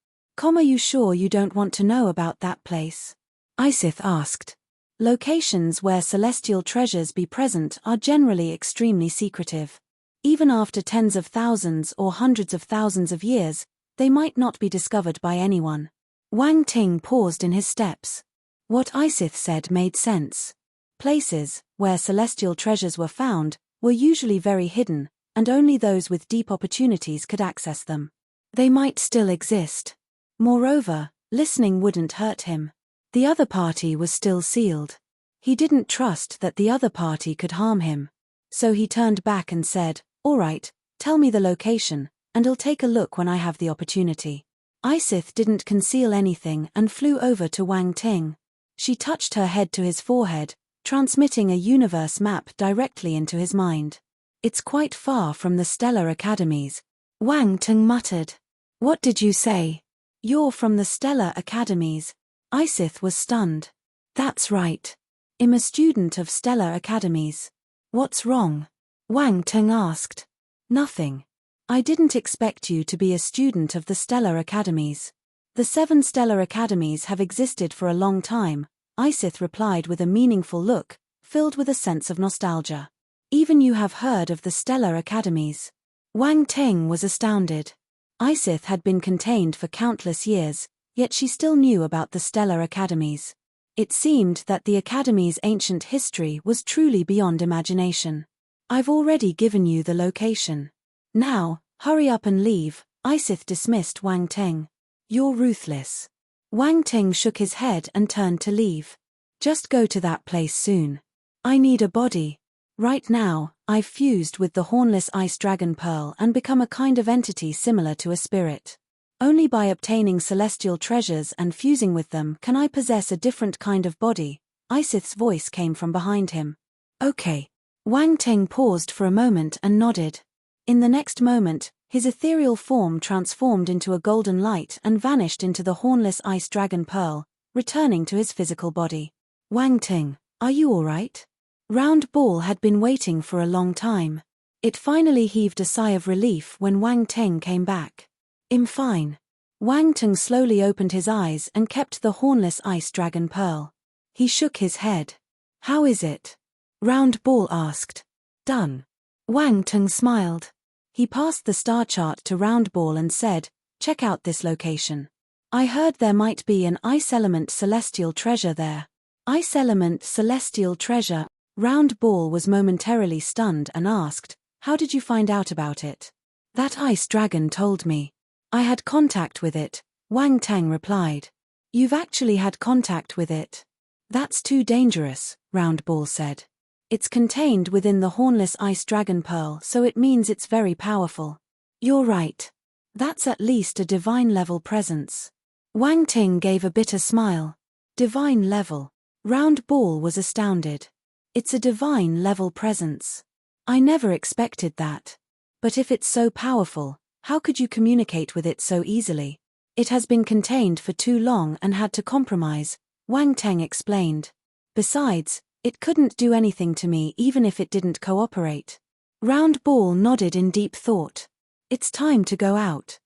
Are you sure you don't want to know about that place? Isith asked. Locations where celestial treasures be present are generally extremely secretive. Even after tens of thousands or hundreds of thousands of years, they might not be discovered by anyone. Wang Teng paused in his steps. What Isith said made sense. Places where celestial treasures were found were usually very hidden, and only those with deep opportunities could access them. They might still exist. Moreover, listening wouldn't hurt him. The other party was still sealed. He didn't trust that the other party could harm him. So he turned back and said, all right, tell me the location, and I'll take a look when I have the opportunity. Isith didn't conceal anything and flew over to Wang Teng. She touched her head to his forehead, transmitting a universe map directly into his mind. It's quite far from the stellar academies. Wang Teng muttered. What did you say? You're from the stellar academies. Isith was stunned. That's right. I'm a student of stellar academies. What's wrong? Wang Teng asked. Nothing. I didn't expect you to be a student of the stellar academies. The 7 stellar academies have existed for a long time, Isith replied with a meaningful look, filled with a sense of nostalgia. Even you have heard of the stellar academies. Wang Teng was astounded. Isith had been contained for countless years, yet she still knew about the stellar academies. It seemed that the academy's ancient history was truly beyond imagination. I've already given you the location. Now, hurry up and leave, Isith dismissed Wang Teng. You're ruthless. Wang Teng shook his head and turned to leave. Just go to that place soon. I need a body. Right now, I've fused with the hornless ice dragon pearl and become a kind of entity similar to a spirit. Only by obtaining celestial treasures and fusing with them can I possess a different kind of body. Isith's voice came from behind him. Okay. Wang Teng paused for a moment and nodded. In the next moment, His ethereal form transformed into a golden light and vanished into the hornless ice dragon pearl, returning to his physical body. Wang Ting, are you all right? Round Ball had been waiting for a long time. It finally heaved a sigh of relief when Wang Ting came back. I'm fine. Wang Ting slowly opened his eyes and kept the hornless ice dragon pearl. He shook his head. How is it? Round Ball asked. Done. Wang Ting smiled. He passed the star chart to Round Ball and said, check out this location. I heard there might be an ice element celestial treasure there. Ice element celestial treasure. Round Ball was momentarily stunned and asked, how did you find out about it? That ice dragon told me. I had contact with it, Wang Tang replied. You've actually had contact with it? That's too dangerous, Round Ball said. It's contained within the hornless ice dragon pearl, so it means it's very powerful. You're right. That's at least a divine level presence. Wang Ting gave a bitter smile. Divine level. Round Ball was astounded. It's a divine level presence. I never expected that. But if it's so powerful, how could you communicate with it so easily? It has been contained for too long and had to compromise, Wang Teng explained. Besides, it couldn't do anything to me even if it didn't cooperate. Round Ball nodded in deep thought. It's time to go out.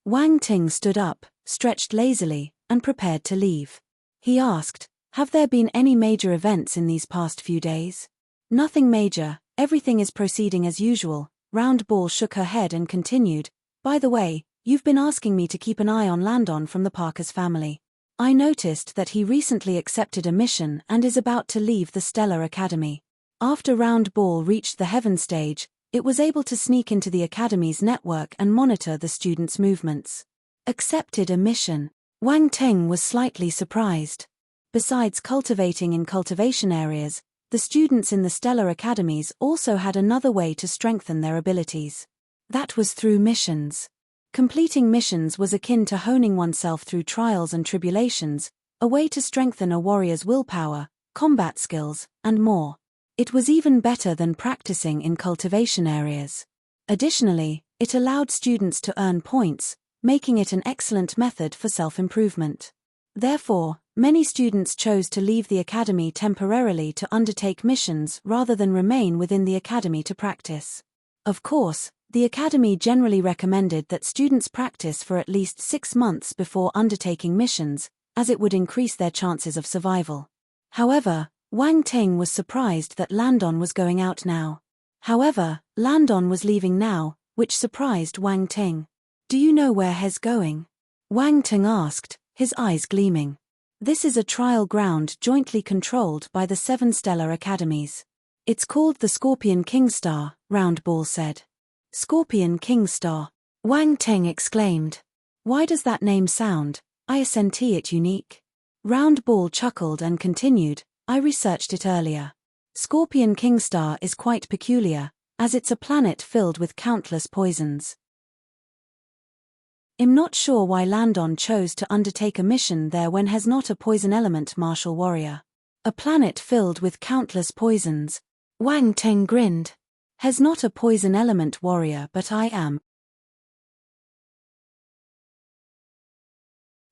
Wang Ting stood up, stretched lazily, and prepared to leave. He asked, have there been any major events in these past few days? Nothing major, everything is proceeding as usual. Round Ball shook her head and continued, by the way, you've been asking me to keep an eye on Landon from the Parker's family. I noticed that he recently accepted a mission and is about to leave the Stellar Academy. After Round Ball reached the Heaven stage, it was able to sneak into the Academy's network and monitor the students' movements. Accepted a mission. Wang Teng was slightly surprised. Besides cultivating in cultivation areas, the students in the Stellar Academies also had another way to strengthen their abilities. That was through missions. Completing missions was akin to honing oneself through trials and tribulations, a way to strengthen a warrior's willpower, combat skills, and more. It was even better than practicing in cultivation areas. Additionally, it allowed students to earn points, making it an excellent method for self-improvement. Therefore, many students chose to leave the academy temporarily to undertake missions rather than remain within the academy to practice. Of course, the academy generally recommended that students practice for at least 6 months before undertaking missions, as it would increase their chances of survival. However, Wang Ting was surprised that Landon was going out now. However, Landon was leaving now, which surprised Wang Ting. Do you know where he's going? Wang Ting asked, his eyes gleaming. This is a trial ground jointly controlled by the 7 Stellar Academies. It's called the Scorpion King Star, Round Ball said. Scorpion King Star. Wang Ting exclaimed. Why does that name sound, it unique? Round Ball chuckled and continued, I researched it earlier. Scorpion King Star is quite peculiar, as it's a planet filled with countless poisons. I'm not sure why Landon chose to undertake a mission there when he's not a poison element martial warrior. A planet filled with countless poisons. Wang Teng grinned. He's not a poison element warrior, but I am.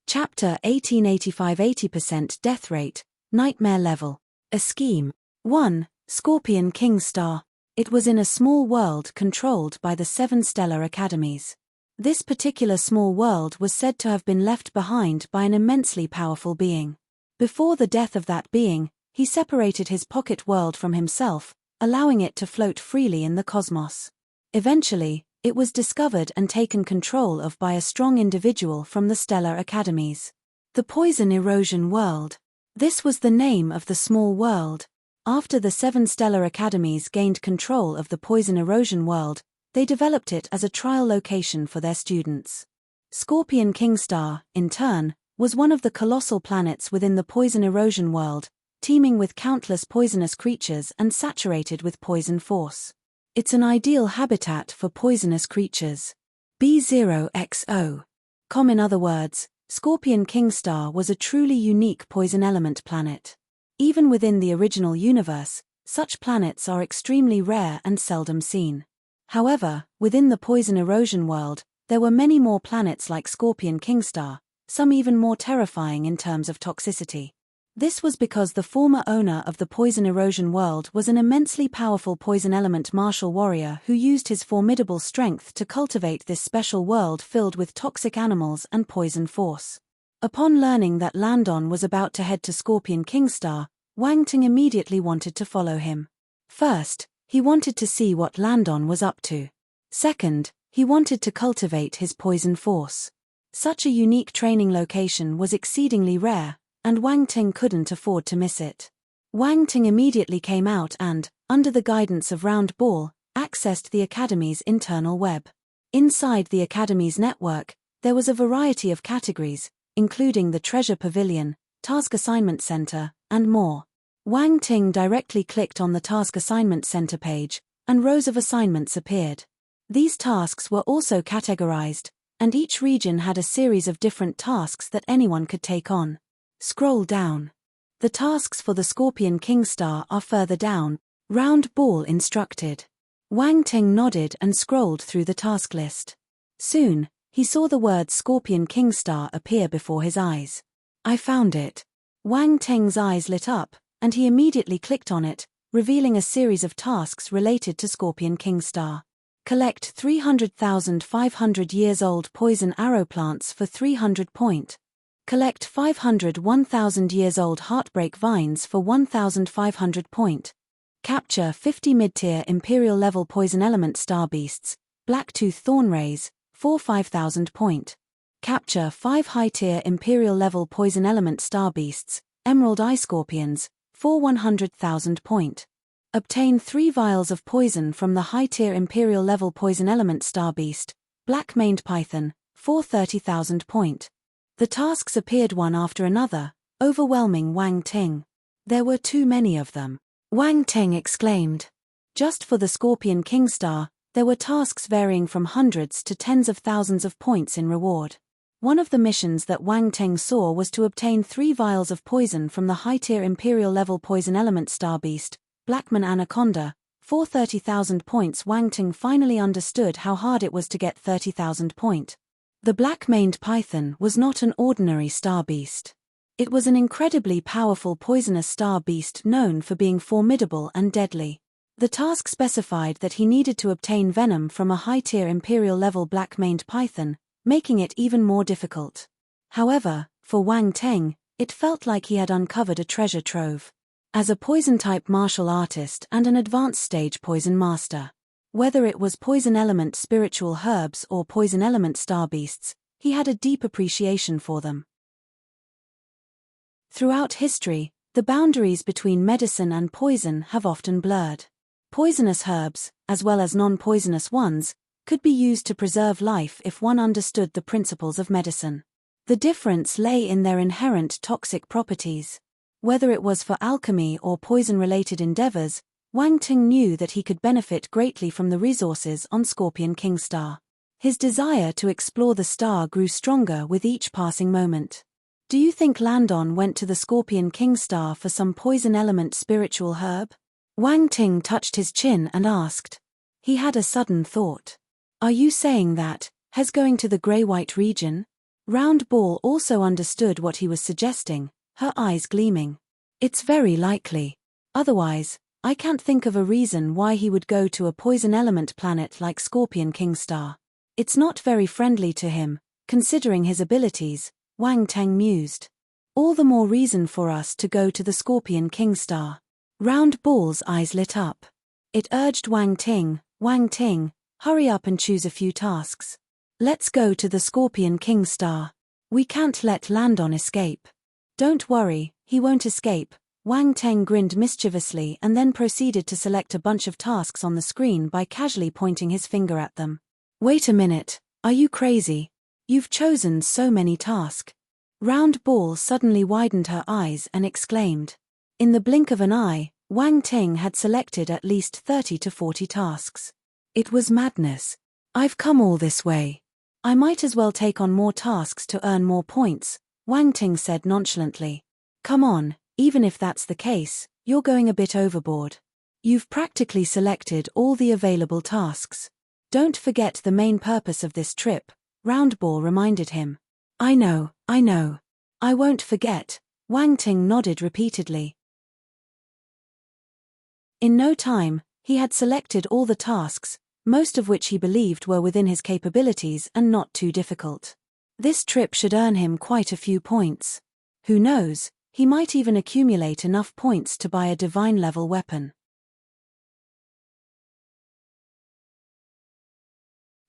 Chapter 1885 80% death rate, nightmare level. A scheme. 1. Scorpion King Star. It was in a small world controlled by the 7 Stellar Academies. This particular small world was said to have been left behind by an immensely powerful being. Before the death of that being, he separated his pocket world from himself, allowing it to float freely in the cosmos. Eventually, it was discovered and taken control of by a strong individual from the Stellar Academies. The Poison Erosion World. This was the name of the small world. After the 7 Stellar Academies gained control of the Poison Erosion World, they developed it as a trial location for their students. Scorpion King Star, in turn, was one of the colossal planets within the Poison Erosion World, teeming with countless poisonous creatures and saturated with poison force. It's an ideal habitat for poisonous creatures. B0XO. In other words, Scorpion King Star was a truly unique poison element planet. Even within the original universe, such planets are extremely rare and seldom seen. However, within the poison erosion world, there were many more planets like Scorpion Kingstar, some even more terrifying in terms of toxicity. This was because the former owner of the poison erosion world was an immensely powerful poison element martial warrior who used his formidable strength to cultivate this special world filled with toxic animals and poison force. Upon learning that Landon was about to head to Scorpion Kingstar, Wang Ting immediately wanted to follow him. First, he wanted to see what Landon was up to. Second, he wanted to cultivate his poison force. Such a unique training location was exceedingly rare, and Wang Ting couldn't afford to miss it. Wang Ting immediately came out and, under the guidance of Round Ball, accessed the Academy's internal web. Inside the Academy's network, there was a variety of categories, including the Treasure Pavilion, Task Assignment Center, and more. Wang Ting directly clicked on the Task Assignment Center page, and rows of assignments appeared. These tasks were also categorized, and each region had a series of different tasks that anyone could take on. Scroll down. The tasks for the Scorpion Kingstar are further down, Round Ball instructed. Wang Ting nodded and scrolled through the task list. Soon, he saw the word Scorpion Kingstar appear before his eyes. I found it. Wang Ting's eyes lit up, and he immediately clicked on it, revealing a series of tasks related to Scorpion Kingstar. Collect 300,500 years old poison arrow plants for 300 point. Collect 500 1,000 years old heartbreak vines for 1,500 point. Capture 50 mid-tier imperial level poison element star beasts, blacktooth thorn rays, for 5,000 point. Capture 5 high-tier imperial level poison element star beasts, emerald eye scorpions, for 100,000 point. Obtain 3 vials of poison from the high-tier imperial level poison element star beast, black-maned python, for 30,000 point. The tasks appeared one after another, overwhelming Wang Ting. There were too many of them. Wang Ting exclaimed. Just for the Scorpion Kingstar, there were tasks varying from hundreds to tens of thousands of points in reward. One of the missions that Wang Ting saw was to obtain 3 vials of poison from the high-tier imperial level poison element star beast, Blackman Anaconda, for 30,000 points. Wang Ting finally understood how hard it was to get 30,000 point. The black-maned python was not an ordinary star beast. It was an incredibly powerful poisonous star beast known for being formidable and deadly. The task specified that he needed to obtain venom from a high-tier imperial-level black-maned python, making it even more difficult. However, for Wang Ting, it felt like he had uncovered a treasure trove. As a poison-type martial artist and an advanced stage poison master, whether it was poison element spiritual herbs or poison element star beasts, he had a deep appreciation for them. Throughout history, the boundaries between medicine and poison have often blurred. Poisonous herbs, as well as non-poisonous ones, could be used to preserve life if one understood the principles of medicine. The difference lay in their inherent toxic properties. Whether it was for alchemy or poison-related endeavors, Wang Ting knew that he could benefit greatly from the resources on Scorpion Kingstar. His desire to explore the star grew stronger with each passing moment. Do you think Landon went to the Scorpion Kingstar for some poison element spiritual herb? Wang Ting touched his chin and asked. He had a sudden thought. Are you saying that, Hes going to the Grey-White region? Round Ball also understood what he was suggesting, her eyes gleaming. It's very likely. Otherwise, I can't think of a reason why he would go to a poison element planet like Scorpion Kingstar. It's not very friendly to him, considering his abilities, Wang Ting mused. All the more reason for us to go to the Scorpion Kingstar. Round Ball's eyes lit up. It urged Wang Ting, hurry up and choose a few tasks. Let's go to the Scorpion Kingstar. We can't let Landon escape. Don't worry, he won't escape. Wang Ting grinned mischievously and then proceeded to select a bunch of tasks on the screen by casually pointing his finger at them. Wait a minute, are you crazy? You've chosen so many tasks. Round Ball suddenly widened her eyes and exclaimed. In the blink of an eye, Wang Ting had selected at least 30 to 40 tasks. It was madness. I've come all this way. I might as well take on more tasks to earn more points, Wang Ting said nonchalantly. Come on. Even if that's the case, you're going a bit overboard. You've practically selected all the available tasks. Don't forget the main purpose of this trip, Roundball reminded him. I know. I won't forget, Wang Ting nodded repeatedly. In no time, he had selected all the tasks, most of which he believed were within his capabilities and not too difficult. This trip should earn him quite a few points. Who knows, he might even accumulate enough points to buy a divine-level weapon.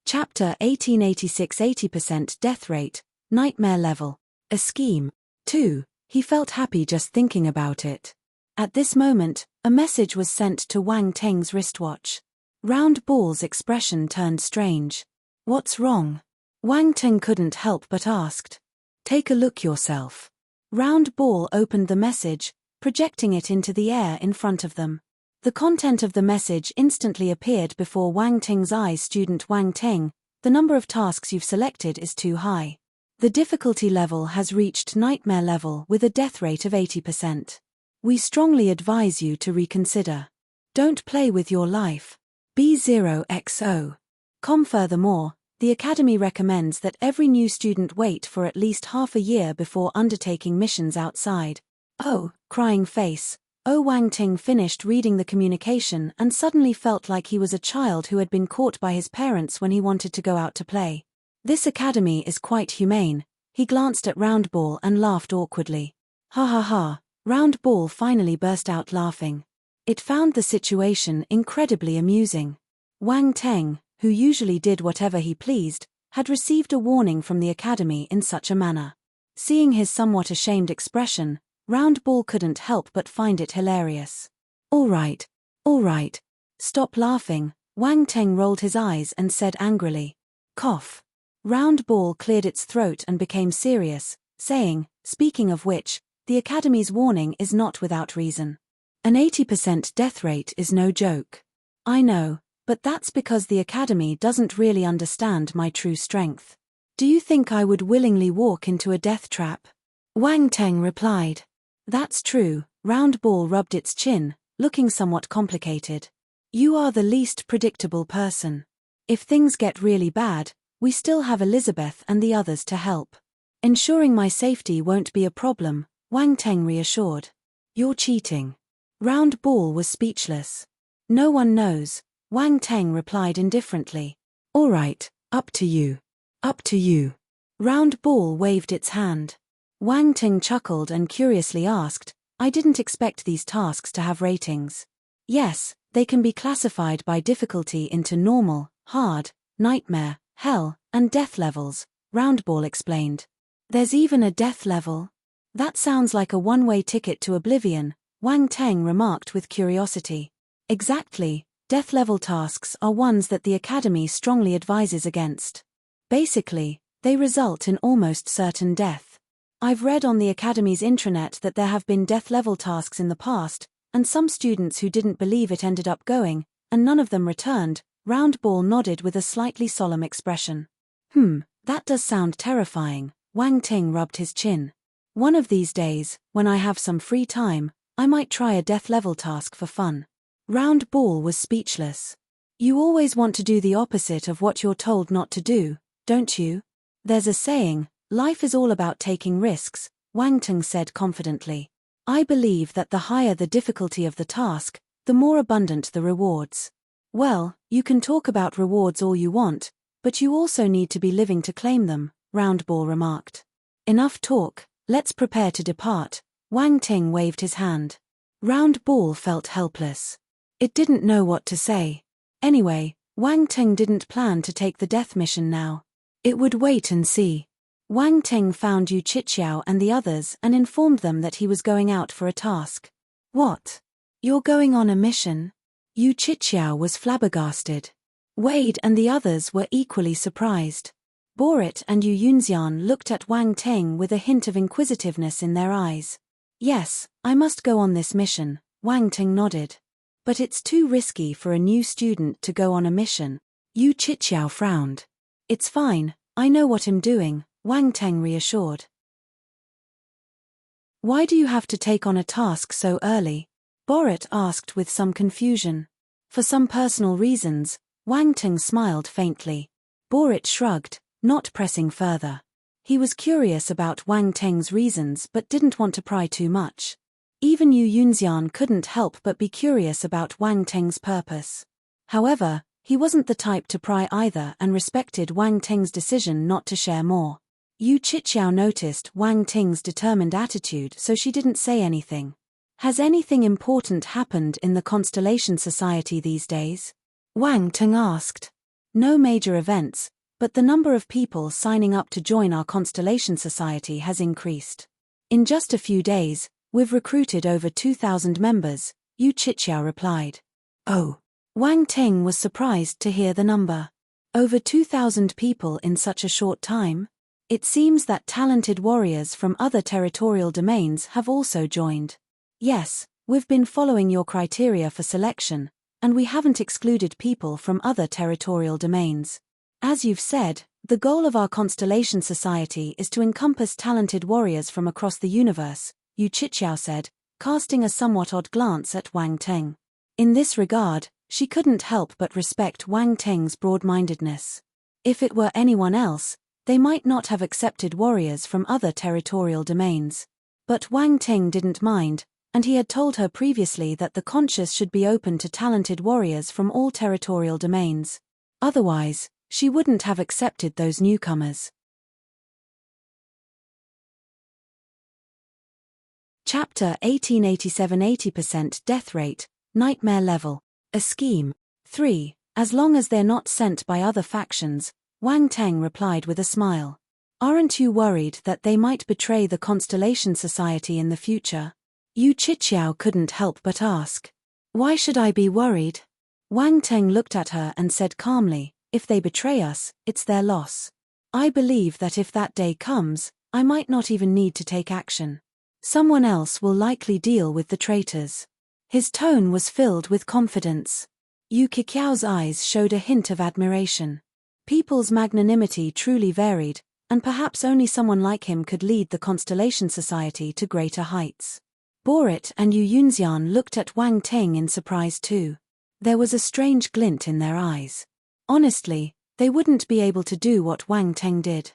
Chapter 1886 80% Death Rate, Nightmare Level. A scheme. 2. He felt happy just thinking about it. At this moment, a message was sent to Wang Teng's wristwatch. Roundball's expression turned strange. What's wrong? Wang Teng couldn't help but asked. Take a look yourself. Roundball opened the message, projecting it into the air in front of them. The content of the message instantly appeared before Wang Teng's eyes. Student Wang Teng, the number of tasks you've selected is too high. The difficulty level has reached nightmare level with a death rate of 80%. We strongly advise you to reconsider. Don't play with your life. B0XO. Furthermore, the Academy recommends that every new student wait for at least half a year before undertaking missions outside. Oh, crying face. Wang Ting finished reading the communication and suddenly felt like he was a child who had been caught by his parents when he wanted to go out to play. This academy is quite humane. He glanced at Roundball and laughed awkwardly. Ha ha ha, Roundball finally burst out laughing. It found the situation incredibly amusing. Wang Teng, who usually did whatever he pleased, had received a warning from the academy in such a manner. Seeing his somewhat ashamed expression, Roundball couldn't help but find it hilarious. All right. Stop laughing, Wang Teng rolled his eyes and said angrily. Cough. Roundball cleared its throat and became serious, saying, speaking of which, the Academy's warning is not without reason. An 80% death rate is no joke. I know, but that's because the Academy doesn't really understand my true strength. Do you think I would willingly walk into a death trap? Wang Teng replied. That's true, Roundball rubbed its chin, looking somewhat complicated. You are the least predictable person. If things get really bad, we still have Elizabeth and the others to help. Ensuring my safety won't be a problem, Wang Teng reassured. You're cheating. Roundball was speechless. No one knows, Wang Teng replied indifferently. All right, up to you. Roundball waved its hand. Wang Teng chuckled and curiously asked, I didn't expect these tasks to have ratings. Yes, they can be classified by difficulty into normal, hard, nightmare, hell, and death levels, Roundball explained. There's even a death level? That sounds like a one-way ticket to oblivion, Wang Teng remarked with curiosity. Exactly, death-level tasks are ones that the Academy strongly advises against. Basically, they result in almost certain death. I've read on the Academy's intranet that there have been death-level tasks in the past, and some students who didn't believe it ended up going, and none of them returned. Roundball nodded with a slightly solemn expression. That does sound terrifying, Wang Ting rubbed his chin. One of these days, when I have some free time, I might try a death-level task for fun. Roundball was speechless. You always want to do the opposite of what you're told not to do, don't you? There's a saying, life is all about taking risks, Wang Ting said confidently. I believe that the higher the difficulty of the task, the more abundant the rewards. Well, you can talk about rewards all you want, but you also need to be living to claim them, Roundball remarked. Enough talk, let's prepare to depart, Wang Ting waved his hand. Roundball felt helpless. It didn't know what to say. Anyway, Wang Ting didn't plan to take the death mission now. It would wait and see. Wang Ting found Yu Chichiao and the others and informed them that he was going out for a task. What? You're going on a mission? Yu Chichiao was flabbergasted. Wade and the others were equally surprised. Borit and Yu Yunxian looked at Wang Ting with a hint of inquisitiveness in their eyes. Yes, I must go on this mission, Wang Ting nodded. But it's too risky for a new student to go on a mission. Yu Chichiao frowned. It's fine, I know what I'm doing, Wang Ting reassured. Why do you have to take on a task so early? Borit asked with some confusion. For some personal reasons, Wang Teng smiled faintly. Borit shrugged, not pressing further. He was curious about Wang Teng's reasons but didn't want to pry too much. Even Yu Yunxian couldn't help but be curious about Wang Teng's purpose. However, he wasn't the type to pry either and respected Wang Teng's decision not to share more. Yu Qiqiao noticed Wang Teng's determined attitude, so she didn't say anything. Has anything important happened in the Constellation Society these days? Wang Teng asked. No major events, but the number of people signing up to join our Constellation Society has increased. In just a few days, we've recruited over 2,000 members, Yu Qiqiao replied. Oh. Wang Teng was surprised to hear the number. Over 2,000 people in such a short time? It seems that talented warriors from other territorial domains have also joined. Yes, we've been following your criteria for selection, and we haven't excluded people from other territorial domains. As you've said, the goal of our Constellation Society is to encompass talented warriors from across the universe, Yu Qiqiao said, casting a somewhat odd glance at Wang Teng. In this regard, she couldn't help but respect Wang Teng's broad-mindedness. If it were anyone else, they might not have accepted warriors from other territorial domains. But Wang Teng didn't mind, and he had told her previously that the conscious should be open to talented warriors from all territorial domains. Otherwise, she wouldn't have accepted those newcomers. Chapter 1887 80% death rate, nightmare level. A scheme. 3. As long as they're not sent by other factions, Wang Teng replied with a smile. Aren't you worried that they might betray the Constellation Society in the future? Yu Qiqiao couldn't help but ask. Why should I be worried? Wang Teng looked at her and said calmly, if they betray us, it's their loss. I believe that if that day comes, I might not even need to take action. Someone else will likely deal with the traitors. His tone was filled with confidence. Yu Qiqiao's eyes showed a hint of admiration. People's magnanimity truly varied, and perhaps only someone like him could lead the Constellation Society to greater heights. Borit and Yu Yunxian looked at Wang Teng in surprise too. There was a strange glint in their eyes. Honestly, they wouldn't be able to do what Wang Teng did.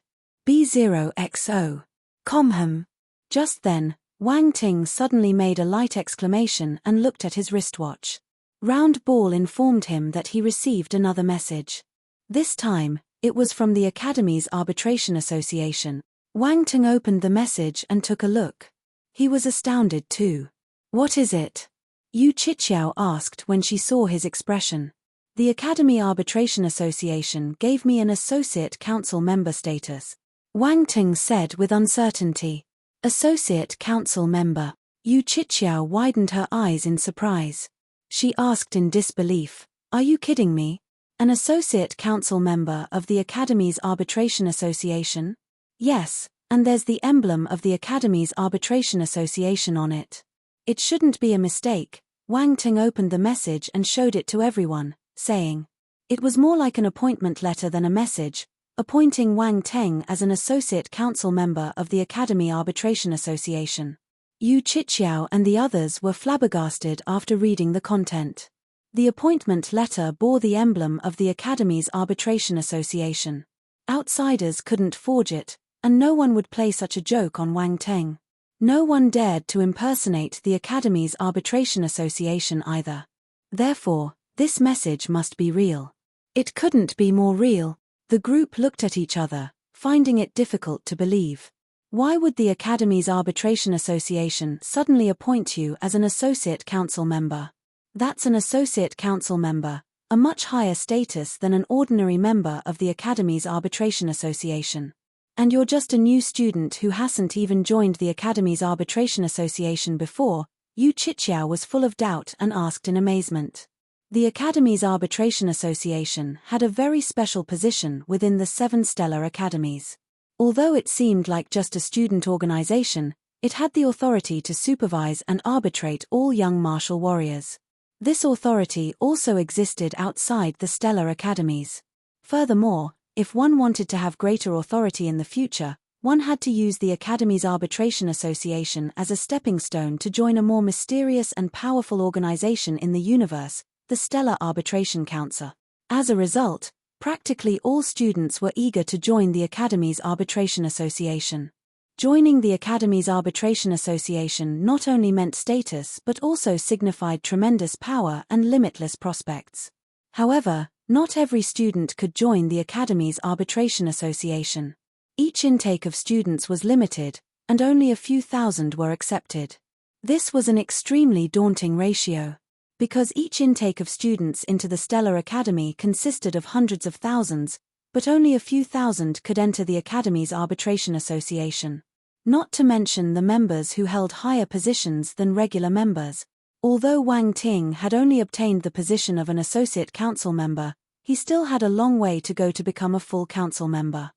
B0XO. Comham. Just then, Wang Teng suddenly made a light exclamation and looked at his wristwatch. Round Ball informed him that he received another message. This time, it was from the Academy's Arbitration Association. Wang Teng opened the message and took a look. He was astounded too. What is it? Yu Qiqiao asked when she saw his expression. The Academy Arbitration Association gave me an Associate Council member status. Wang Teng said with uncertainty. Associate Council member. Yu Qiqiao widened her eyes in surprise. She asked in disbelief, are you kidding me? An Associate Council member of the Academy's Arbitration Association? Yes. And there's the emblem of the Academy's Arbitration Association on it. It shouldn't be a mistake. Wang Teng opened the message and showed it to everyone, saying. It was more like an appointment letter than a message, appointing Wang Teng as an Associate Council member of the Academy Arbitration Association. Yu Qiqiao and the others were flabbergasted after reading the content. The appointment letter bore the emblem of the Academy's Arbitration Association. Outsiders couldn't forge it, and no one would play such a joke on Wang Teng. No one dared to impersonate the Academy's Arbitration Association either. Therefore, this message must be real. It couldn't be more real. The group looked at each other, finding it difficult to believe. Why would the Academy's Arbitration Association suddenly appoint you as an Associate Council member? That's an Associate Council member, a much higher status than an ordinary member of the Academy's Arbitration Association. And you're just a new student who hasn't even joined the Academy's Arbitration Association before. Yu Qiqiao was full of doubt and asked in amazement. The Academy's Arbitration Association had a very special position within the 7 stellar academies. Although it seemed like just a student organization, it had the authority to supervise and arbitrate all young martial warriors. This authority also existed outside the stellar academies. Furthermore, if one wanted to have greater authority in the future, one had to use the Academy's Arbitration Association as a stepping stone to join a more mysterious and powerful organization in the universe, the Stellar Arbitration Council. As a result, practically all students were eager to join the Academy's Arbitration Association. Joining the Academy's Arbitration Association not only meant status but also signified tremendous power and limitless prospects. However, not every student could join the Academy's Arbitration Association. Each intake of students was limited, and only a few thousand were accepted. This was an extremely daunting ratio. Because each intake of students into the Stellar Academy consisted of hundreds of thousands, but only a few thousand could enter the Academy's Arbitration Association. Not to mention the members who held higher positions than regular members. Although Wang Ting had only obtained the position of an associate council member, he still had a long way to go to become a full council member.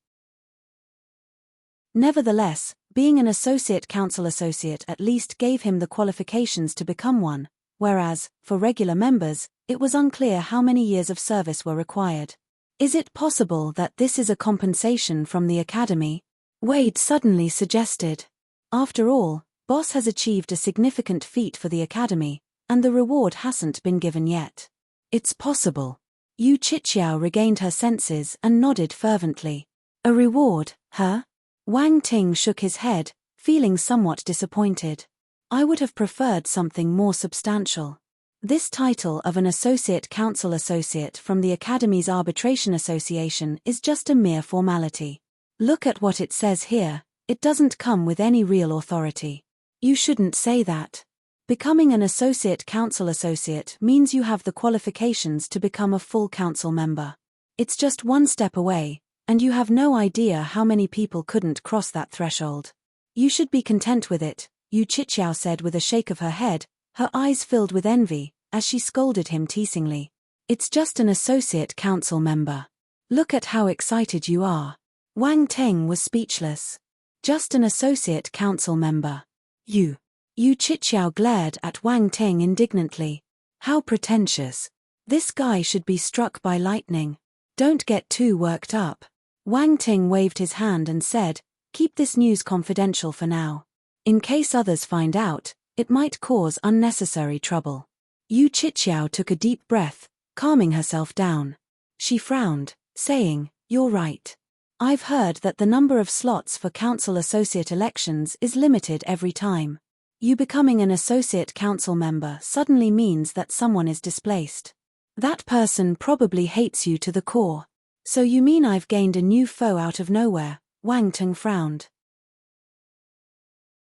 Nevertheless, being an associate council associate at least gave him the qualifications to become one, whereas, for regular members, it was unclear how many years of service were required. Is it possible that this is a compensation from the Academy? Wade suddenly suggested. After all, Boss has achieved a significant feat for the Academy, and the reward hasn't been given yet. It's possible. Yu Chichiao regained her senses and nodded fervently. A reward, huh? Wang Ting shook his head, feeling somewhat disappointed. I would have preferred something more substantial. This title of an Associate Council Associate from the Academy's Arbitration Association is just a mere formality. Look at what it says here, it doesn't come with any real authority. You shouldn't say that. Becoming an Associate Council Associate means you have the qualifications to become a full council member. It's just one step away, and you have no idea how many people couldn't cross that threshold. You should be content with it, Yu Chichiao said with a shake of her head, her eyes filled with envy, as she scolded him teasingly. It's just an associate council member. Look at how excited you are. Wang Ting was speechless. Just an associate council member. Yu Chichiao glared at Wang Ting indignantly. How pretentious. This guy should be struck by lightning. Don't get too worked up. Wang Ting waved his hand and said, keep this news confidential for now. In case others find out, it might cause unnecessary trouble. Yu Chichiao took a deep breath, calming herself down. She frowned, saying, you're right. I've heard that the number of slots for council associate elections is limited every time. You becoming an associate council member suddenly means that someone is displaced. That person probably hates you to the core. So you mean I've gained a new foe out of nowhere? Wang Ting frowned.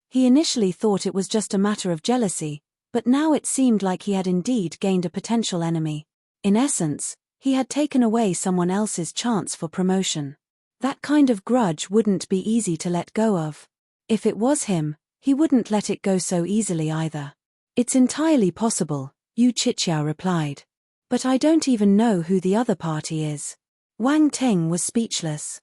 He initially thought it was just a matter of jealousy, but now it seemed like he had indeed gained a potential enemy. In essence, he had taken away someone else's chance for promotion. That kind of grudge wouldn't be easy to let go of. If it was him, he wouldn't let it go so easily either. It's entirely possible, Yu Chichiao replied. But I don't even know who the other party is. Wang Ting was speechless.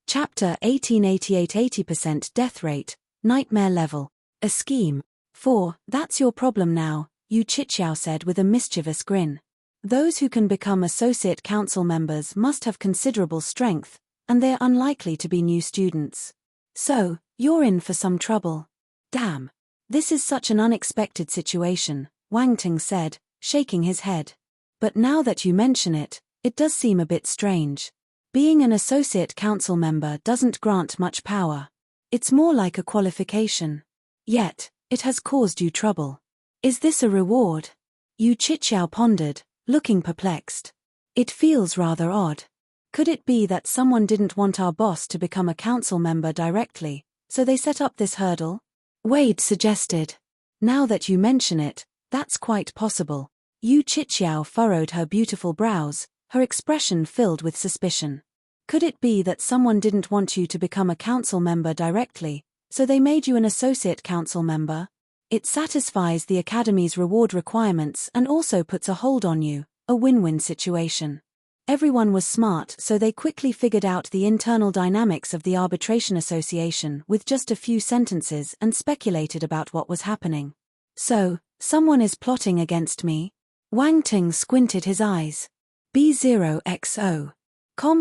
Chapter 1888 80% death rate, nightmare level. A scheme. 4, that's your problem now, Yu Chichiao said with a mischievous grin. Those who can become associate council members must have considerable strength, and they're unlikely to be new students. So, you're in for some trouble. Damn. This is such an unexpected situation, Wang Ting said, shaking his head. But now that you mention it, it does seem a bit strange. Being an associate council member doesn't grant much power. It's more like a qualification. Yet, it has caused you trouble. Is this a reward? Yu Chichiao pondered, looking perplexed. It feels rather odd. Could it be that someone didn't want our boss to become a council member directly, so they set up this hurdle? Wade suggested. Now that you mention it, that's quite possible. Yu Chichiao furrowed her beautiful brows, her expression filled with suspicion. Could it be that someone didn't want you to become a council member directly, so they made you an associate council member? It satisfies the Academy's reward requirements and also puts a hold on you, a win-win situation. Everyone was smart, so they quickly figured out the internal dynamics of the Arbitration Association with just a few sentences and speculated about what was happening. So, someone is plotting against me? Wang Ting squinted his eyes. B0XO.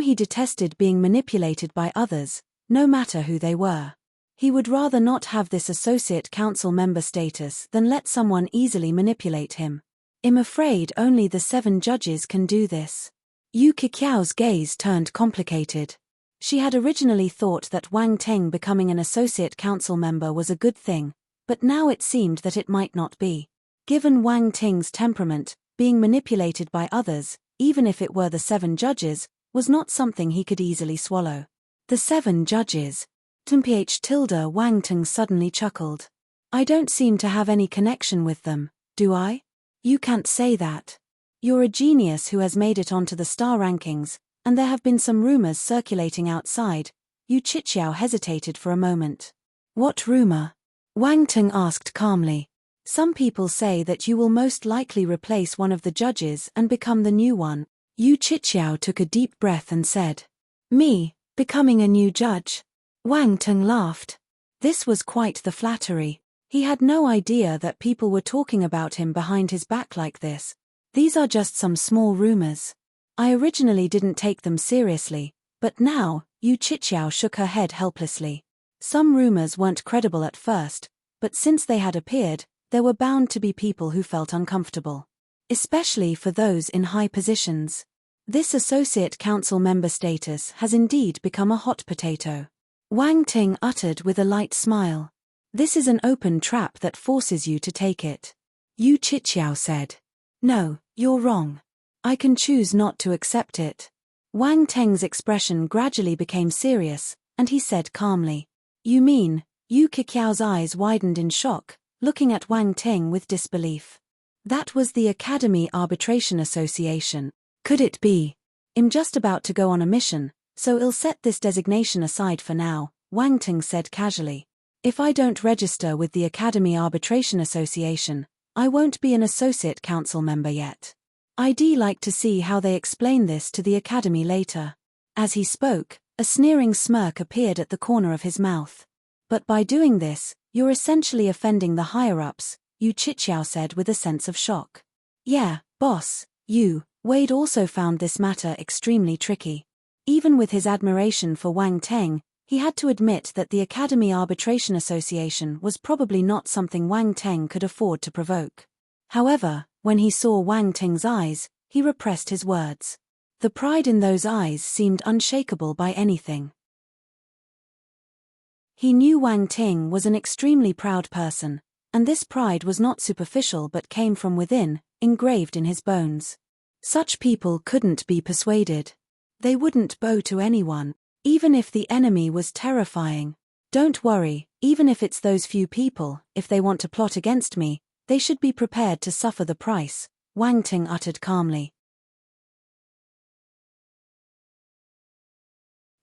He detested being manipulated by others, no matter who they were. He would rather not have this associate council member status than let someone easily manipulate him. I'm afraid only the 7 judges can do this. Yu Qiqiao's gaze turned complicated. She had originally thought that Wang Teng becoming an associate council member was a good thing, but now it seemed that it might not be. Given Wang Teng's temperament, being manipulated by others, even if it were the 7 judges, was not something he could easily swallow. The 7 judges. Wang Teng suddenly chuckled. I don't seem to have any connection with them, do I? You can't say that. You're a genius who has made it onto the star rankings, and there have been some rumors circulating outside. Yu Qiqiao hesitated for a moment. What rumor? Wang Teng asked calmly. Some people say that you will most likely replace one of the judges and become the new one. Yu Qiqiao took a deep breath and said, Me, becoming a new judge? Wang Teng laughed. This was quite the flattery. He had no idea that people were talking about him behind his back like this. These are just some small rumors. I originally didn't take them seriously, but now, Yu Qiqiao shook her head helplessly. Some rumors weren't credible at first, but since they had appeared, there were bound to be people who felt uncomfortable. Especially for those in high positions. This associate council member status has indeed become a hot potato. Wang Teng uttered with a light smile. This is an open trap that forces you to take it. Yu Qiqiao said. No, you're wrong. I can choose not to accept it. Wang Teng's expression gradually became serious, and he said calmly. You mean? Yu Qiqiao's eyes widened in shock, looking at Wang Teng with disbelief. That was the Academy Arbitration Association. Could it be? I'm just about to go on a mission, so I'll set this designation aside for now, Wang Teng said casually. If I don't register with the Academy Arbitration Association, I won't be an associate council member yet. I'd like to see how they explain this to the Academy later. As he spoke, a sneering smirk appeared at the corner of his mouth. But by doing this, you're essentially offending the higher-ups, Yu Qiqiao said with a sense of shock. Yeah, boss, Wade also found this matter extremely tricky. Even with his admiration for Wang Teng, he had to admit that the Academy Arbitration Association was probably not something Wang Teng could afford to provoke. However, when he saw Wang Teng's eyes, he repressed his words. The pride in those eyes seemed unshakable by anything. He knew Wang Teng was an extremely proud person, and this pride was not superficial but came from within, engraved in his bones. Such people couldn't be persuaded. They wouldn't bow to anyone, even if the enemy was terrifying. Don't worry, even if it's those few people, if they want to plot against me, they should be prepared to suffer the price, Wang Teng uttered calmly.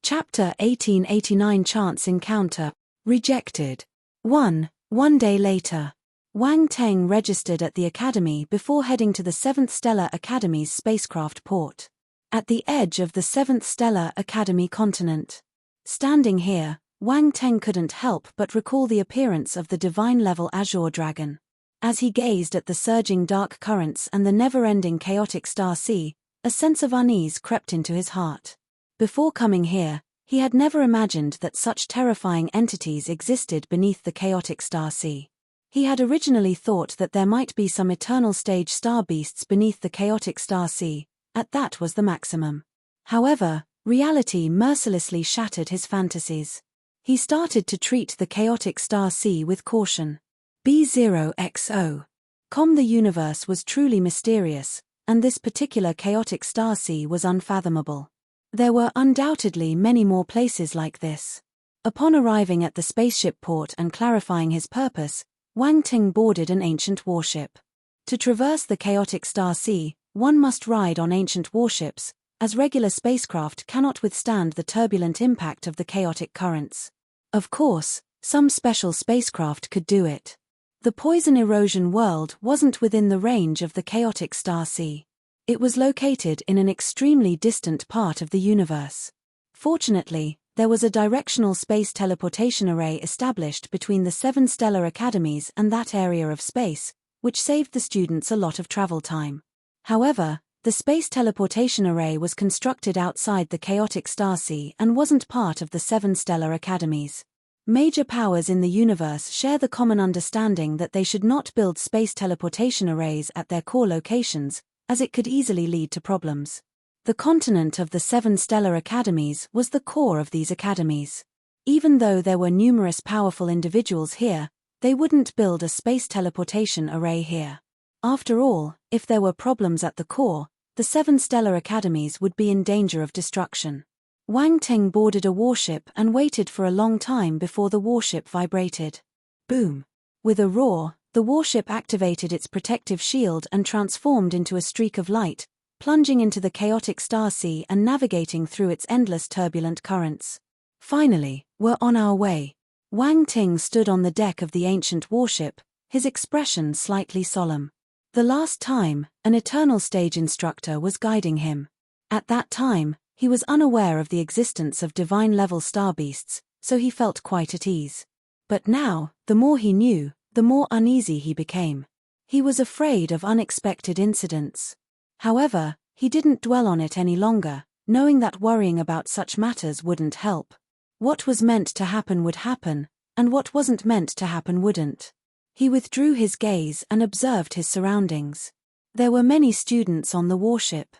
Chapter 1889 Chance Encounter. Rejected. 1. One day later. Wang Teng registered at the Academy before heading to the 7th Stellar Academy's spacecraft port. At the edge of the 7th Stellar Academy continent. Standing here, Wang Teng couldn't help but recall the appearance of the divine-level Azure Dragon. As he gazed at the surging dark currents and the never-ending chaotic star sea, a sense of unease crept into his heart. Before coming here, he had never imagined that such terrifying entities existed beneath the chaotic star sea. He had originally thought that there might be some eternal stage star beasts beneath the chaotic star sea, that was the maximum. However, reality mercilessly shattered his fantasies. He started to treat the chaotic star sea with caution. B0XO. The universe was truly mysterious, and this particular chaotic star sea was unfathomable. There were undoubtedly many more places like this. Upon arriving at the spaceship port and clarifying his purpose, Wang Teng boarded an ancient warship. To traverse the chaotic star sea, one must ride on ancient warships, as regular spacecraft cannot withstand the turbulent impact of the chaotic currents. Of course, some special spacecraft could do it. The poison erosion world wasn't within the range of the chaotic star sea. It was located in an extremely distant part of the universe. Fortunately, there was a directional space teleportation array established between the 7 stellar academies and that area of space, which saved the students a lot of travel time. However, the space teleportation array was constructed outside the chaotic star sea and wasn't part of the 7 stellar academies. Major powers in the universe share the common understanding that they should not build space teleportation arrays at their core locations, as it could easily lead to problems. The continent of the 7 stellar academies was the core of these academies. Even though there were numerous powerful individuals here, they wouldn't build a space teleportation array here. After all, if there were problems at the core, the 7 stellar academies would be in danger of destruction. Wang Ting boarded a warship and waited for a long time before the warship vibrated. Boom! With a roar, the warship activated its protective shield and transformed into a streak of light, plunging into the chaotic star sea and navigating through its endless turbulent currents. Finally, we're on our way. Wang Ting stood on the deck of the ancient warship, his expression slightly solemn. The last time, an eternal stage instructor was guiding him. At that time, he was unaware of the existence of divine-level star beasts, so he felt quite at ease. But now, the more he knew, the more uneasy he became. He was afraid of unexpected incidents. However, he didn't dwell on it any longer, knowing that worrying about such matters wouldn't help. What was meant to happen would happen, and what wasn't meant to happen wouldn't. He withdrew his gaze and observed his surroundings. There were many students on the warship.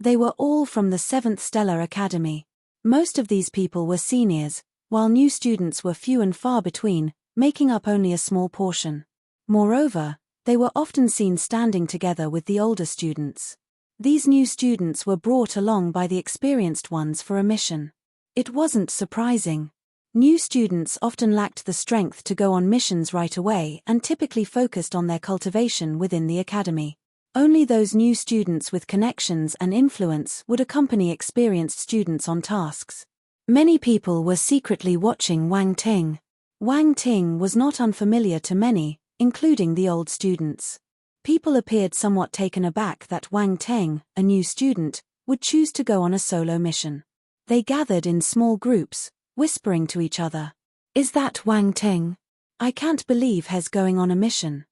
They were all from the 7th Stellar Academy. Most of these people were seniors, while new students were few and far between, making up only a small portion. Moreover, they were often seen standing together with the older students. These new students were brought along by the experienced ones for a mission. It wasn't surprising. New students often lacked the strength to go on missions right away and typically focused on their cultivation within the academy. Only those new students with connections and influence would accompany experienced students on tasks. Many people were secretly watching Wang Ting. Wang Ting was not unfamiliar to many, including the old students. People appeared somewhat taken aback that Wang Ting, a new student, would choose to go on a solo mission. They gathered in small groups, whispering to each other. "Is that Wang Ting? I can't believe he's going on a mission."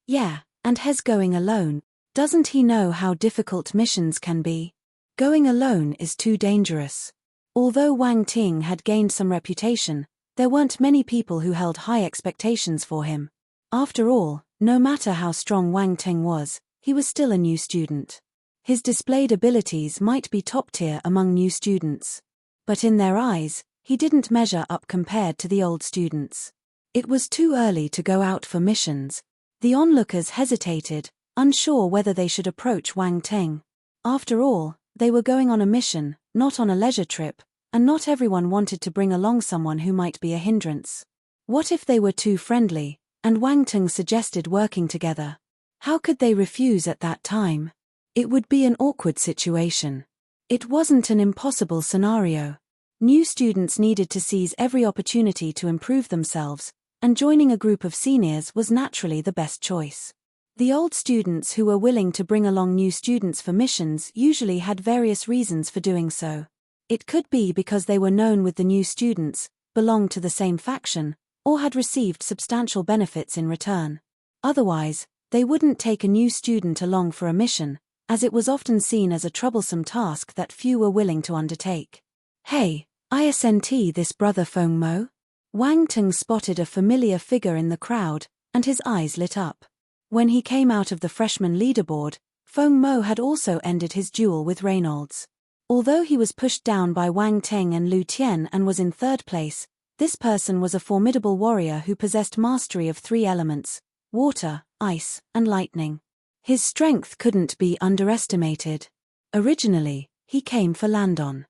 "Yeah, and he's going alone. Doesn't he know how difficult missions can be? Going alone is too dangerous." Although Wang Ting had gained some reputation, there weren't many people who held high expectations for him. After all, no matter how strong Wang Ting was, he was still a new student. His displayed abilities might be top tier among new students. But in their eyes, he didn't measure up compared to the old students. It was too early to go out for missions. The onlookers hesitated, unsure whether they should approach Wang Ting. After all, they were going on a mission, not on a leisure trip, and not everyone wanted to bring along someone who might be a hindrance. What if they were too friendly, and Wang Ting suggested working together? How could they refuse at that time? It would be an awkward situation. It wasn't an impossible scenario. New students needed to seize every opportunity to improve themselves, and joining a group of seniors was naturally the best choice. The old students who were willing to bring along new students for missions usually had various reasons for doing so. It could be because they were known with the new students, belonged to the same faction, or had received substantial benefits in return. Otherwise, they wouldn't take a new student along for a mission, as it was often seen as a troublesome task that few were willing to undertake. "Hey, isn't this brother Feng Mo?" Wang Ting spotted a familiar figure in the crowd, and his eyes lit up. When he came out of the freshman leaderboard, Feng Mo had also ended his duel with Reynolds. Although he was pushed down by Wang Ting and Lu Tian and was in third place, this person was a formidable warrior who possessed mastery of 3 elements: water, ice, and lightning. His strength couldn't be underestimated. Originally, he came for Landon.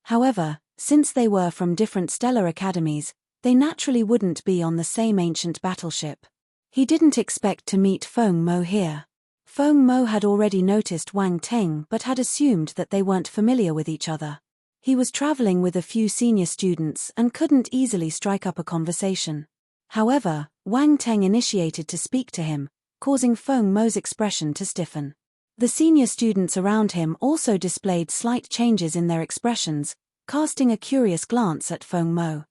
However, since they were from different stellar academies, they naturally wouldn't be on the same ancient battleship. He didn't expect to meet Feng Mo here. Feng Mo had already noticed Wang Ting but had assumed that they weren't familiar with each other. He was traveling with a few senior students and couldn't easily strike up a conversation. However, Wang Ting initiated to speak to him, causing Feng Mo's expression to stiffen. The senior students around him also displayed slight changes in their expressions, casting a curious glance at Feng Mo.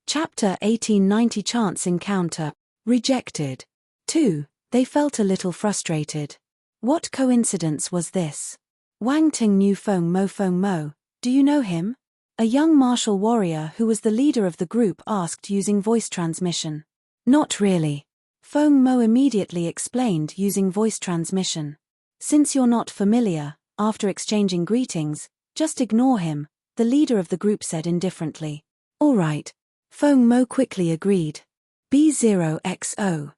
Chapter 1890 Chance Encounter. Rejected. 2. They felt a little frustrated. What coincidence was this? Wang Ting knew Feng Mo. Feng Mo, do you know him? A young martial warrior who was the leader of the group asked using voice transmission. Not really. Feng Mo immediately explained using voice transmission. Since you're not familiar, after exchanging greetings, just ignore him, the leader of the group said indifferently. All right. Feng Mo quickly agreed. B0XO.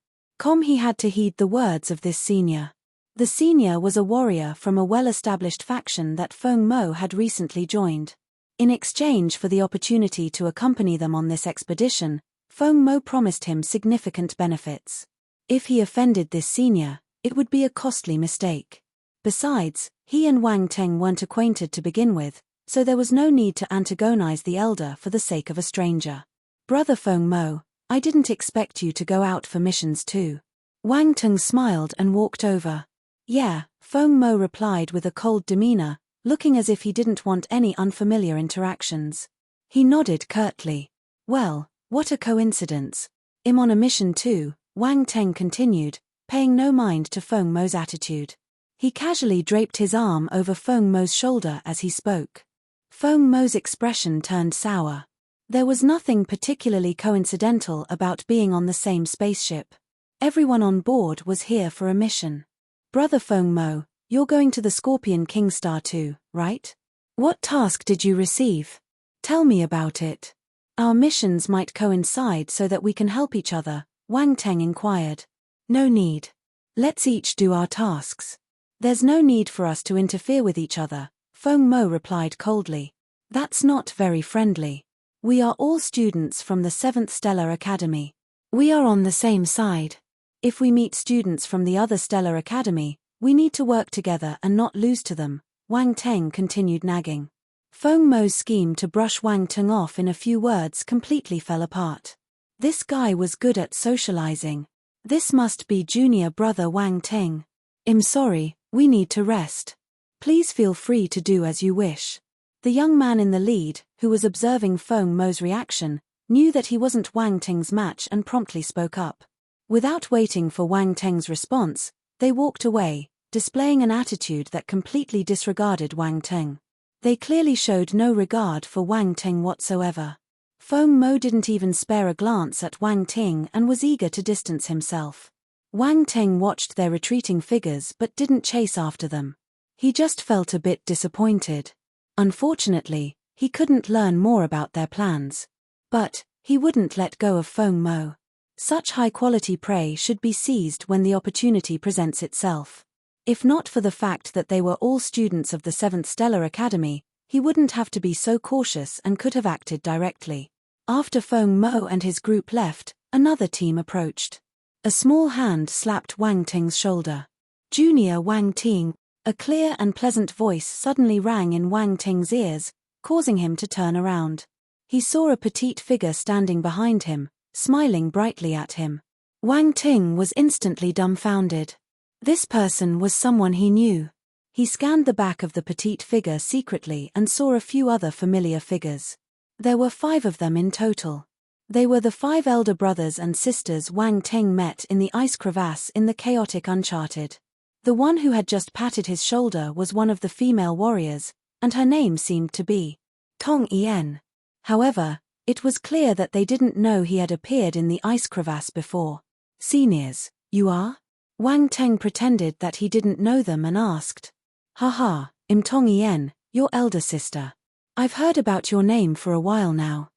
He had to heed the words of this senior. The senior was a warrior from a well-established faction that Feng Mo had recently joined. In exchange for the opportunity to accompany them on this expedition, Feng Mo promised him significant benefits. If he offended this senior, it would be a costly mistake. Besides, he and Wang Teng weren't acquainted to begin with, so there was no need to antagonize the elder for the sake of a stranger. Brother Feng Mo, I didn't expect you to go out for missions too. Wang Teng smiled and walked over. Yeah, Feng Mo replied with a cold demeanor, looking as if he didn't want any unfamiliar interactions. He nodded curtly. Well, what a coincidence. I'm on a mission too, Wang Teng continued, paying no mind to Feng Mo's attitude. He casually draped his arm over Feng Mo's shoulder as he spoke. Feng Mo's expression turned sour. There was nothing particularly coincidental about being on the same spaceship. Everyone on board was here for a mission. Brother Feng Mo, you're going to the Scorpion King Star too, right? What task did you receive? Tell me about it. Our missions might coincide so that we can help each other, Wang Teng inquired. No need. Let's each do our tasks. There's no need for us to interfere with each other, Feng Mo replied coldly. That's not very friendly. We are all students from the 7th Stellar Academy. We are on the same side. If we meet students from the other Stellar Academy, we need to work together and not lose to them, Wang Teng continued nagging. Feng Mo's scheme to brush Wang Teng off in a few words completely fell apart. This guy was good at socializing. This must be junior brother Wang Teng. I'm sorry, we need to rest. Please feel free to do as you wish. The young man in the lead, who was observing Feng Mo's reaction, knew that he wasn't Wang Teng's match and promptly spoke up. Without waiting for Wang Teng's response, they walked away, displaying an attitude that completely disregarded Wang Teng. They clearly showed no regard for Wang Teng whatsoever. Feng Mo didn't even spare a glance at Wang Teng and was eager to distance himself. Wang Teng watched their retreating figures but didn't chase after them. He just felt a bit disappointed. Unfortunately, he couldn't learn more about their plans. But he wouldn't let go of Feng Mo. Such high-quality prey should be seized when the opportunity presents itself. If not for the fact that they were all students of the 7th Stellar Academy, he wouldn't have to be so cautious and could have acted directly. After Feng Mo and his group left, another team approached. A small hand slapped Wang Ting's shoulder. Junior Wang Ting. A clear and pleasant voice suddenly rang in Wang Ting's ears, causing him to turn around. He saw a petite figure standing behind him, smiling brightly at him. Wang Ting was instantly dumbfounded. This person was someone he knew. He scanned the back of the petite figure secretly and saw a few other familiar figures. There were 5 of them in total. They were the 5 elder brothers and sisters Wang Ting met in the ice crevasse in the chaotic Uncharted. The one who had just patted his shoulder was one of the female warriors, and her name seemed to be Tong Yen. However, it was clear that they didn't know he had appeared in the ice crevasse before. Seniors, you are? Wang Teng pretended that he didn't know them and asked. Haha, I'm Tong Yen, your elder sister. I've heard about your name for a while now.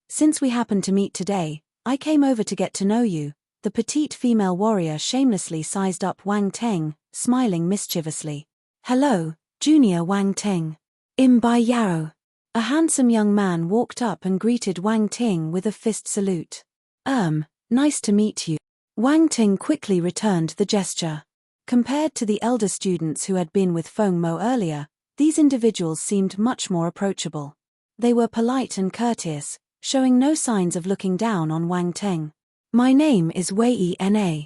Since we happened to meet today, I came over to get to know you. The petite female warrior shamelessly sized up Wang Teng, smiling mischievously. Hello, junior Wang Teng. Bai Yao. A handsome young man walked up and greeted Wang Ting with a fist salute. Nice to meet you. Wang Ting quickly returned the gesture. Compared to the elder students who had been with Feng Mo earlier, these individuals seemed much more approachable. They were polite and courteous, showing no signs of looking down on Wang Teng. My name is Wei Na.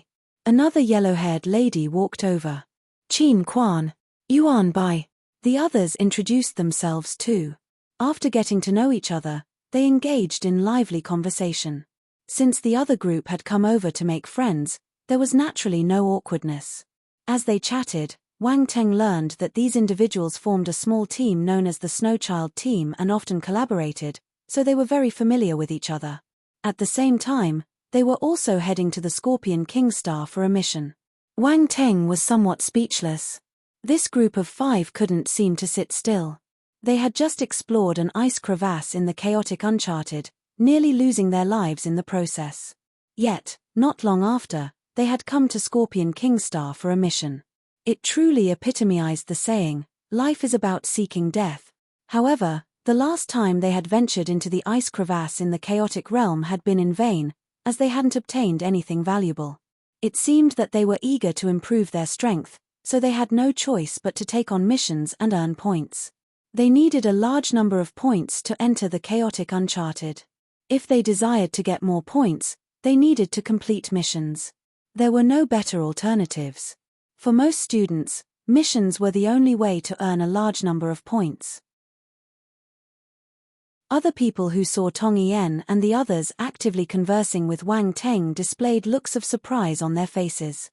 Another yellow-haired lady walked over. Qin Quan. Yuan Bai. The others introduced themselves too. After getting to know each other, they engaged in lively conversation. Since the other group had come over to make friends, There was naturally no awkwardness. As they chatted, Wang Teng learned that these individuals formed a small team known as the Snowchild team and often collaborated, so they were very familiar with each other. At the same time, they were also heading to the Scorpion King Star for a mission. Wang Teng was somewhat speechless. This group of 5 couldn't seem to sit still. They had just explored an ice crevasse in the chaotic uncharted, nearly losing their lives in the process. Yet, not long after, they had come to Scorpion King Star for a mission. It truly epitomized the saying, "Life is about seeking death." However, the last time they had ventured into the ice crevasse in the chaotic realm had been in vain, as they hadn't obtained anything valuable. It seemed that they were eager to improve their strength, so they had no choice but to take on missions and earn points. They needed a large number of points to enter the chaotic uncharted. If they desired to get more points, they needed to complete missions. There were no better alternatives. For most students, missions were the only way to earn a large number of points. Other people who saw Tong Yen and the others actively conversing with Wang Teng displayed looks of surprise on their faces.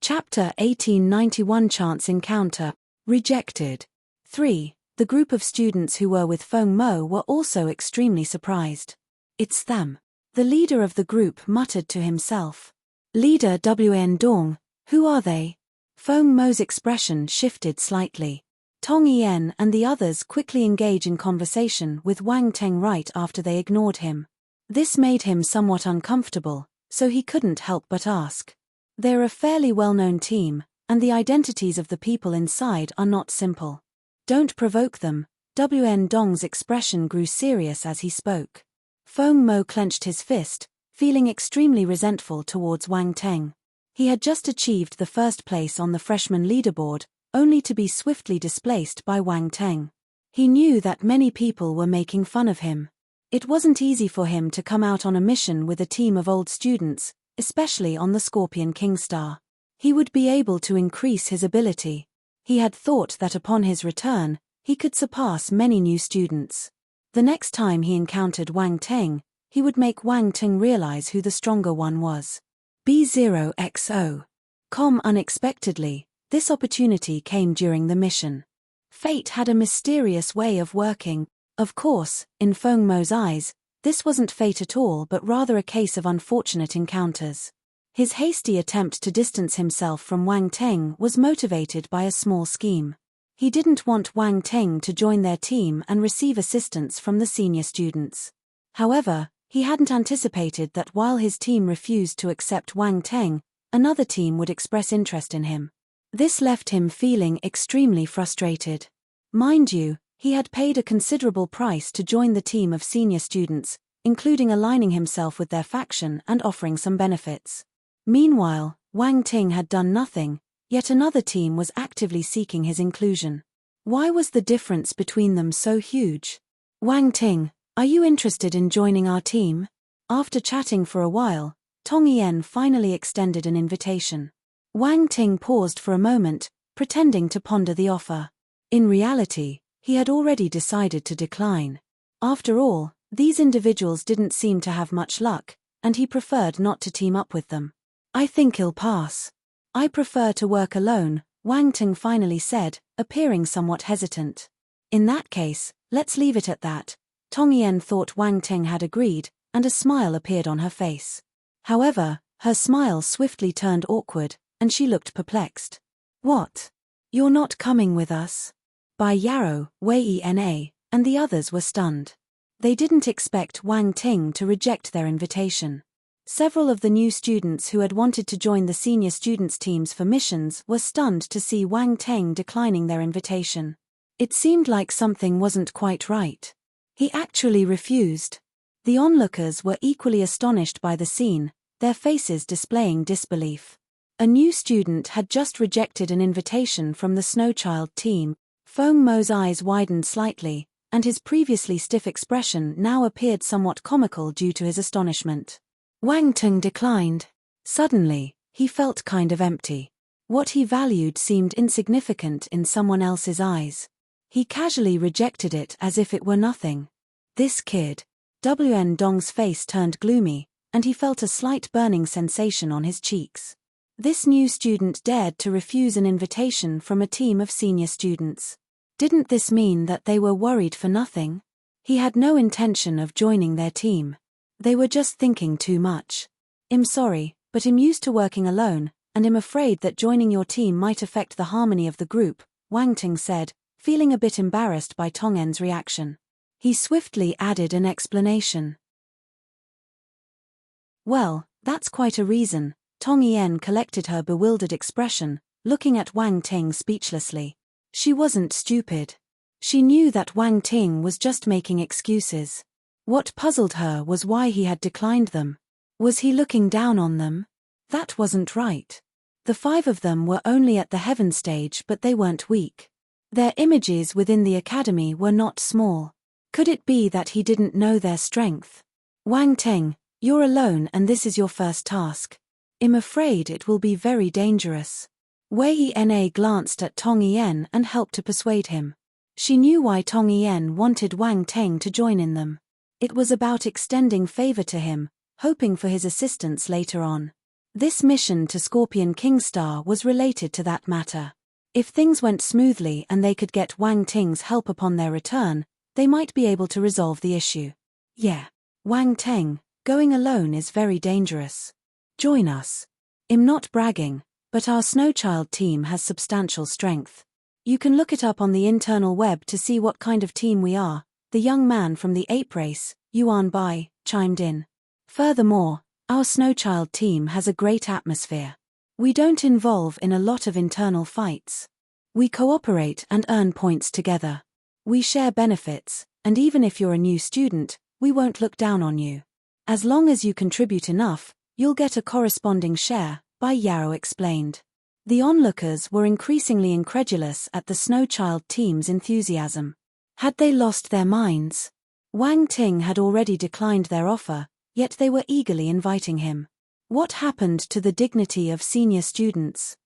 Chapter 1891 Chance Encounter. Rejected. 3. The group of students who were with Feng Mo were also extremely surprised. "It's them." The leader of the group muttered to himself. "Leader Wn Dong, who are they?" Feng Mo's expression shifted slightly. Tong Yen and the others quickly engage in conversation with Wang Teng right after they ignored him. This made him somewhat uncomfortable, so he couldn't help but ask. They're a fairly well-known team, and the identities of the people inside are not simple. "Don't provoke them." Wn Dong's expression grew serious as he spoke. Feng Mo clenched his fist, feeling extremely resentful towards Wang Teng. He had just achieved the first place on the freshman leaderboard, only to be swiftly displaced by Wang Teng. He knew that many people were making fun of him. It wasn't easy for him to come out on a mission with a team of old students, especially on the Scorpion King Star. He would be able to increase his ability. He had thought that upon his return, he could surpass many new students. The next time he encountered Wang Teng, he would make Wang Teng realize who the stronger one was. B0XO. Unexpectedly, this opportunity came during the mission. Fate had a mysterious way of working. Of course, in Feng Mo's eyes, this wasn't fate at all but rather a case of unfortunate encounters. His hasty attempt to distance himself from Wang Teng was motivated by a small scheme. He didn't want Wang Teng to join their team and receive assistance from the senior students. However, he hadn't anticipated that while his team refused to accept Wang Teng, another team would express interest in him. This left him feeling extremely frustrated. Mind you, he had paid a considerable price to join the team of senior students, including aligning himself with their faction and offering some benefits. Meanwhile, Wang Teng had done nothing, yet another team was actively seeking his inclusion. Why was the difference between them so huge? "Wang Teng, are you interested in joining our team?" After chatting for a while, Tong Yen finally extended an invitation. Wang Teng paused for a moment, pretending to ponder the offer. In reality, he had already decided to decline. After all, these individuals didn't seem to have much luck, and he preferred not to team up with them. "I think he'll pass. I prefer to work alone," Wang Teng finally said, appearing somewhat hesitant. "In that case, let's leave it at that." Tong Yen thought Wang Teng had agreed, and a smile appeared on her face. However, her smile swiftly turned awkward, and she looked perplexed. "What? You're not coming with us?" By Yarrow, Wei Na, and the others were stunned. They didn't expect Wang Teng to reject their invitation. Several of the new students who had wanted to join the senior students' teams for missions were stunned to see Wang Teng declining their invitation. It seemed like something wasn't quite right. He actually refused. The onlookers were equally astonished by the scene, their faces displaying disbelief. A new student had just rejected an invitation from the Snowchild team. Feng Mo's eyes widened slightly, and his previously stiff expression now appeared somewhat comical due to his astonishment. Wang Teng declined. Suddenly, he felt kind of empty. What he valued seemed insignificant in someone else's eyes. He casually rejected it as if it were nothing. This kid. Wn Dong's face turned gloomy, and he felt a slight burning sensation on his cheeks. This new student dared to refuse an invitation from a team of senior students. Didn't this mean that they were worried for nothing? He had no intention of joining their team. They were just thinking too much. I'm sorry, but I'm used to working alone, and I'm afraid that joining your team might affect the harmony of the group, Wang Ting said, feeling a bit embarrassed by Tong En's reaction. He swiftly added an explanation. Well, that's quite a reason. Tong En collected her bewildered expression, looking at Wang Ting speechlessly. She wasn't stupid. She knew that Wang Ting was just making excuses. What puzzled her was why he had declined them. Was he looking down on them? That wasn't right. The 5 of them were only at the heaven stage, but they weren't weak. Their images within the academy were not small. Could it be that he didn't know their strength? Wang Ting, you're alone and this is your first task. I'm afraid it will be very dangerous. Wei Na glanced at Tong En and helped to persuade him. She knew why Tong En wanted Wang Ting to join in them. It was about extending favor to him, hoping for his assistance later on. This mission to Scorpion King Star was related to that matter. If things went smoothly and they could get Wang Ting's help upon their return, they might be able to resolve the issue. Yeah. Wang Ting, going alone is very dangerous. Join us. I'm not bragging, but our Snowchild team has substantial strength. You can look it up on the internal web to see what kind of team we are, the young man from the ape race, Yuan Bai, chimed in. Furthermore, our Snowchild team has a great atmosphere. We don't involve in a lot of internal fights. We cooperate and earn points together. We share benefits, and even if you're a new student, we won't look down on you. As long as you contribute enough, you'll get a corresponding share, Bai Yao explained. The onlookers were increasingly incredulous at the Snowchild team's enthusiasm. Had they lost their minds? Wang Ting had already declined their offer, yet they were eagerly inviting him. What happened to the dignity of senior students?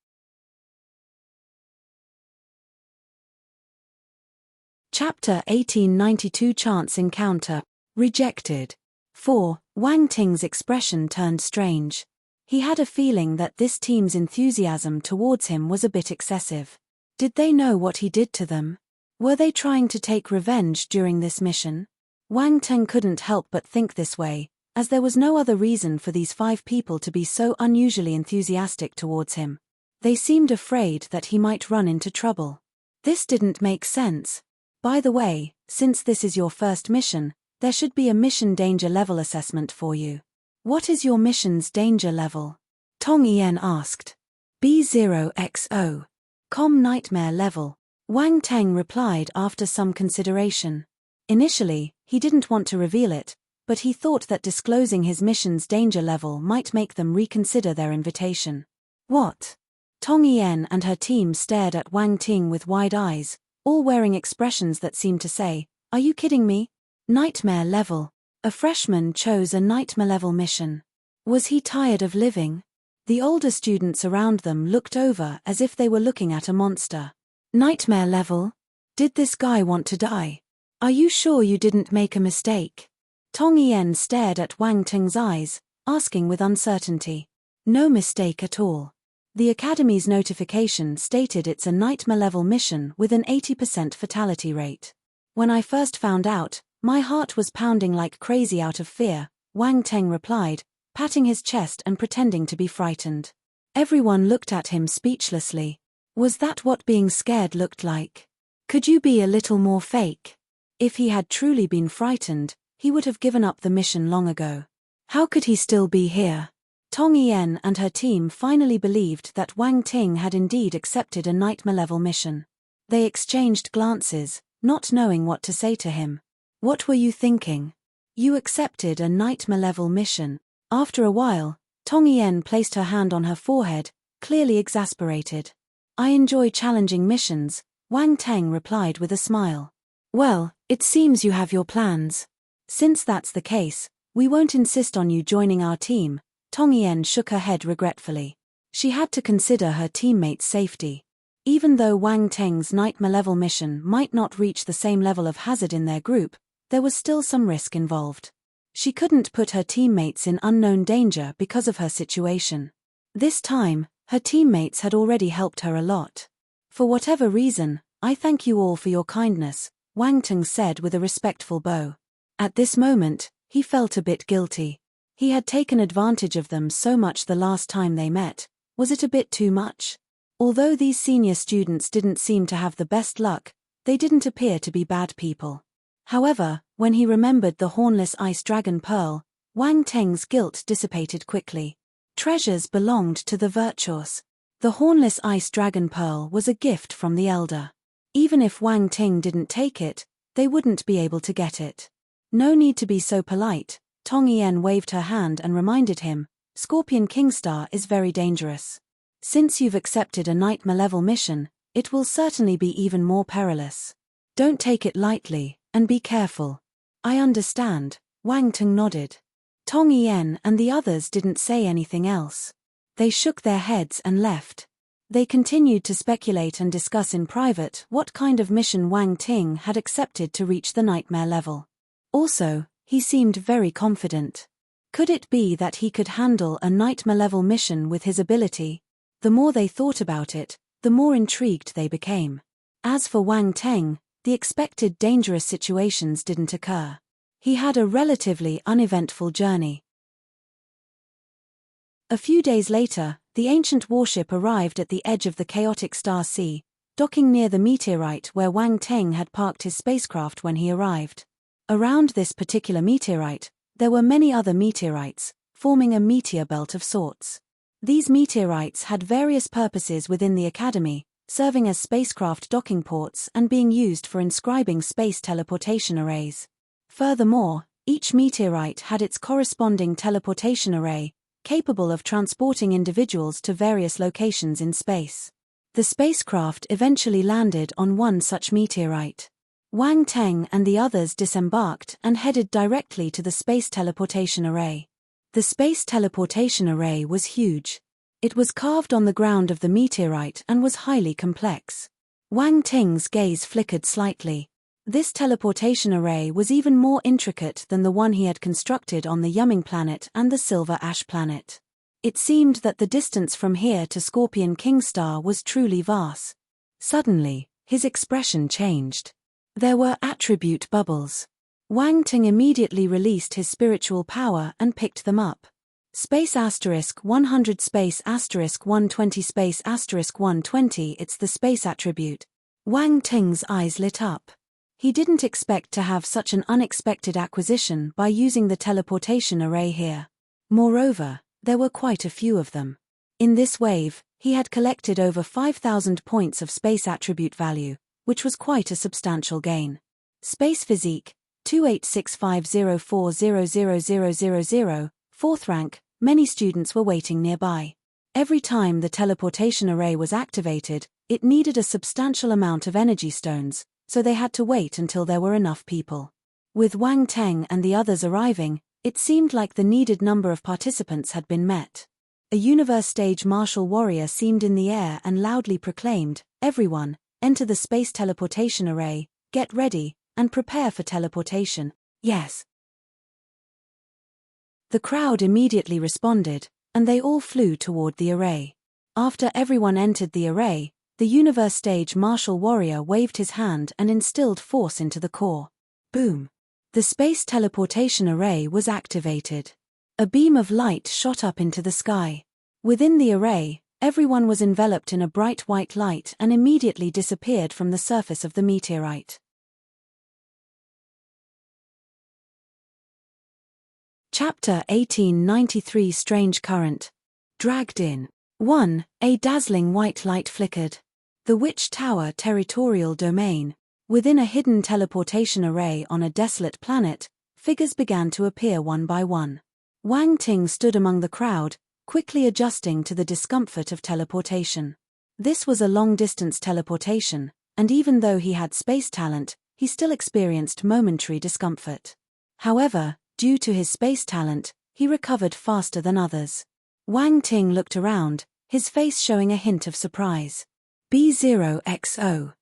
Chapter 1892 Chance Encounter. Rejected. 4. Wang Ting's expression turned strange. He had a feeling that this team's enthusiasm towards him was a bit excessive. Did they know what he did to them? Were they trying to take revenge during this mission? Wang Ting couldn't help but think this way, as there was no other reason for these 5 people to be so unusually enthusiastic towards him. They seemed afraid that he might run into trouble. This didn't make sense. By the way, since this is your first mission, there should be a mission danger level assessment for you. What is your mission's danger level? Tong En asked. B0XO. Com nightmare level. Wang Ting replied after some consideration. Initially, he didn't want to reveal it, but he thought that disclosing his mission's danger level might make them reconsider their invitation. What? Tong En and her team stared at Wang Ting with wide eyes, all wearing expressions that seemed to say, "Are you kidding me?" Nightmare level. A freshman chose a nightmare level mission. Was he tired of living? The older students around them looked over as if they were looking at a monster. Nightmare level? Did this guy want to die? Are you sure you didn't make a mistake? Tong En stared at Wang Ting's eyes, asking with uncertainty. No mistake at all. The Academy's notification stated it's a nightmare level mission with an 80% fatality rate. When I first found out, my heart was pounding like crazy out of fear, Wang Ting replied, patting his chest and pretending to be frightened. Everyone looked at him speechlessly. Was that what being scared looked like? Could you be a little more fake? If he had truly been frightened, he would have given up the mission long ago. How could he still be here? Tong En and her team finally believed that Wang Ting had indeed accepted a nightmare level mission. They exchanged glances, not knowing what to say to him. What were you thinking? You accepted a nightmare level mission. After a while, Tong En placed her hand on her forehead, clearly exasperated. I enjoy challenging missions, Wang Ting replied with a smile. Well, it seems you have your plans. Since that's the case, we won't insist on you joining our team. Tong En shook her head regretfully. She had to consider her teammates' safety. Even though Wang Ting's nightmare level mission might not reach the same level of hazard in their group, there was still some risk involved. She couldn't put her teammates in unknown danger because of her situation. This time, her teammates had already helped her a lot. For whatever reason, I thank you all for your kindness, Wang Ting said with a respectful bow. At this moment, he felt a bit guilty. He had taken advantage of them so much the last time they met. Was it a bit too much? Although these senior students didn't seem to have the best luck, they didn't appear to be bad people. However, when he remembered the hornless ice dragon pearl, Wang Teng's guilt dissipated quickly. Treasures belonged to the virtuous. The hornless ice dragon pearl was a gift from the elder. Even if Wang Ting didn't take it, they wouldn't be able to get it. No need to be so polite, Tong Yen waved her hand and reminded him, Scorpion Kingstar is very dangerous. Since you've accepted a nightmare-level mission, it will certainly be even more perilous. Don't take it lightly, and be careful. I understand, Wang Ting nodded. Tong Yen and the others didn't say anything else. They shook their heads and left. They continued to speculate and discuss in private what kind of mission Wang Ting had accepted to reach the nightmare level. Also, he seemed very confident. Could it be that he could handle a nightmare-level mission with his ability? The more they thought about it, the more intrigued they became. As for Wang Teng, the expected dangerous situations didn't occur. He had a relatively uneventful journey. A few days later, the ancient warship arrived at the edge of the chaotic Star Sea, docking near the meteorite where Wang Teng had parked his spacecraft when he arrived. Around this particular meteorite, there were many other meteorites, forming a meteor belt of sorts. These meteorites had various purposes within the Academy, serving as spacecraft docking ports and being used for inscribing space teleportation arrays. Furthermore, each meteorite had its corresponding teleportation array, capable of transporting individuals to various locations in space. The spacecraft eventually landed on one such meteorite. Wang Teng and the others disembarked and headed directly to the space teleportation array. The space teleportation array was huge. It was carved on the ground of the meteorite and was highly complex. Wang Teng's gaze flickered slightly. This teleportation array was even more intricate than the one he had constructed on the Yumming planet and the Silver Ash planet. It seemed that the distance from here to Scorpion Kingstar was truly vast. Suddenly, his expression changed. There were attribute bubbles. Wang Ting immediately released his spiritual power and picked them up. Space *100 space *120 space *120 It's the space attribute. Wang Ting's eyes lit up. He didn't expect to have such an unexpected acquisition by using the teleportation array here. Moreover, there were quite a few of them. In this wave, he had collected over 5,000 points of space attribute value, which was quite a substantial gain. Space Physique 286504000000, 4th rank, many students were waiting nearby. Every time the teleportation array was activated, it needed a substantial amount of energy stones, so they had to wait until there were enough people. With Wang Teng and the others arriving, it seemed like the needed number of participants had been met. A universe stage martial warrior seemed in the air and loudly proclaimed, "Everyone, enter the space teleportation array, get ready, and prepare for teleportation." Yes. The crowd immediately responded, and they all flew toward the array. After everyone entered the array, the universe stage martial warrior waved his hand and instilled force into the core. Boom! The space teleportation array was activated. A beam of light shot up into the sky. Within the array, everyone was enveloped in a bright white light and immediately disappeared from the surface of the meteorite. Chapter 1893 Strange Current. Dragged in. 1. A dazzling white light flickered. The Witch Tower Territorial Domain. Within a hidden teleportation array on a desolate planet, figures began to appear one by one. Wang Ting stood among the crowd, quickly adjusting to the discomfort of teleportation. This was a long-distance teleportation, and even though he had space talent, he still experienced momentary discomfort. However, due to his space talent, he recovered faster than others. Wang Ting looked around, his face showing a hint of surprise. B0XO.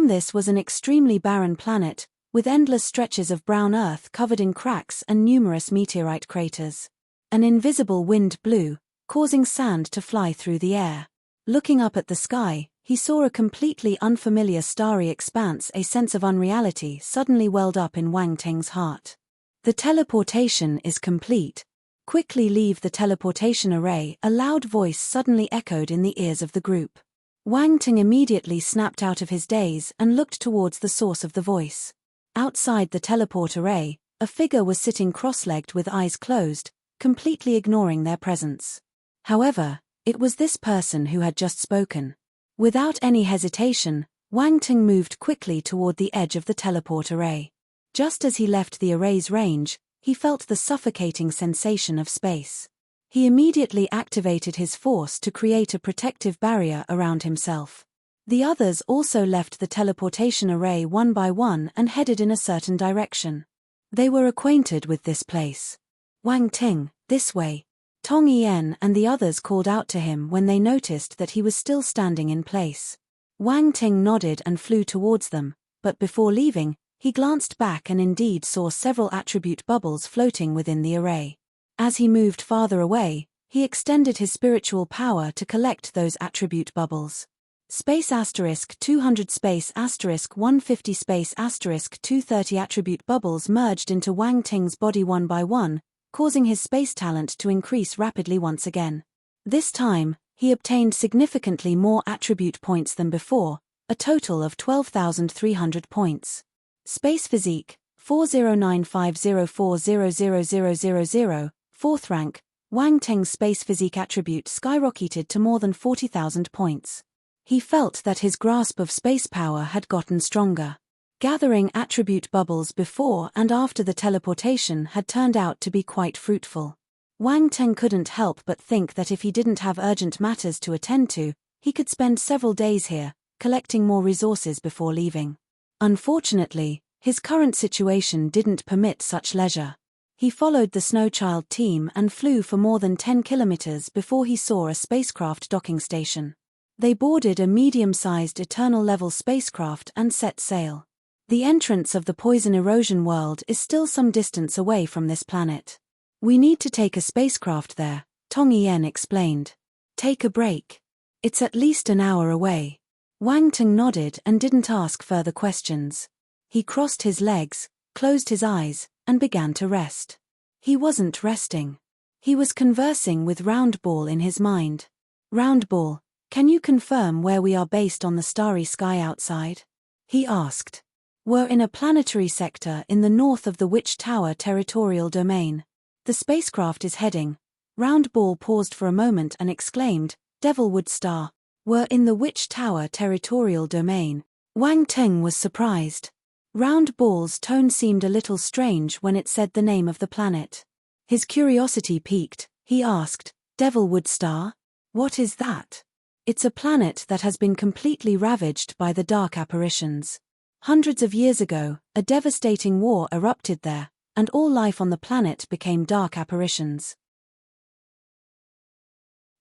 This was an extremely barren planet, with endless stretches of brown earth covered in cracks and numerous meteorite craters. An invisible wind blew, causing sand to fly through the air. Looking up at the sky, he saw a completely unfamiliar starry expanse. A sense of unreality suddenly welled up in Wang Ting's heart. The teleportation is complete. Quickly leave the teleportation array, a loud voice suddenly echoed in the ears of the group. Wang Ting immediately snapped out of his daze and looked towards the source of the voice. Outside the teleport array, a figure was sitting cross-legged with eyes closed, completely ignoring their presence. However, it was this person who had just spoken. Without any hesitation, Wang Ting moved quickly toward the edge of the teleport array. Just as he left the array's range, he felt the suffocating sensation of space. He immediately activated his force to create a protective barrier around himself. The others also left the teleportation array one by one and headed in a certain direction. They were acquainted with this place. "Wang Ting, this way." Tong Yen and the others called out to him when they noticed that he was still standing in place. Wang Ting nodded and flew towards them, but before leaving, he glanced back and indeed saw several attribute bubbles floating within the array. As he moved farther away, he extended his spiritual power to collect those attribute bubbles. Space asterisk 200 space asterisk 150 space asterisk 230 attribute bubbles merged into Wang Ting's body one by one, causing his space talent to increase rapidly once again. This time, he obtained significantly more attribute points than before, a total of 12,300 points. Space Physique 409504000000, 4th rank, Wang Ting's Space Physique attribute skyrocketed to more than 40,000 points. He felt that his grasp of space power had gotten stronger. Gathering attribute bubbles before and after the teleportation had turned out to be quite fruitful. Wang Ting couldn't help but think that if he didn't have urgent matters to attend to, he could spend several days here, collecting more resources before leaving. Unfortunately, his current situation didn't permit such leisure. He followed the Snowchild team and flew for more than 10 kilometers before he saw a spacecraft docking station. They boarded a medium-sized Eternal-level spacecraft and set sail. The entrance of the poison erosion world is still some distance away from this planet. "We need to take a spacecraft there," Tong Yen explained. "Take a break. It's at least an hour away." Wang Ting nodded and didn't ask further questions. He crossed his legs, closed his eyes, and began to rest. He wasn't resting. He was conversing with Roundball in his mind. "Roundball, can you confirm where we are based on the starry sky outside?" he asked. "We're in a planetary sector in the north of the Witch Tower territorial domain. The spacecraft is heading." Roundball paused for a moment and exclaimed, "Devilwood Star. We're in the Witch Tower territorial domain." Wang Ting was surprised. Roundball's tone seemed a little strange when it said the name of the planet. His curiosity piqued. He asked, "Devilwood Star? What is that?" "It's a planet that has been completely ravaged by the dark apparitions. Hundreds of years ago, a devastating war erupted there, and all life on the planet became dark apparitions.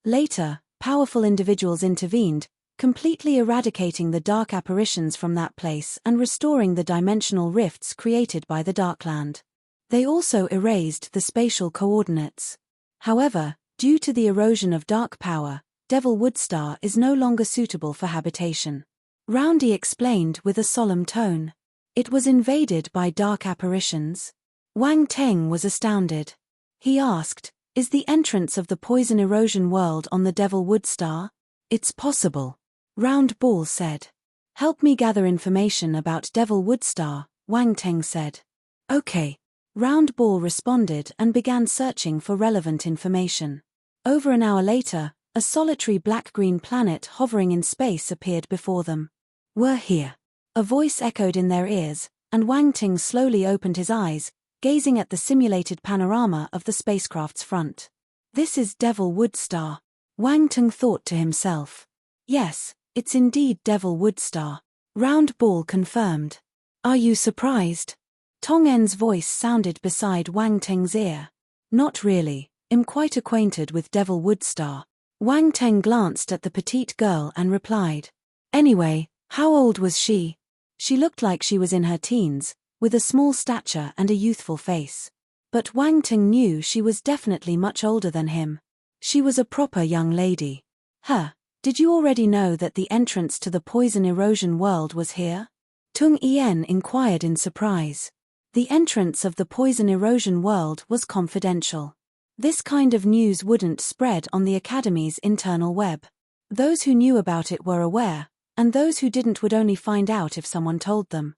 Later, powerful individuals intervened, completely eradicating the dark apparitions from that place and restoring the dimensional rifts created by the Darkland. They also erased the spatial coordinates. However, due to the erosion of dark power, Devilwood Star is no longer suitable for habitation." Roundy explained with a solemn tone. "It was invaded by dark apparitions?" Wang Ting was astounded. He asked, "Is the entrance of the poison erosion world on the Devilwood Star?" "It's possible," Roundball said. "Help me gather information about Devilwood Star," Wang Ting said. "Okay." Roundball responded and began searching for relevant information. Over an hour later, a solitary black-green planet hovering in space appeared before them. "We're here," a voice echoed in their ears, and Wang Ting slowly opened his eyes, gazing at the simulated panorama of the spacecraft's front. "This is Devilwood Star," Wang Ting thought to himself. "Yes, it's indeed Devilwood Star," Roundball confirmed. "Are you surprised?" Tong En's voice sounded beside Wang Ting's ear. "Not really, I'm quite acquainted with Devilwood Star." Wang Ting glanced at the petite girl and replied. "Anyway, how old was she?" "She looked like she was in her teens, with a small stature and a youthful face. But Wang Ting knew she was definitely much older than him. She was a proper young lady. Did you already know that the entrance to the poison erosion world was here? Tung Yen inquired in surprise. The entrance of the poison erosion world was confidential. This kind of news wouldn't spread on the Academy's internal web. Those who knew about it were aware, and those who didn't would only find out if someone told them.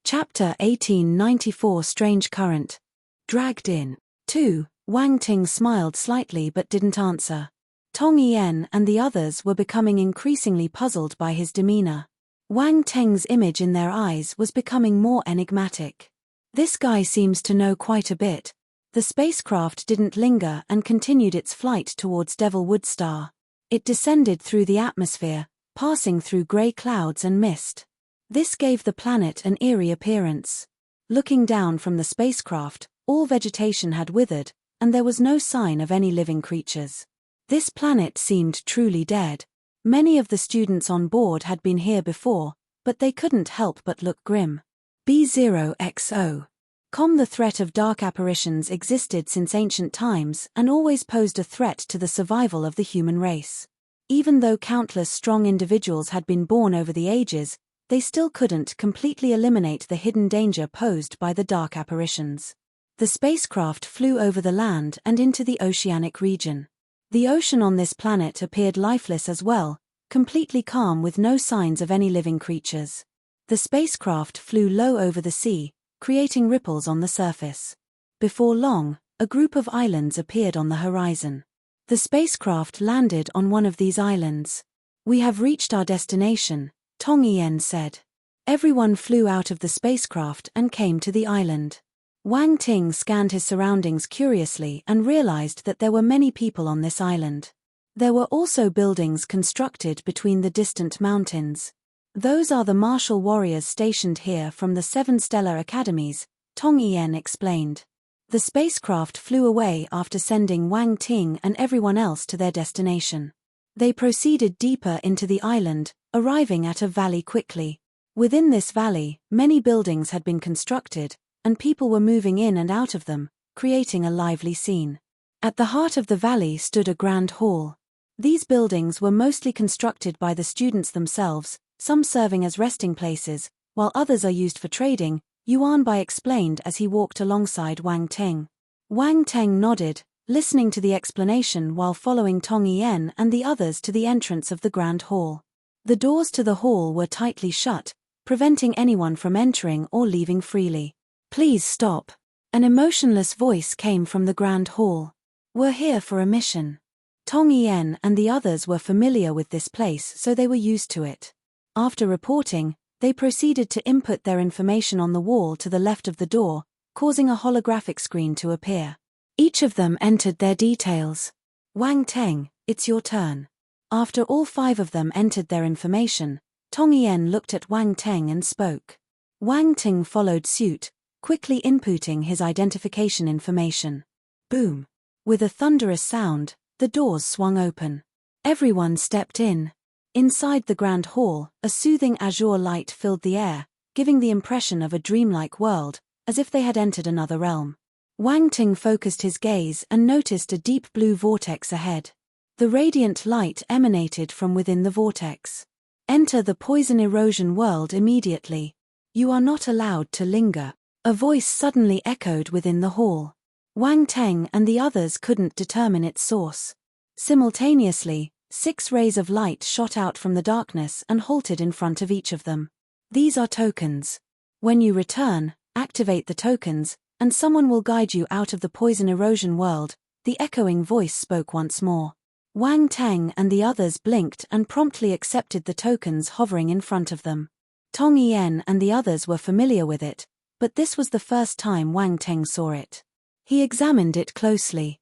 Chapter 1894 Strange Current. Dragged in. 2. Wang Ting smiled slightly but didn't answer. Tong Yen and the others were becoming increasingly puzzled by his demeanor. Wang Teng's image in their eyes was becoming more enigmatic. This guy seems to know quite a bit. The spacecraft didn't linger and continued its flight towards Devilwood Star. It descended through the atmosphere, passing through gray clouds and mist. This gave the planet an eerie appearance. Looking down from the spacecraft, all vegetation had withered, and there was no sign of any living creatures. This planet seemed truly dead. Many of the students on board had been here before, but they couldn't help but look grim. B0XO. The threat of dark apparitions existed since ancient times and always posed a threat to the survival of the human race. Even though countless strong individuals had been born over the ages, they still couldn't completely eliminate the hidden danger posed by the dark apparitions. The spacecraft flew over the land and into the oceanic region. The ocean on this planet appeared lifeless as well, completely calm with no signs of any living creatures. The spacecraft flew low over the sea, creating ripples on the surface. Before long, a group of islands appeared on the horizon. The spacecraft landed on one of these islands. "We have reached our destination," Tong Yen said. Everyone flew out of the spacecraft and came to the island. Wang Ting scanned his surroundings curiously and realized that there were many people on this island. There were also buildings constructed between the distant mountains. "Those are the martial warriors stationed here from the 7 stellar academies," Tong Yen explained. The spacecraft flew away after sending Wang Ting and everyone else to their destination. They proceeded deeper into the island, arriving at a valley quickly. Within this valley, many buildings had been constructed, and people were moving in and out of them, creating a lively scene. At the heart of the valley stood a grand hall. These buildings were mostly constructed by the students themselves, some serving as resting places, while others are used for trading, Yuan Bai explained as he walked alongside Wang Ting. Wang Ting nodded, listening to the explanation while following Tong Yen and the others to the entrance of the grand hall. The doors to the hall were tightly shut, preventing anyone from entering or leaving freely. "Please stop." An emotionless voice came from the grand hall. "We're here for a mission." Tong Yen and the others were familiar with this place, so they were used to it. After reporting, they proceeded to input their information on the wall to the left of the door, causing a holographic screen to appear. Each of them entered their details. "Wang Teng, it's your turn." After all 5 of them entered their information, Tong Yen looked at Wang Teng and spoke. Wang Teng followed suit, quickly inputting his identification information. Boom! With a thunderous sound, the doors swung open. Everyone stepped in. Inside the grand hall, a soothing azure light filled the air, giving the impression of a dreamlike world, as if they had entered another realm. Wang Ting focused his gaze and noticed a deep blue vortex ahead. The radiant light emanated from within the vortex. "Enter the poison erosion world immediately. You are not allowed to linger." A voice suddenly echoed within the hall. Wang Teng and the others couldn't determine its source. Simultaneously, 6 rays of light shot out from the darkness and halted in front of each of them. "These are tokens. When you return, activate the tokens, and someone will guide you out of the poison erosion world," the echoing voice spoke once more. Wang Teng and the others blinked and promptly accepted the tokens hovering in front of them. Tong Yen and the others were familiar with it, but this was the first time Wang Teng saw it. He examined it closely.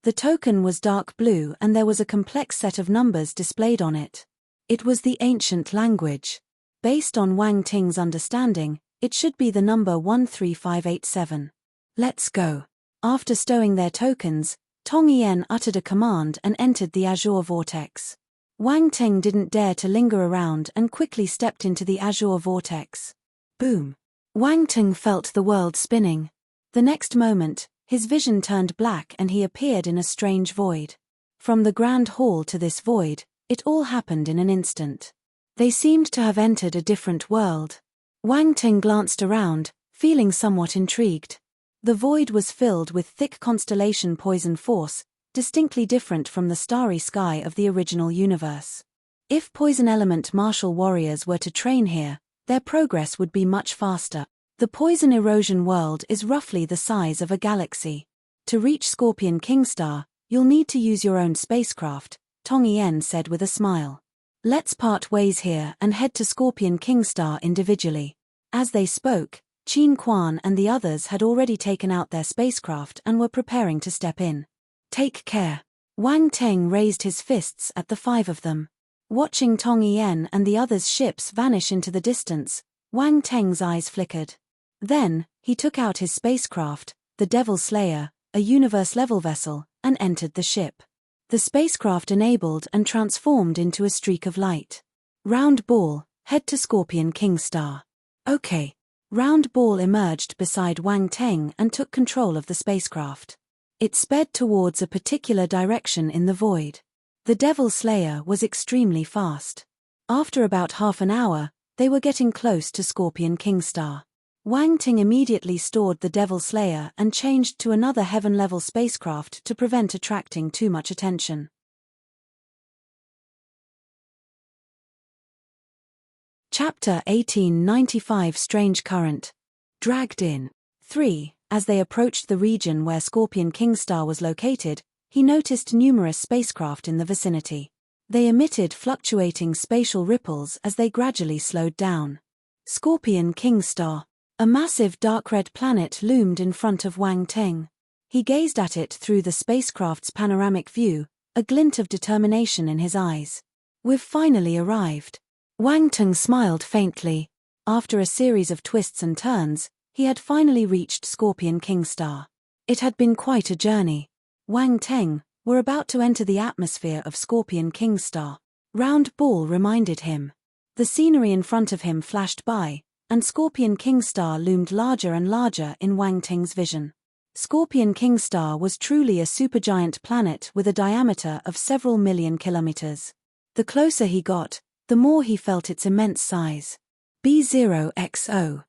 The token was dark blue and there was a complex set of numbers displayed on it. It was the ancient language. Based on Wang Ting's understanding, it should be the number 13587. "Let's go." After stowing their tokens, Tong Yen uttered a command and entered the azure vortex. Wang Ting didn't dare to linger around and quickly stepped into the azure vortex. Boom! Wang Ting felt the world spinning. The next moment, his vision turned black and he appeared in a strange void. From the grand hall to this void, it all happened in an instant. They seemed to have entered a different world. Wang Ting glanced around, feeling somewhat intrigued. The void was filled with thick constellation poison force, distinctly different from the starry sky of the original universe. If poison element martial warriors were to train here, their progress would be much faster. The poison erosion world is roughly the size of a galaxy. To reach Scorpion King Star, you'll need to use your own spacecraft, Tong Yen said with a smile. Let's part ways here and head to Scorpion King Star individually. As they spoke, Qin Quan and the others had already taken out their spacecraft and were preparing to step in. Take care. Wang Ting raised his fists at the five of them. Watching Tong Yen and the others' ships vanish into the distance, Wang Teng's eyes flickered. Then, he took out his spacecraft, the Devil Slayer, a universe-level vessel, and entered the ship. The spacecraft enabled and transformed into a streak of light. Round Ball, head to Scorpion King Star. Okay. Round Ball emerged beside Wang Teng and took control of the spacecraft. It sped towards a particular direction in the void. The Devil Slayer was extremely fast. After about half an hour, they were getting close to Scorpion King Star. Wang Ting immediately stored the Devil Slayer and changed to another heaven-level spacecraft to prevent attracting too much attention. Chapter 1895 Strange Current. Dragged in. 3. As they approached the region where Scorpion King Star was located, he noticed numerous spacecraft in the vicinity. They emitted fluctuating spatial ripples as they gradually slowed down. Scorpion King Star. A massive dark red planet loomed in front of Wang Teng. He gazed at it through the spacecraft's panoramic view, a glint of determination in his eyes. We've finally arrived. Wang Teng smiled faintly. After a series of twists and turns, he had finally reached Scorpion King Star. It had been quite a journey. Wang Teng were about to enter the atmosphere of Scorpion King Star. Round Ball reminded him. The scenery in front of him flashed by, and Scorpion King Star loomed larger and larger in Wang Teng's vision. Scorpion King Star was truly a supergiant planet with a diameter of several million kilometers. The closer he got, the more he felt its immense size. B0XO.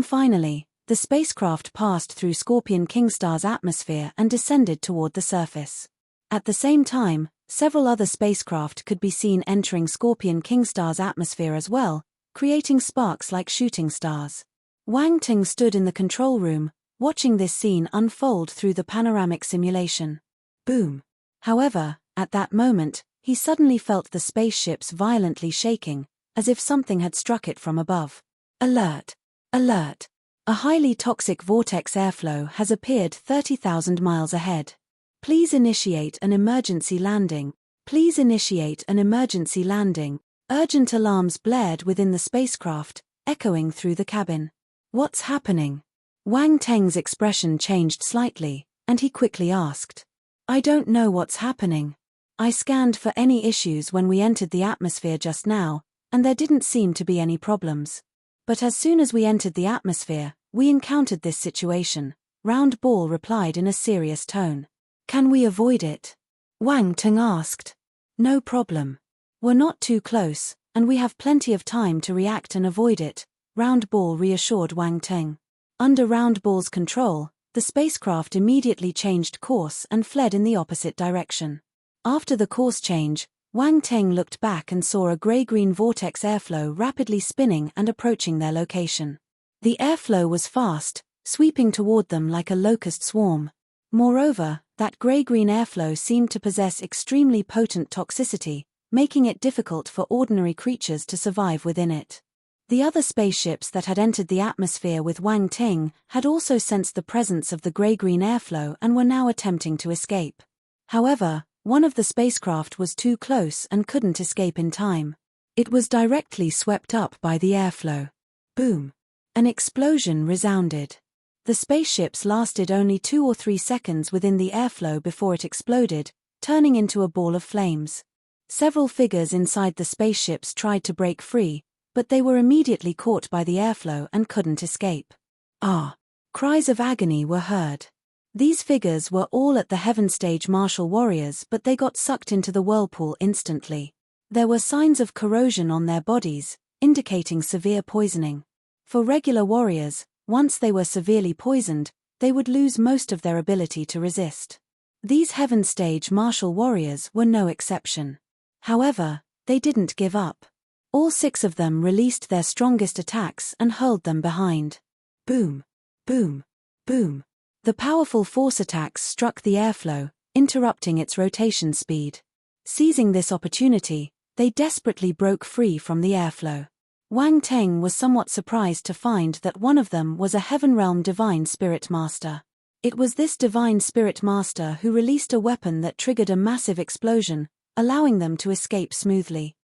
Finally, the spacecraft passed through Scorpion King Star's atmosphere and descended toward the surface. At the same time, several other spacecraft could be seen entering Scorpion King Star's atmosphere as well, creating sparks like shooting stars. Wang Ting stood in the control room, watching this scene unfold through the panoramic simulation. Boom. However, at that moment, he suddenly felt the spaceships violently shaking, as if something had struck it from above. Alert! Alert! A highly toxic vortex airflow has appeared 30,000 miles ahead. Please initiate an emergency landing. Please initiate an emergency landing. Urgent alarms blared within the spacecraft, echoing through the cabin. What's happening? Wang Teng's expression changed slightly, and he quickly asked. I don't know what's happening. I scanned for any issues when we entered the atmosphere just now, and there didn't seem to be any problems. But as soon as we entered the atmosphere, we encountered this situation, Round Ball replied in a serious tone. Can we avoid it? Wang Teng asked. No problem. We're not too close, and we have plenty of time to react and avoid it, Round Ball reassured Wang Teng. Under Round Ball's control, the spacecraft immediately changed course and fled in the opposite direction. After the course change, Wang Teng looked back and saw a grey-green vortex airflow rapidly spinning and approaching their location. The airflow was fast, sweeping toward them like a locust swarm. Moreover, that grey-green airflow seemed to possess extremely potent toxicity, making it difficult for ordinary creatures to survive within it. The other spaceships that had entered the atmosphere with Wang Ting had also sensed the presence of the grey-green airflow and were now attempting to escape. However, one of the spacecraft was too close and couldn't escape in time. It was directly swept up by the airflow. Boom! An explosion resounded. The spaceships lasted only 2 or 3 seconds within the airflow before it exploded, turning into a ball of flames. Several figures inside the spaceships tried to break free, but they were immediately caught by the airflow and couldn't escape. Ah! Cries of agony were heard. These figures were all at the heaven stage martial warriors, but they got sucked into the whirlpool instantly. There were signs of corrosion on their bodies, indicating severe poisoning. For regular warriors, once they were severely poisoned, they would lose most of their ability to resist. These heaven stage martial warriors were no exception. However, they didn't give up. All 6 of them released their strongest attacks and hurled them behind. Boom! Boom! Boom! The powerful force attacks struck the airflow, interrupting its rotation speed. Seizing this opportunity, they desperately broke free from the airflow. Wang Teng was somewhat surprised to find that one of them was a Heaven Realm Divine Spirit Master. It was this Divine Spirit Master who released a weapon that triggered a massive explosion, allowing them to escape smoothly.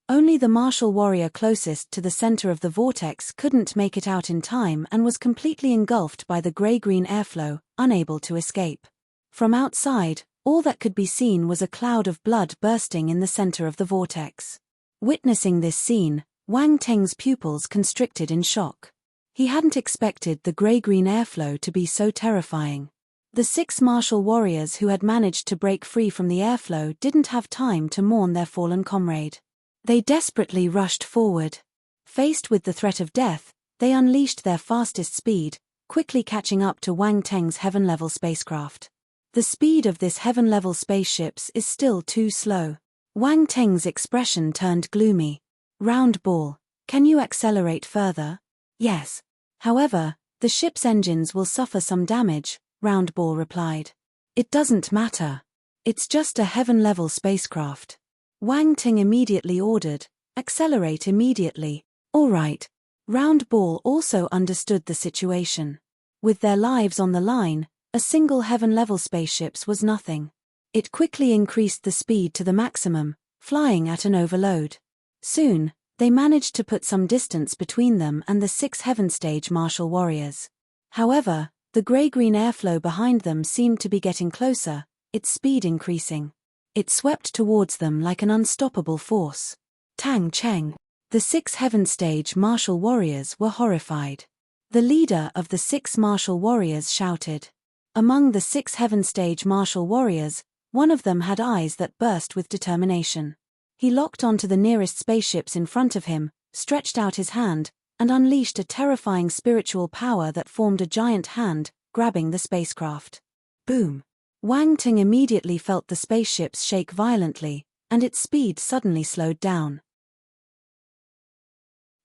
Only the martial warrior closest to the center of the vortex couldn't make it out in time and was completely engulfed by the gray-green airflow, unable to escape. From outside, all that could be seen was a cloud of blood bursting in the center of the vortex. Witnessing this scene, Wang Teng's pupils constricted in shock. He hadn't expected the gray-green airflow to be so terrifying. The 6 martial warriors who had managed to break free from the airflow didn't have time to mourn their fallen comrade. They desperately rushed forward. Faced with the threat of death, they unleashed their fastest speed, quickly catching up to Wang Teng's heaven-level spacecraft. The speed of this heaven-level spaceships is still too slow. Wang Teng's expression turned gloomy. Round ball, can you accelerate further? Yes. However, the ship's engines will suffer some damage, Round ball replied. It doesn't matter. It's just a heaven-level spacecraft. Wang Teng immediately ordered, accelerate immediately. All right. Round ball also understood the situation. With their lives on the line, a single heaven-level spaceship was nothing. It quickly increased the speed to the maximum, flying at an overload. Soon, they managed to put some distance between them and the 6 heaven stage martial warriors. However, the gray-green airflow behind them seemed to be getting closer, its speed increasing. It swept towards them like an unstoppable force. Tang Cheng. The 6 heaven stage martial warriors were horrified. The leader of the 6 martial warriors shouted. Among the 6 heaven stage martial warriors, one of them had eyes that burst with determination. He locked onto the nearest spaceships in front of him, stretched out his hand, and unleashed a terrifying spiritual power that formed a giant hand, grabbing the spacecraft. Boom! Wang Teng immediately felt the spaceships shake violently, and its speed suddenly slowed down.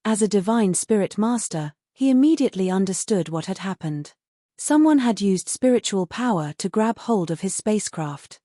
As a divine spirit master, he immediately understood what had happened. Someone had used spiritual power to grab hold of his spacecraft.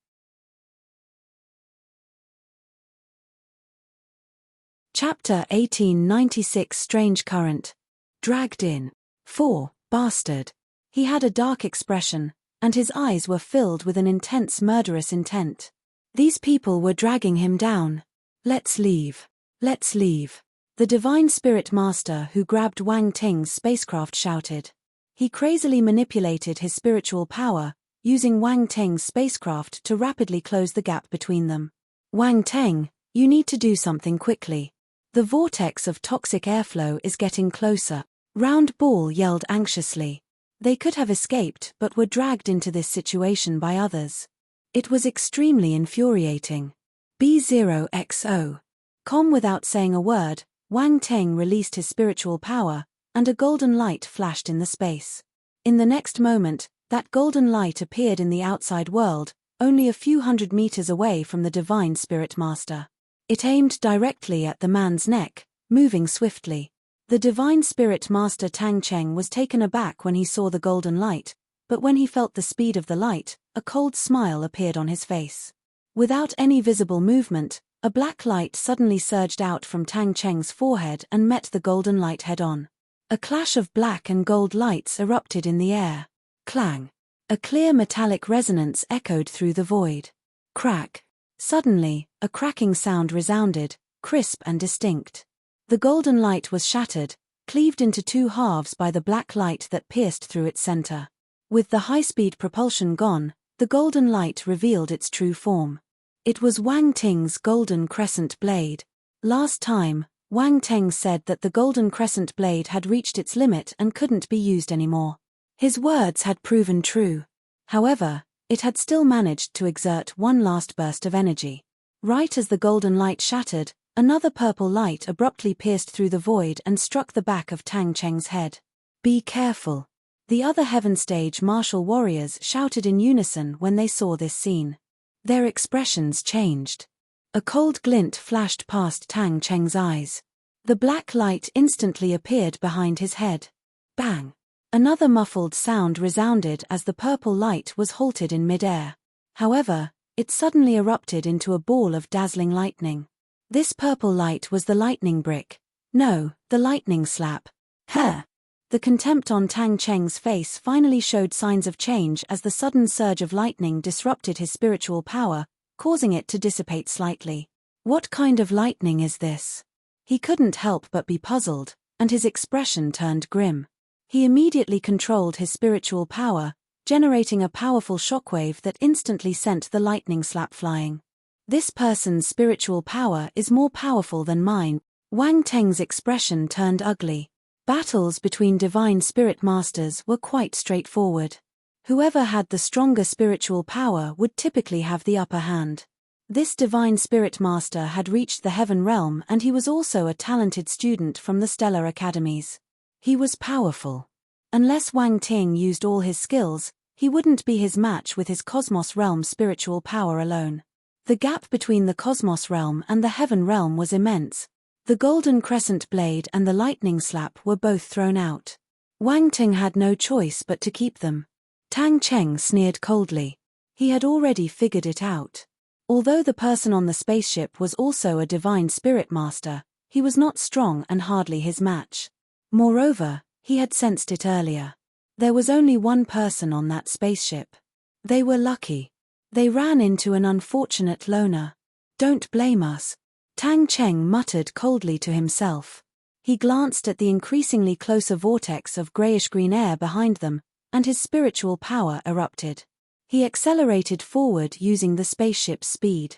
Chapter 1896 Strange Current. Dragged in. 4. Bastard. He had a dark expression, and his eyes were filled with an intense murderous intent. These people were dragging him down. Let's leave. Let's leave. The divine spirit master who grabbed Wang Teng's spacecraft shouted. He crazily manipulated his spiritual power, using Wang Teng's spacecraft to rapidly close the gap between them. Wang Teng, you need to do something quickly. The vortex of toxic airflow is getting closer. Round ball yelled anxiously. They could have escaped but were dragged into this situation by others. It was extremely infuriating. B0XO. Calm without saying a word, Wang Teng released his spiritual power, and a golden light flashed in the space. In the next moment, that golden light appeared in the outside world, only a few hundred meters away from the divine spirit master. It aimed directly at the man's neck, moving swiftly. The divine spirit master Tang Cheng was taken aback when he saw the golden light, but when he felt the speed of the light, a cold smile appeared on his face. Without any visible movement, a black light suddenly surged out from Tang Cheng's forehead and met the golden light head-on. A clash of black and gold lights erupted in the air. Clang! A clear metallic resonance echoed through the void. Crack! Suddenly, a cracking sound resounded, crisp and distinct. The golden light was shattered, cleaved into 2 halves by the black light that pierced through its center. With the high-speed propulsion gone, the golden light revealed its true form. It was Wang Ting's golden crescent blade. Last time, Wang Ting said that the golden crescent blade had reached its limit and couldn't be used anymore. His words had proven true. However, it had still managed to exert one last burst of energy. Right as the golden light shattered, another purple light abruptly pierced through the void and struck the back of Tang Cheng's head. "Be careful." The other Heaven Stage martial warriors shouted in unison when they saw this scene. Their expressions changed. A cold glint flashed past Tang Cheng's eyes. The black light instantly appeared behind his head. Bang! Another muffled sound resounded as the purple light was halted in midair. However, it suddenly erupted into a ball of dazzling lightning. This purple light was the lightning brick. No, the lightning slap. Ha! The contempt on Tang Cheng's face finally showed signs of change as the sudden surge of lightning disrupted his spiritual power, causing it to dissipate slightly. What kind of lightning is this? He couldn't help but be puzzled, and his expression turned grim. He immediately controlled his spiritual power, generating a powerful shockwave that instantly sent the lightning slap flying. This person's spiritual power is more powerful than mine. Wang Teng's expression turned ugly. Battles between divine spirit masters were quite straightforward. Whoever had the stronger spiritual power would typically have the upper hand. This divine spirit master had reached the heaven realm, and he was also a talented student from the stellar academies. He was powerful. Unless Wang Ting used all his skills, he wouldn't be his match with his cosmos realm spiritual power alone. The gap between the cosmos realm and the heaven realm was immense. The golden crescent blade and the lightning slap were both thrown out. Wang Ting had no choice but to keep them. Tang Cheng sneered coldly. He had already figured it out. Although the person on the spaceship was also a divine spirit master, he was not strong and hardly his match. Moreover, he had sensed it earlier. There was only one person on that spaceship. They were lucky. They ran into an unfortunate loner. "Don't blame us," Tang Cheng muttered coldly to himself. He glanced at the increasingly closer vortex of grayish-green air behind them, and his spiritual power erupted. He accelerated forward using the spaceship's speed.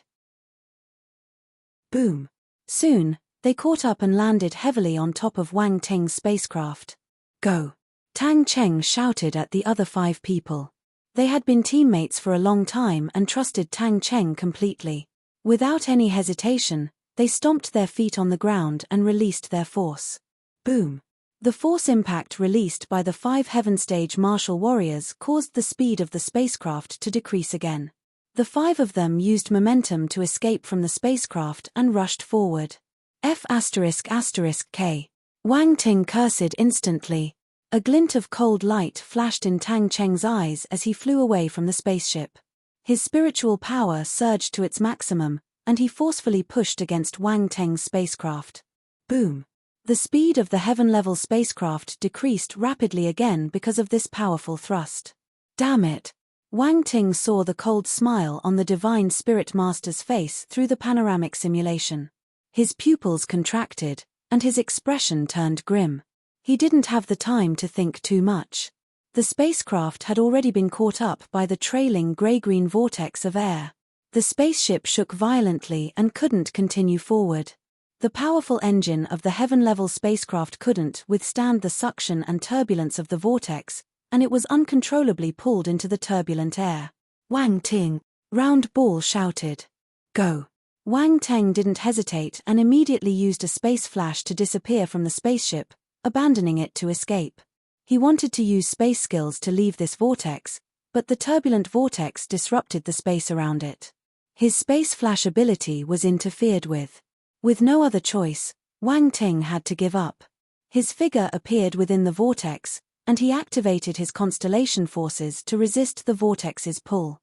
Boom! Soon, they caught up and landed heavily on top of Wang Ting's spacecraft. "Go!" Tang Cheng shouted at the other 5 people. They had been teammates for a long time and trusted Tang Cheng completely. Without any hesitation, they stomped their feet on the ground and released their force. Boom! The force impact released by the 5 Heaven Stage martial warriors caused the speed of the spacecraft to decrease again. The 5 of them used momentum to escape from the spacecraft and rushed forward. F***K. Wang Ting cursed instantly. A glint of cold light flashed in Tang Cheng's eyes as he flew away from the spaceship. His spiritual power surged to its maximum, and he forcefully pushed against Wang Teng's spacecraft. Boom! The speed of the heaven-level spacecraft decreased rapidly again because of this powerful thrust. Damn it! Wang Ting saw the cold smile on the divine spirit master's face through the panoramic simulation. His pupils contracted, and his expression turned grim. He didn't have the time to think too much. The spacecraft had already been caught up by the trailing gray-green vortex of air. The spaceship shook violently and couldn't continue forward. The powerful engine of the heaven-level spacecraft couldn't withstand the suction and turbulence of the vortex, and it was uncontrollably pulled into the turbulent air. "Wang Ting!" Round Ball shouted. "Go!" Wang Teng didn't hesitate and immediately used a space flash to disappear from the spaceship, abandoning it to escape. He wanted to use space skills to leave this vortex, but the turbulent vortex disrupted the space around it. His space flash ability was interfered with. With no other choice, Wang Ting had to give up. His figure appeared within the vortex, and he activated his constellation forces to resist the vortex's pull.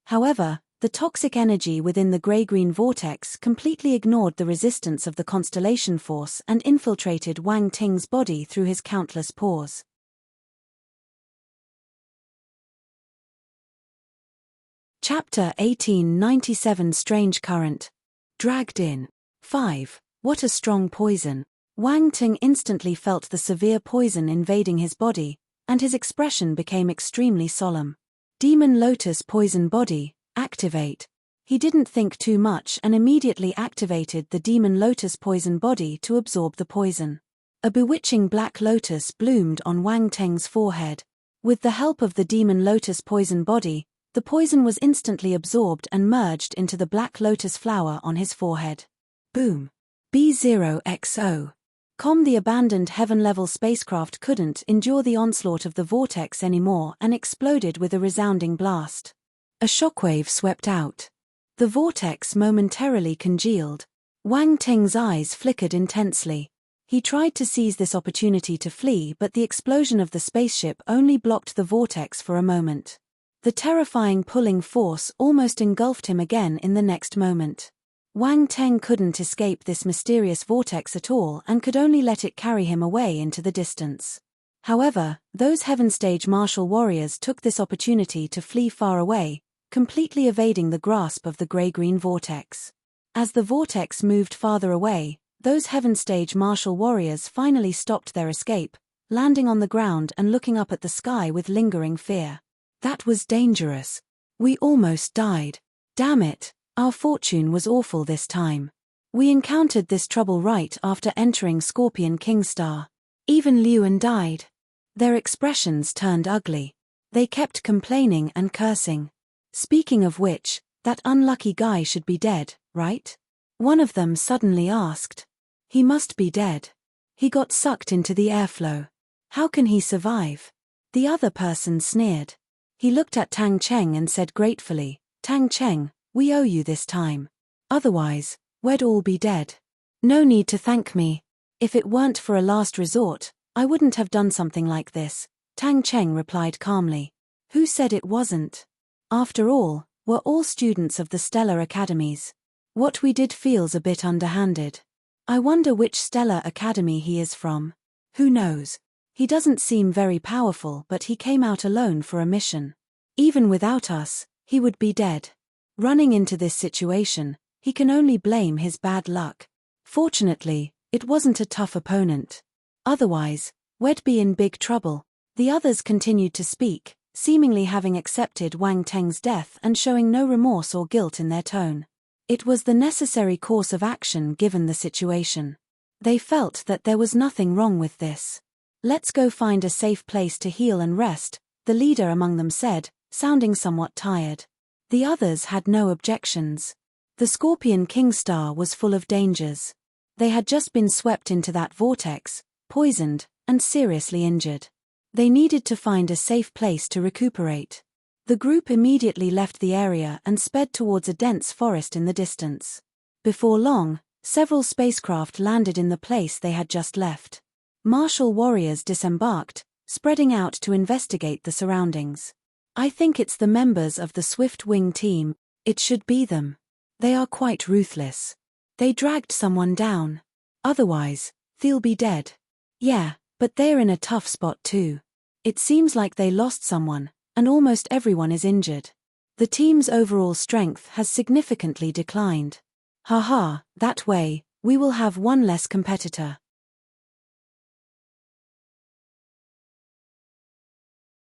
However, the toxic energy within the gray-green vortex completely ignored the resistance of the constellation force and infiltrated Wang Ting's body through his countless pores. Chapter 1897 Strange Current. Dragged in. 5. What a strong poison. Wang Ting instantly felt the severe poison invading his body, and his expression became extremely solemn. Demon Lotus Poison Body, Activate. He didn't think too much and immediately activated the demon lotus poison body to absorb the poison. A bewitching black lotus bloomed on Wang Teng's forehead. With the help of the demon lotus poison body, the poison was instantly absorbed and merged into the black lotus flower on his forehead. Boom. B0XO. The abandoned heaven-level spacecraft couldn't endure the onslaught of the vortex anymore and exploded with a resounding blast. A shockwave swept out. The vortex momentarily congealed. Wang Teng's eyes flickered intensely. He tried to seize this opportunity to flee, but the explosion of the spaceship only blocked the vortex for a moment. The terrifying pulling force almost engulfed him again in the next moment. Wang Teng couldn't escape this mysterious vortex at all and could only let it carry him away into the distance. However, those Heaven Stage martial warriors took this opportunity to flee far away, completely evading the grasp of the grey-green vortex. As the vortex moved farther away, those Heaven Stage martial warriors finally stopped their escape, landing on the ground and looking up at the sky with lingering fear. That was dangerous. We almost died. Damn it, our fortune was awful this time. We encountered this trouble right after entering Scorpion King Star. Even Liuan died. Their expressions turned ugly. They kept complaining and cursing. Speaking of which, that unlucky guy should be dead, right? One of them suddenly asked. He must be dead. He got sucked into the airflow. How can he survive? The other person sneered. He looked at Tang Cheng and said gratefully, Tang Cheng, we owe you this time. Otherwise, we'd all be dead. No need to thank me. If it weren't for a last resort, I wouldn't have done something like this, Tang Cheng replied calmly. Who said it wasn't? After all, we're all students of the Stellar Academies. What we did feels a bit underhanded. I wonder which Stellar Academy he is from. Who knows? He doesn't seem very powerful, but he came out alone for a mission. Even without us, he would be dead. Running into this situation, he can only blame his bad luck. Fortunately, it wasn't a tough opponent. Otherwise, we'd be in big trouble. The others continued to speak, seemingly having accepted Wang Teng's death and showing no remorse or guilt in their tone. It was the necessary course of action given the situation. They felt that there was nothing wrong with this. Let's go find a safe place to heal and rest, the leader among them said, sounding somewhat tired. The others had no objections. The Scorpion King Star was full of dangers. They had just been swept into that vortex, poisoned, and seriously injured. They needed to find a safe place to recuperate. The group immediately left the area and sped towards a dense forest in the distance. Before long, several spacecraft landed in the place they had just left. Martial warriors disembarked, spreading out to investigate the surroundings. I think it's the members of the Swift Wing team. It should be them. They are quite ruthless. They dragged someone down. Otherwise, they'll be dead. Yeah, but they're in a tough spot too. It seems like they lost someone, and almost everyone is injured. The team's overall strength has significantly declined. Haha, that way, we will have one less competitor.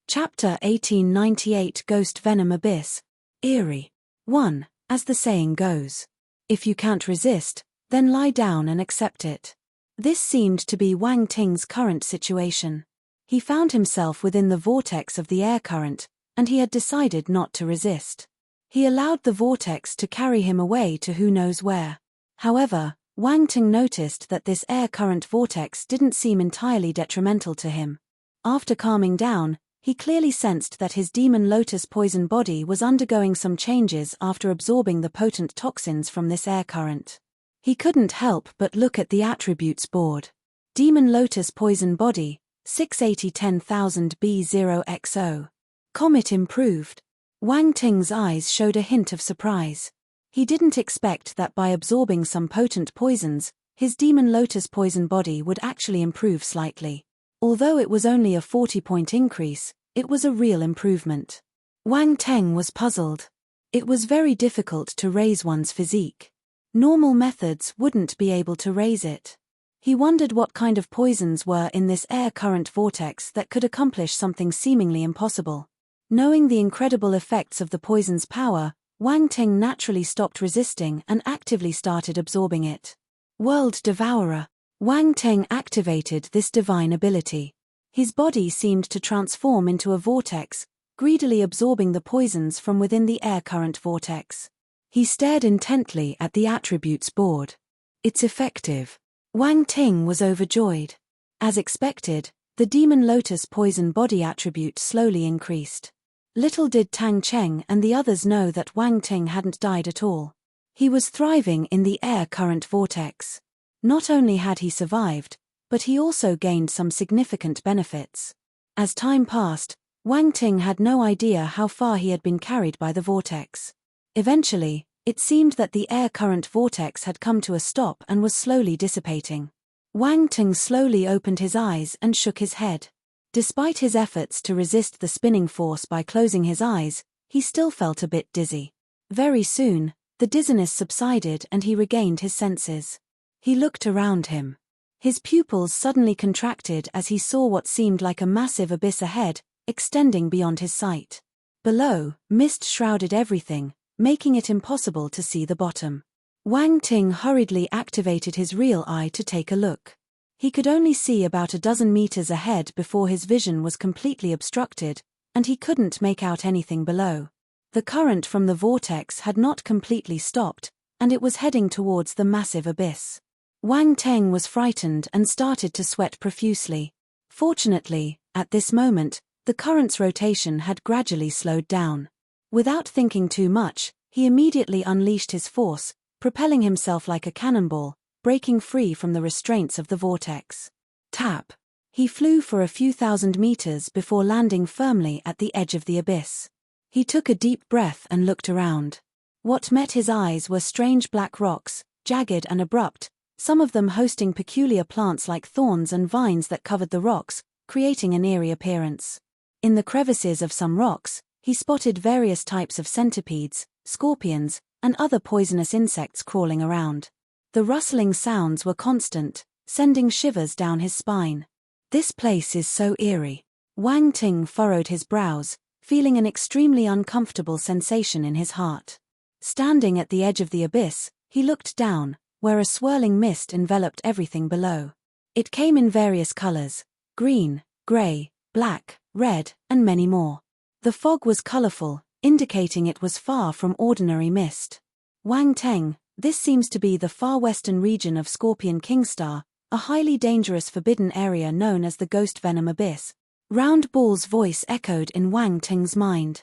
Chapter 1898 Ghost Venom Abyss. Eerie. 1. As the saying goes. If you can't resist, then lie down and accept it. This seemed to be Wang Ting's current situation. He found himself within the vortex of the air current, and he had decided not to resist. He allowed the vortex to carry him away to who knows where. However, Wang Ting noticed that this air current vortex didn't seem entirely detrimental to him. After calming down, he clearly sensed that his demon lotus poison body was undergoing some changes after absorbing the potent toxins from this air current. He couldn't help but look at the attributes board. Demon lotus poison body, 680-10,000 B0XO. Comet improved. Wang Ting's eyes showed a hint of surprise. He didn't expect that by absorbing some potent poisons, his demon lotus poison body would actually improve slightly. Although it was only a 40-point increase, it was a real improvement. Wang Teng was puzzled. It was very difficult to raise one's physique. Normal methods wouldn't be able to raise it. He wondered what kind of poisons were in this air current vortex that could accomplish something seemingly impossible. Knowing the incredible effects of the poison's power, Wang Ting naturally stopped resisting and actively started absorbing it. World Devourer. Wang Ting activated this divine ability. His body seemed to transform into a vortex, greedily absorbing the poisons from within the air current vortex. He stared intently at the attributes board. It's effective. Wang Ting was overjoyed. As expected, the Demon Lotus poison body attribute slowly increased. Little did Tang Cheng and the others know that Wang Ting hadn't died at all. He was thriving in the air current vortex. Not only had he survived, but he also gained some significant benefits. As time passed, Wang Ting had no idea how far he had been carried by the vortex. Eventually, it seemed that the air current vortex had come to a stop and was slowly dissipating. Wang Ting slowly opened his eyes and shook his head. Despite his efforts to resist the spinning force by closing his eyes, he still felt a bit dizzy. Very soon, the dizziness subsided and he regained his senses. He looked around him. His pupils suddenly contracted as he saw what seemed like a massive abyss ahead, extending beyond his sight. Below, mist shrouded everything, making it impossible to see the bottom. Wang Ting hurriedly activated his real eye to take a look. He could only see about a dozen meters ahead before his vision was completely obstructed, and he couldn't make out anything below. The current from the vortex had not completely stopped, and it was heading towards the massive abyss. Wang Ting was frightened and started to sweat profusely. Fortunately, at this moment, the current's rotation had gradually slowed down. Without thinking too much, he immediately unleashed his force, propelling himself like a cannonball, breaking free from the restraints of the vortex. Tap! He flew for a few thousand meters before landing firmly at the edge of the abyss. He took a deep breath and looked around. What met his eyes were strange black rocks, jagged and abrupt, some of them hosting peculiar plants like thorns and vines that covered the rocks, creating an eerie appearance. In the crevices of some rocks, he spotted various types of centipedes, scorpions, and other poisonous insects crawling around. The rustling sounds were constant, sending shivers down his spine. This place is so eerie. Wang Ting furrowed his brows, feeling an extremely uncomfortable sensation in his heart. Standing at the edge of the abyss, he looked down, where a swirling mist enveloped everything below. It came in various colors: green, gray, black, red, and many more. The fog was colorful, indicating it was far from ordinary mist. Wang Ting, this seems to be the far western region of Scorpion Kingstar, a highly dangerous forbidden area known as the Ghost Venom Abyss. Round Ball's voice echoed in Wang Ting's mind.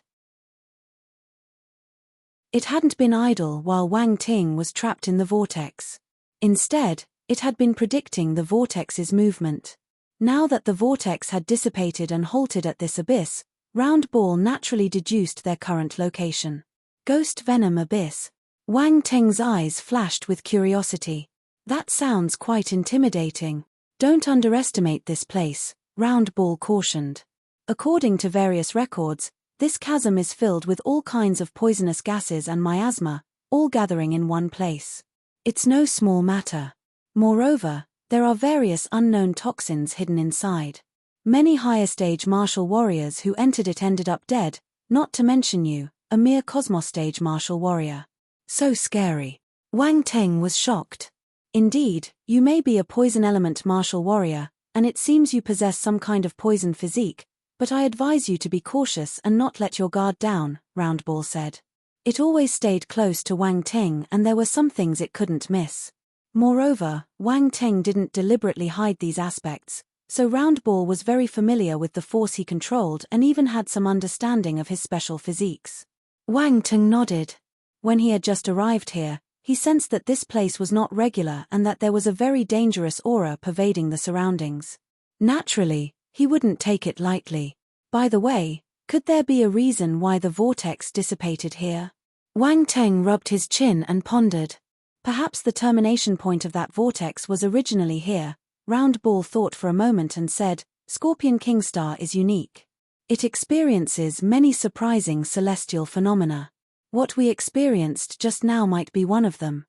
It hadn't been idle while Wang Ting was trapped in the vortex. Instead, it had been predicting the vortex's movement. Now that the vortex had dissipated and halted at this abyss, Round Ball naturally deduced their current location. Ghost Venom Abyss. Wang Ting's eyes flashed with curiosity. That sounds quite intimidating. Don't underestimate this place, Round Ball cautioned. According to various records, this chasm is filled with all kinds of poisonous gases and miasma, all gathering in one place. It's no small matter. Moreover, there are various unknown toxins hidden inside. Many higher stage martial warriors who entered it ended up dead, not to mention you, a mere Cosmos stage martial warrior. So scary. Wang Ting was shocked. Indeed, you may be a poison element martial warrior, and it seems you possess some kind of poison physique, but I advise you to be cautious and not let your guard down, Round Ball said. It always stayed close to Wang Ting and there were some things it couldn't miss. Moreover, Wang Ting didn't deliberately hide these aspects, so Round Ball was very familiar with the force he controlled and even had some understanding of his special physiques. Wang Ting nodded. When he had just arrived here, he sensed that this place was not regular and that there was a very dangerous aura pervading the surroundings. Naturally, he wouldn't take it lightly. By the way, could there be a reason why the vortex dissipated here? Wang Ting rubbed his chin and pondered. Perhaps the termination point of that vortex was originally here. Round Ball thought for a moment and said, Scorpion Kingstar is unique. It experiences many surprising celestial phenomena. What we experienced just now might be one of them.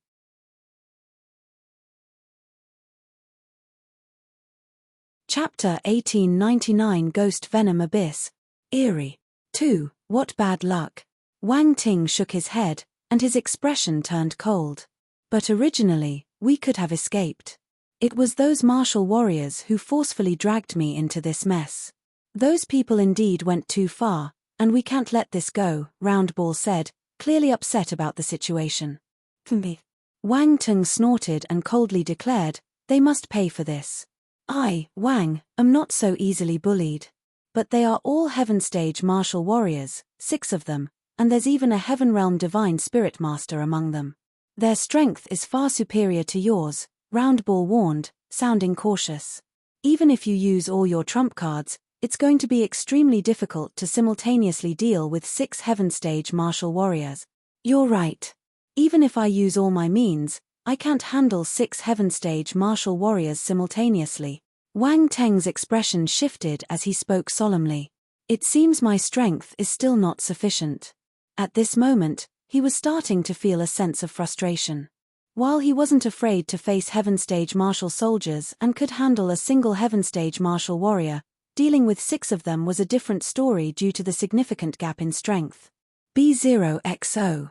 Chapter 1899 Ghost Venom Abyss. Eerie. 2. What bad luck. Wang Ting shook his head, and his expression turned cold. But originally, we could have escaped. It was those martial warriors who forcefully dragged me into this mess. Those people indeed went too far, and we can't let this go, Roundball said, clearly upset about the situation. Wang Ting snorted and coldly declared, they must pay for this. I, Wang, am not so easily bullied. But they are all Heaven Stage martial warriors, 6 of them, and there's even a Heaven Realm Divine Spirit Master among them. Their strength is far superior to yours, Roundball warned, sounding cautious. Even if you use all your trump cards, it's going to be extremely difficult to simultaneously deal with 6 Heaven Stage martial warriors. You're right. Even if I use all my means, I can't handle 6 Heaven Stage martial warriors simultaneously. Wang Teng's expression shifted as he spoke solemnly. It seems my strength is still not sufficient. At this moment, he was starting to feel a sense of frustration. While he wasn't afraid to face Heaven Stage martial soldiers and could handle a single Heaven Stage martial warrior, dealing with 6 of them was a different story due to the significant gap in strength. B0XO.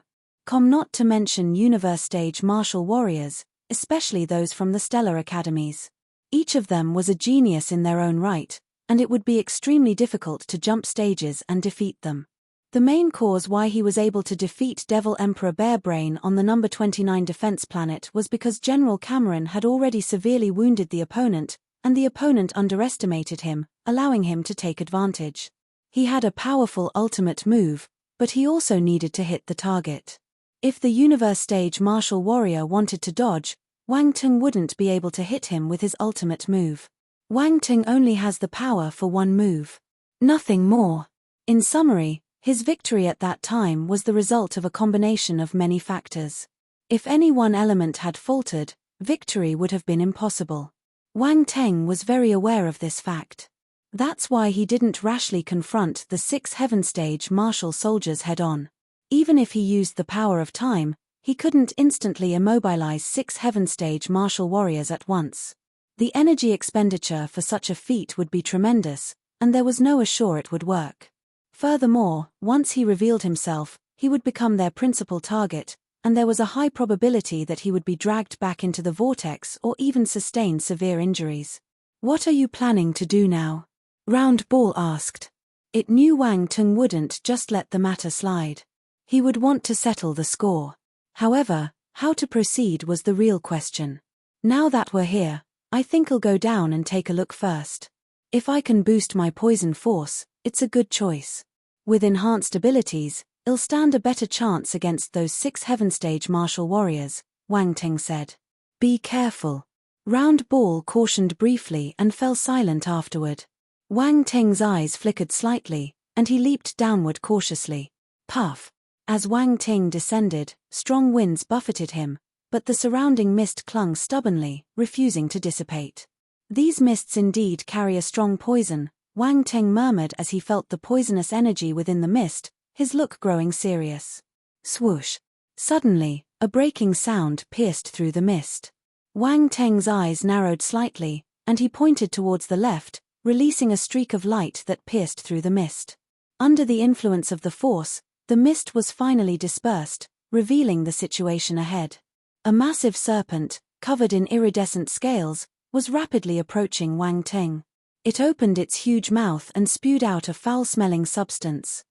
Not to mention Universe Stage martial warriors, especially those from the Stellar Academies. Each of them was a genius in their own right, and it would be extremely difficult to jump stages and defeat them. The main cause why he was able to defeat Devil Emperor Bearbrain on the number 29 defense planet was because General Cameron had already severely wounded the opponent, and the opponent underestimated him, allowing him to take advantage. He had a powerful ultimate move, but he also needed to hit the target. If the Universe Stage martial warrior wanted to dodge, Wang Ting wouldn't be able to hit him with his ultimate move. Wang Ting only has the power for one move. Nothing more. In summary, his victory at that time was the result of a combination of many factors. If any one element had faltered, victory would have been impossible. Wang Ting was very aware of this fact. That's why he didn't rashly confront the 6 Heaven Stage martial soldiers head-on. Even if he used the power of time, he couldn't instantly immobilize 6 Heaven Stage martial warriors at once. The energy expenditure for such a feat would be tremendous, and there was no assure it would work. Furthermore, once he revealed himself, he would become their principal target, and there was a high probability that he would be dragged back into the vortex or even sustain severe injuries. What are you planning to do now? Roundball asked. It knew Wang Ting wouldn't just let the matter slide. He would want to settle the score. However, how to proceed was the real question. Now that we're here, I think I'll go down and take a look first. If I can boost my poison force, it's a good choice. With enhanced abilities, I'll stand a better chance against those 6 Heaven Stage martial warriors, Wang Ting said. Be careful. Roundball cautioned briefly and fell silent afterward. Wang Ting's eyes flickered slightly, and he leaped downward cautiously. Puff. As Wang Ting descended, strong winds buffeted him, but the surrounding mist clung stubbornly, refusing to dissipate. These mists indeed carry a strong poison, Wang Ting murmured as he felt the poisonous energy within the mist, his look growing serious. Swoosh. Suddenly, a breaking sound pierced through the mist. Wang Ting's eyes narrowed slightly, and he pointed towards the left, releasing a streak of light that pierced through the mist. Under the influence of the force, the mist was finally dispersed, revealing the situation ahead. A massive serpent, covered in iridescent scales, was rapidly approaching Wang Ting. It opened its huge mouth and spewed out a foul-smelling substance.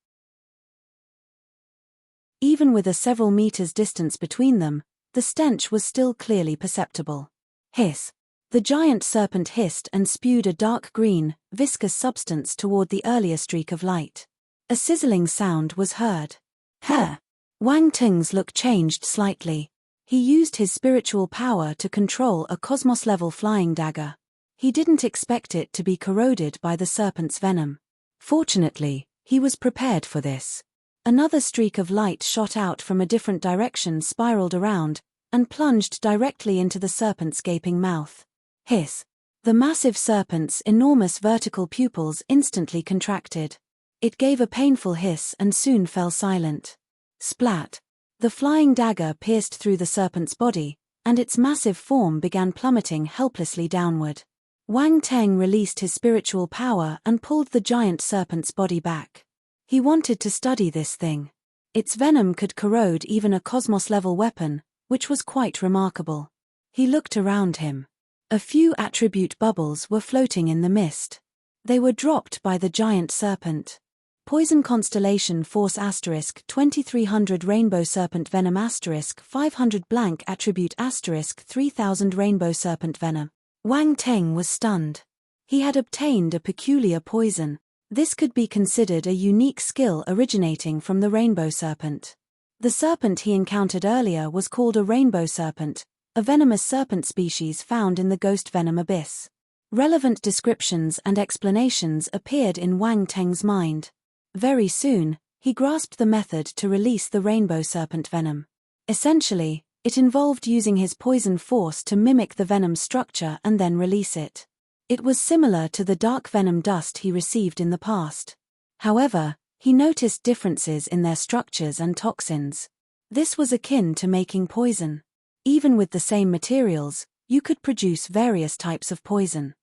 Even with a several meters distance between them, the stench was still clearly perceptible. Hiss. The giant serpent hissed and spewed a dark green, viscous substance toward the earlier streak of light. A sizzling sound was heard. Huh. Wang Ting's look changed slightly. He used his spiritual power to control a cosmos-level flying dagger. He didn't expect it to be corroded by the serpent's venom. Fortunately, he was prepared for this. Another streak of light shot out from a different direction, spiraled around, and plunged directly into the serpent's gaping mouth. Hiss. The massive serpent's enormous vertical pupils instantly contracted. It gave a painful hiss and soon fell silent. Splat. The flying dagger pierced through the serpent's body, and its massive form began plummeting helplessly downward. Wang Ting released his spiritual power and pulled the giant serpent's body back. He wanted to study this thing. Its venom could corrode even a cosmos-level weapon, which was quite remarkable. He looked around him. A few attribute bubbles were floating in the mist. They were dropped by the giant serpent. Poison Constellation Force * 2300 Rainbow Serpent Venom * 500 blank Attribute * 3000 Rainbow Serpent Venom. Wang Teng was stunned. He had obtained a peculiar poison. This could be considered a unique skill originating from the rainbow serpent. The serpent he encountered earlier was called a rainbow serpent, a venomous serpent species found in the ghost venom abyss. Relevant descriptions and explanations appeared in Wang Teng's mind. Very soon, he grasped the method to release the rainbow serpent venom. Essentially, it involved using his poison force to mimic the venom's structure and then release it. It was similar to the dark venom dust he received in the past. However, he noticed differences in their structures and toxins. This was akin to making poison. Even with the same materials, you could produce various types of poison.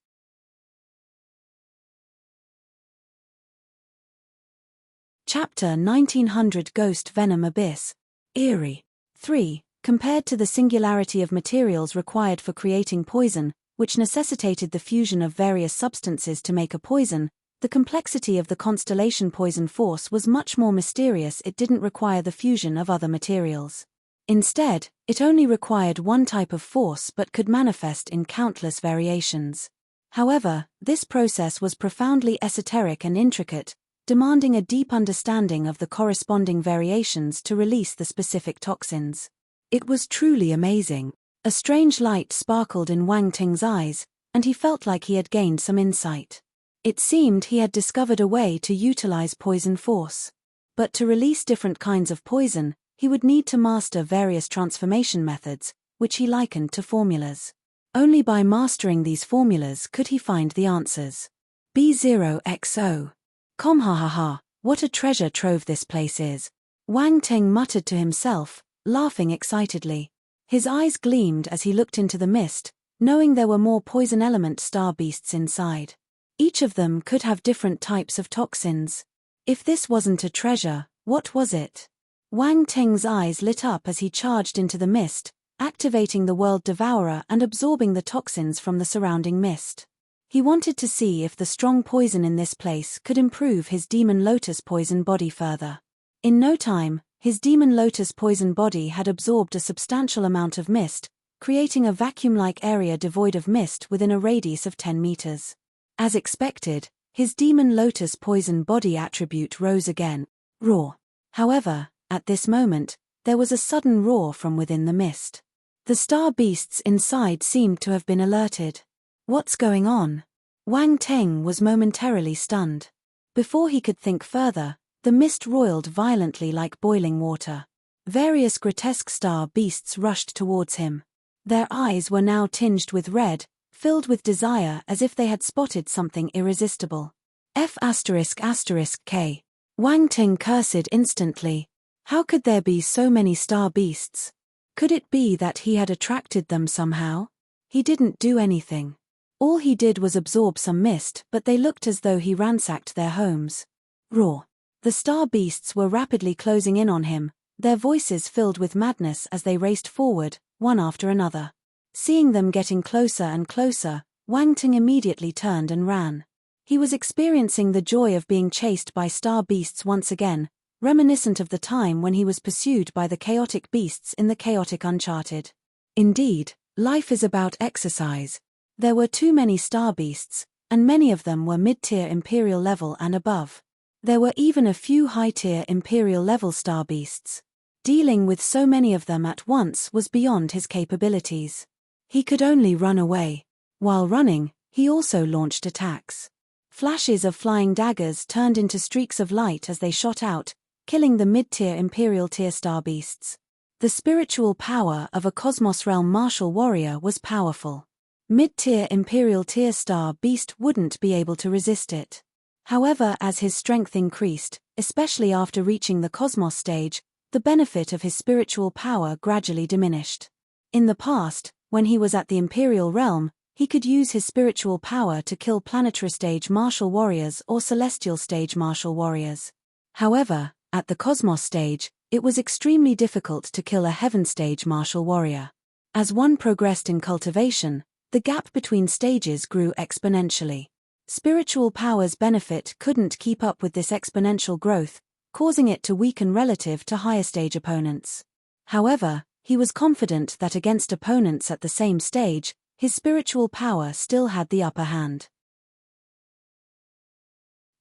Chapter 1900 Ghost Venom Abyss. Eerie. 3. Compared to the singularity of materials required for creating poison, which necessitated the fusion of various substances to make a poison, the complexity of the constellation poison force was much more mysterious. It didn't require the fusion of other materials. Instead, it only required one type of force but could manifest in countless variations. However, this process was profoundly esoteric and intricate, demanding a deep understanding of the corresponding variations to release the specific toxins. It was truly amazing. A strange light sparkled in Wang Teng's eyes, and he felt like he had gained some insight. It seemed he had discovered a way to utilize poison force. But to release different kinds of poison, he would need to master various transformation methods, which he likened to formulas. Only by mastering these formulas could he find the answers. B0XO. Ha ha ha, what a treasure trove this place is. Wang Teng muttered to himself, laughing excitedly. His eyes gleamed as he looked into the mist, knowing there were more poison element star beasts inside. Each of them could have different types of toxins. If this wasn't a treasure, what was it? Wang Teng's eyes lit up as he charged into the mist, activating the World Devourer and absorbing the toxins from the surrounding mist. He wanted to see if the strong poison in this place could improve his Demon Lotus poison body further. In no time, his Demon Lotus poison body had absorbed a substantial amount of mist, creating a vacuum-like area devoid of mist within a radius of 10 meters. As expected, his Demon Lotus poison body attribute rose again. Roar. However, at this moment, there was a sudden roar from within the mist. The star beasts inside seemed to have been alerted. What's going on? Wang Teng was momentarily stunned. Before he could think further, the mist roiled violently like boiling water. Various grotesque star beasts rushed towards him. Their eyes were now tinged with red, filled with desire as if they had spotted something irresistible. F***K. Wang Teng cursed instantly. How could there be so many star beasts? Could it be that he had attracted them somehow? He didn't do anything. All he did was absorb some mist, but they looked as though he ransacked their homes. Roar. The star beasts were rapidly closing in on him, their voices filled with madness as they raced forward, one after another. Seeing them getting closer and closer, Wang Teng immediately turned and ran. He was experiencing the joy of being chased by star beasts once again, reminiscent of the time when he was pursued by the chaotic beasts in the chaotic Uncharted. Indeed, life is about exercise. There were too many star beasts, and many of them were mid-tier Imperial level and above. There were even a few high-tier Imperial level star beasts. Dealing with so many of them at once was beyond his capabilities. He could only run away. While running, he also launched attacks. Flashes of flying daggers turned into streaks of light as they shot out, killing the mid-tier Imperial tier star beasts. The spiritual power of a Cosmos Realm martial warrior was powerful. Mid-tier Imperial tier star beast wouldn't be able to resist it. However, as his strength increased, especially after reaching the Cosmos stage, the benefit of his spiritual power gradually diminished. In the past, when he was at the Imperial realm, he could use his spiritual power to kill planetary stage martial warriors or celestial stage martial warriors. However, at the Cosmos stage, It was extremely difficult to kill a Heaven Stage martial warrior. As one progressed in cultivation, the gap between stages grew exponentially. Spiritual power's benefit couldn't keep up with this exponential growth, causing it to weaken relative to higher stage opponents. However, he was confident that against opponents at the same stage, his spiritual power still had the upper hand.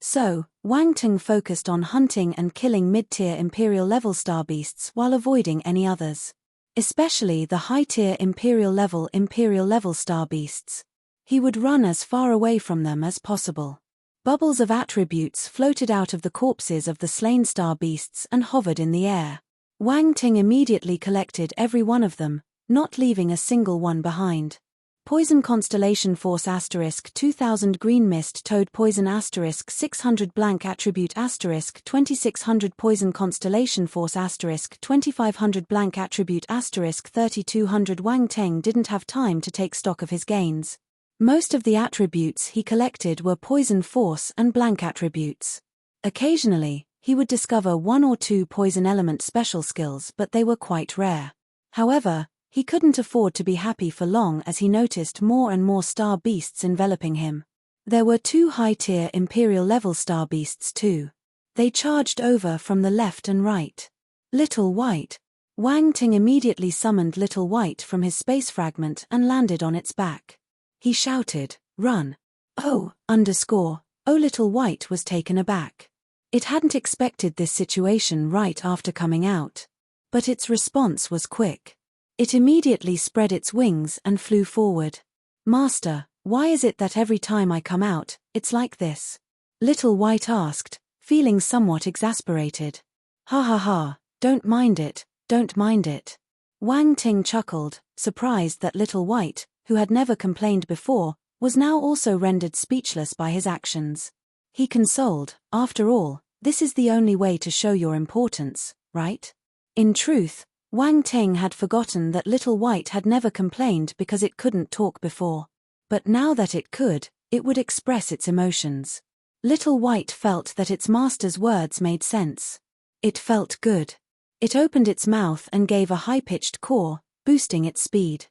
So, Wang Teng focused on hunting and killing mid-tier Imperial level star beasts while avoiding any others. Especially the high-tier Imperial level star beasts. He would run as far away from them as possible. Bubbles of attributes floated out of the corpses of the slain star beasts and hovered in the air. Wang Teng immediately collected every one of them, not leaving a single one behind. Poison Constellation Force * 2000 Green Mist Toad Poison * 600 Blank Attribute * 2600 Poison Constellation Force * 2500 Blank Attribute * 3200 Wang Teng didn't have time to take stock of his gains. Most of the attributes he collected were Poison Force and Blank attributes. Occasionally, he would discover one or two Poison Element special skills, but they were quite rare. However, he couldn't afford to be happy for long as he noticed more and more star beasts enveloping him. There were 2 high-tier Imperial level star beasts too. They charged over from the left and right. Little White. Wang Teng immediately summoned Little White from his space fragment and landed on its back. He shouted, "Run!" Oh, Little White was taken aback. It hadn't expected this situation right after coming out. But its response was quick. It immediately spread its wings and flew forward. "Master, why is it that every time I come out, it's like this?" Little White asked, feeling somewhat exasperated. "Ha ha ha, don't mind it, don't mind it." Wang Ting chuckled, surprised that Little White, who had never complained before, was now also rendered speechless by his actions. He consoled, "After all, this is the only way to show your importance, right?" In truth, Wang Teng had forgotten that Little White had never complained because it couldn't talk before. But now that it could, it would express its emotions. Little White felt that its master's words made sense. It felt good. It opened its mouth and gave a high-pitched caw, boosting its speed.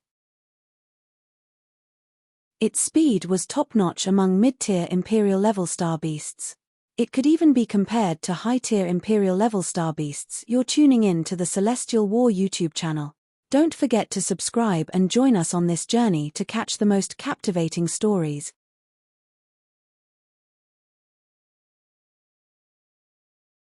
Its speed was top-notch among mid-tier Imperial level star beasts. It could even be compared to high-tier Imperial level star beasts. You're tuning in to the Celestial War YouTube channel. Don't forget to subscribe and join us on this journey to catch the most captivating stories,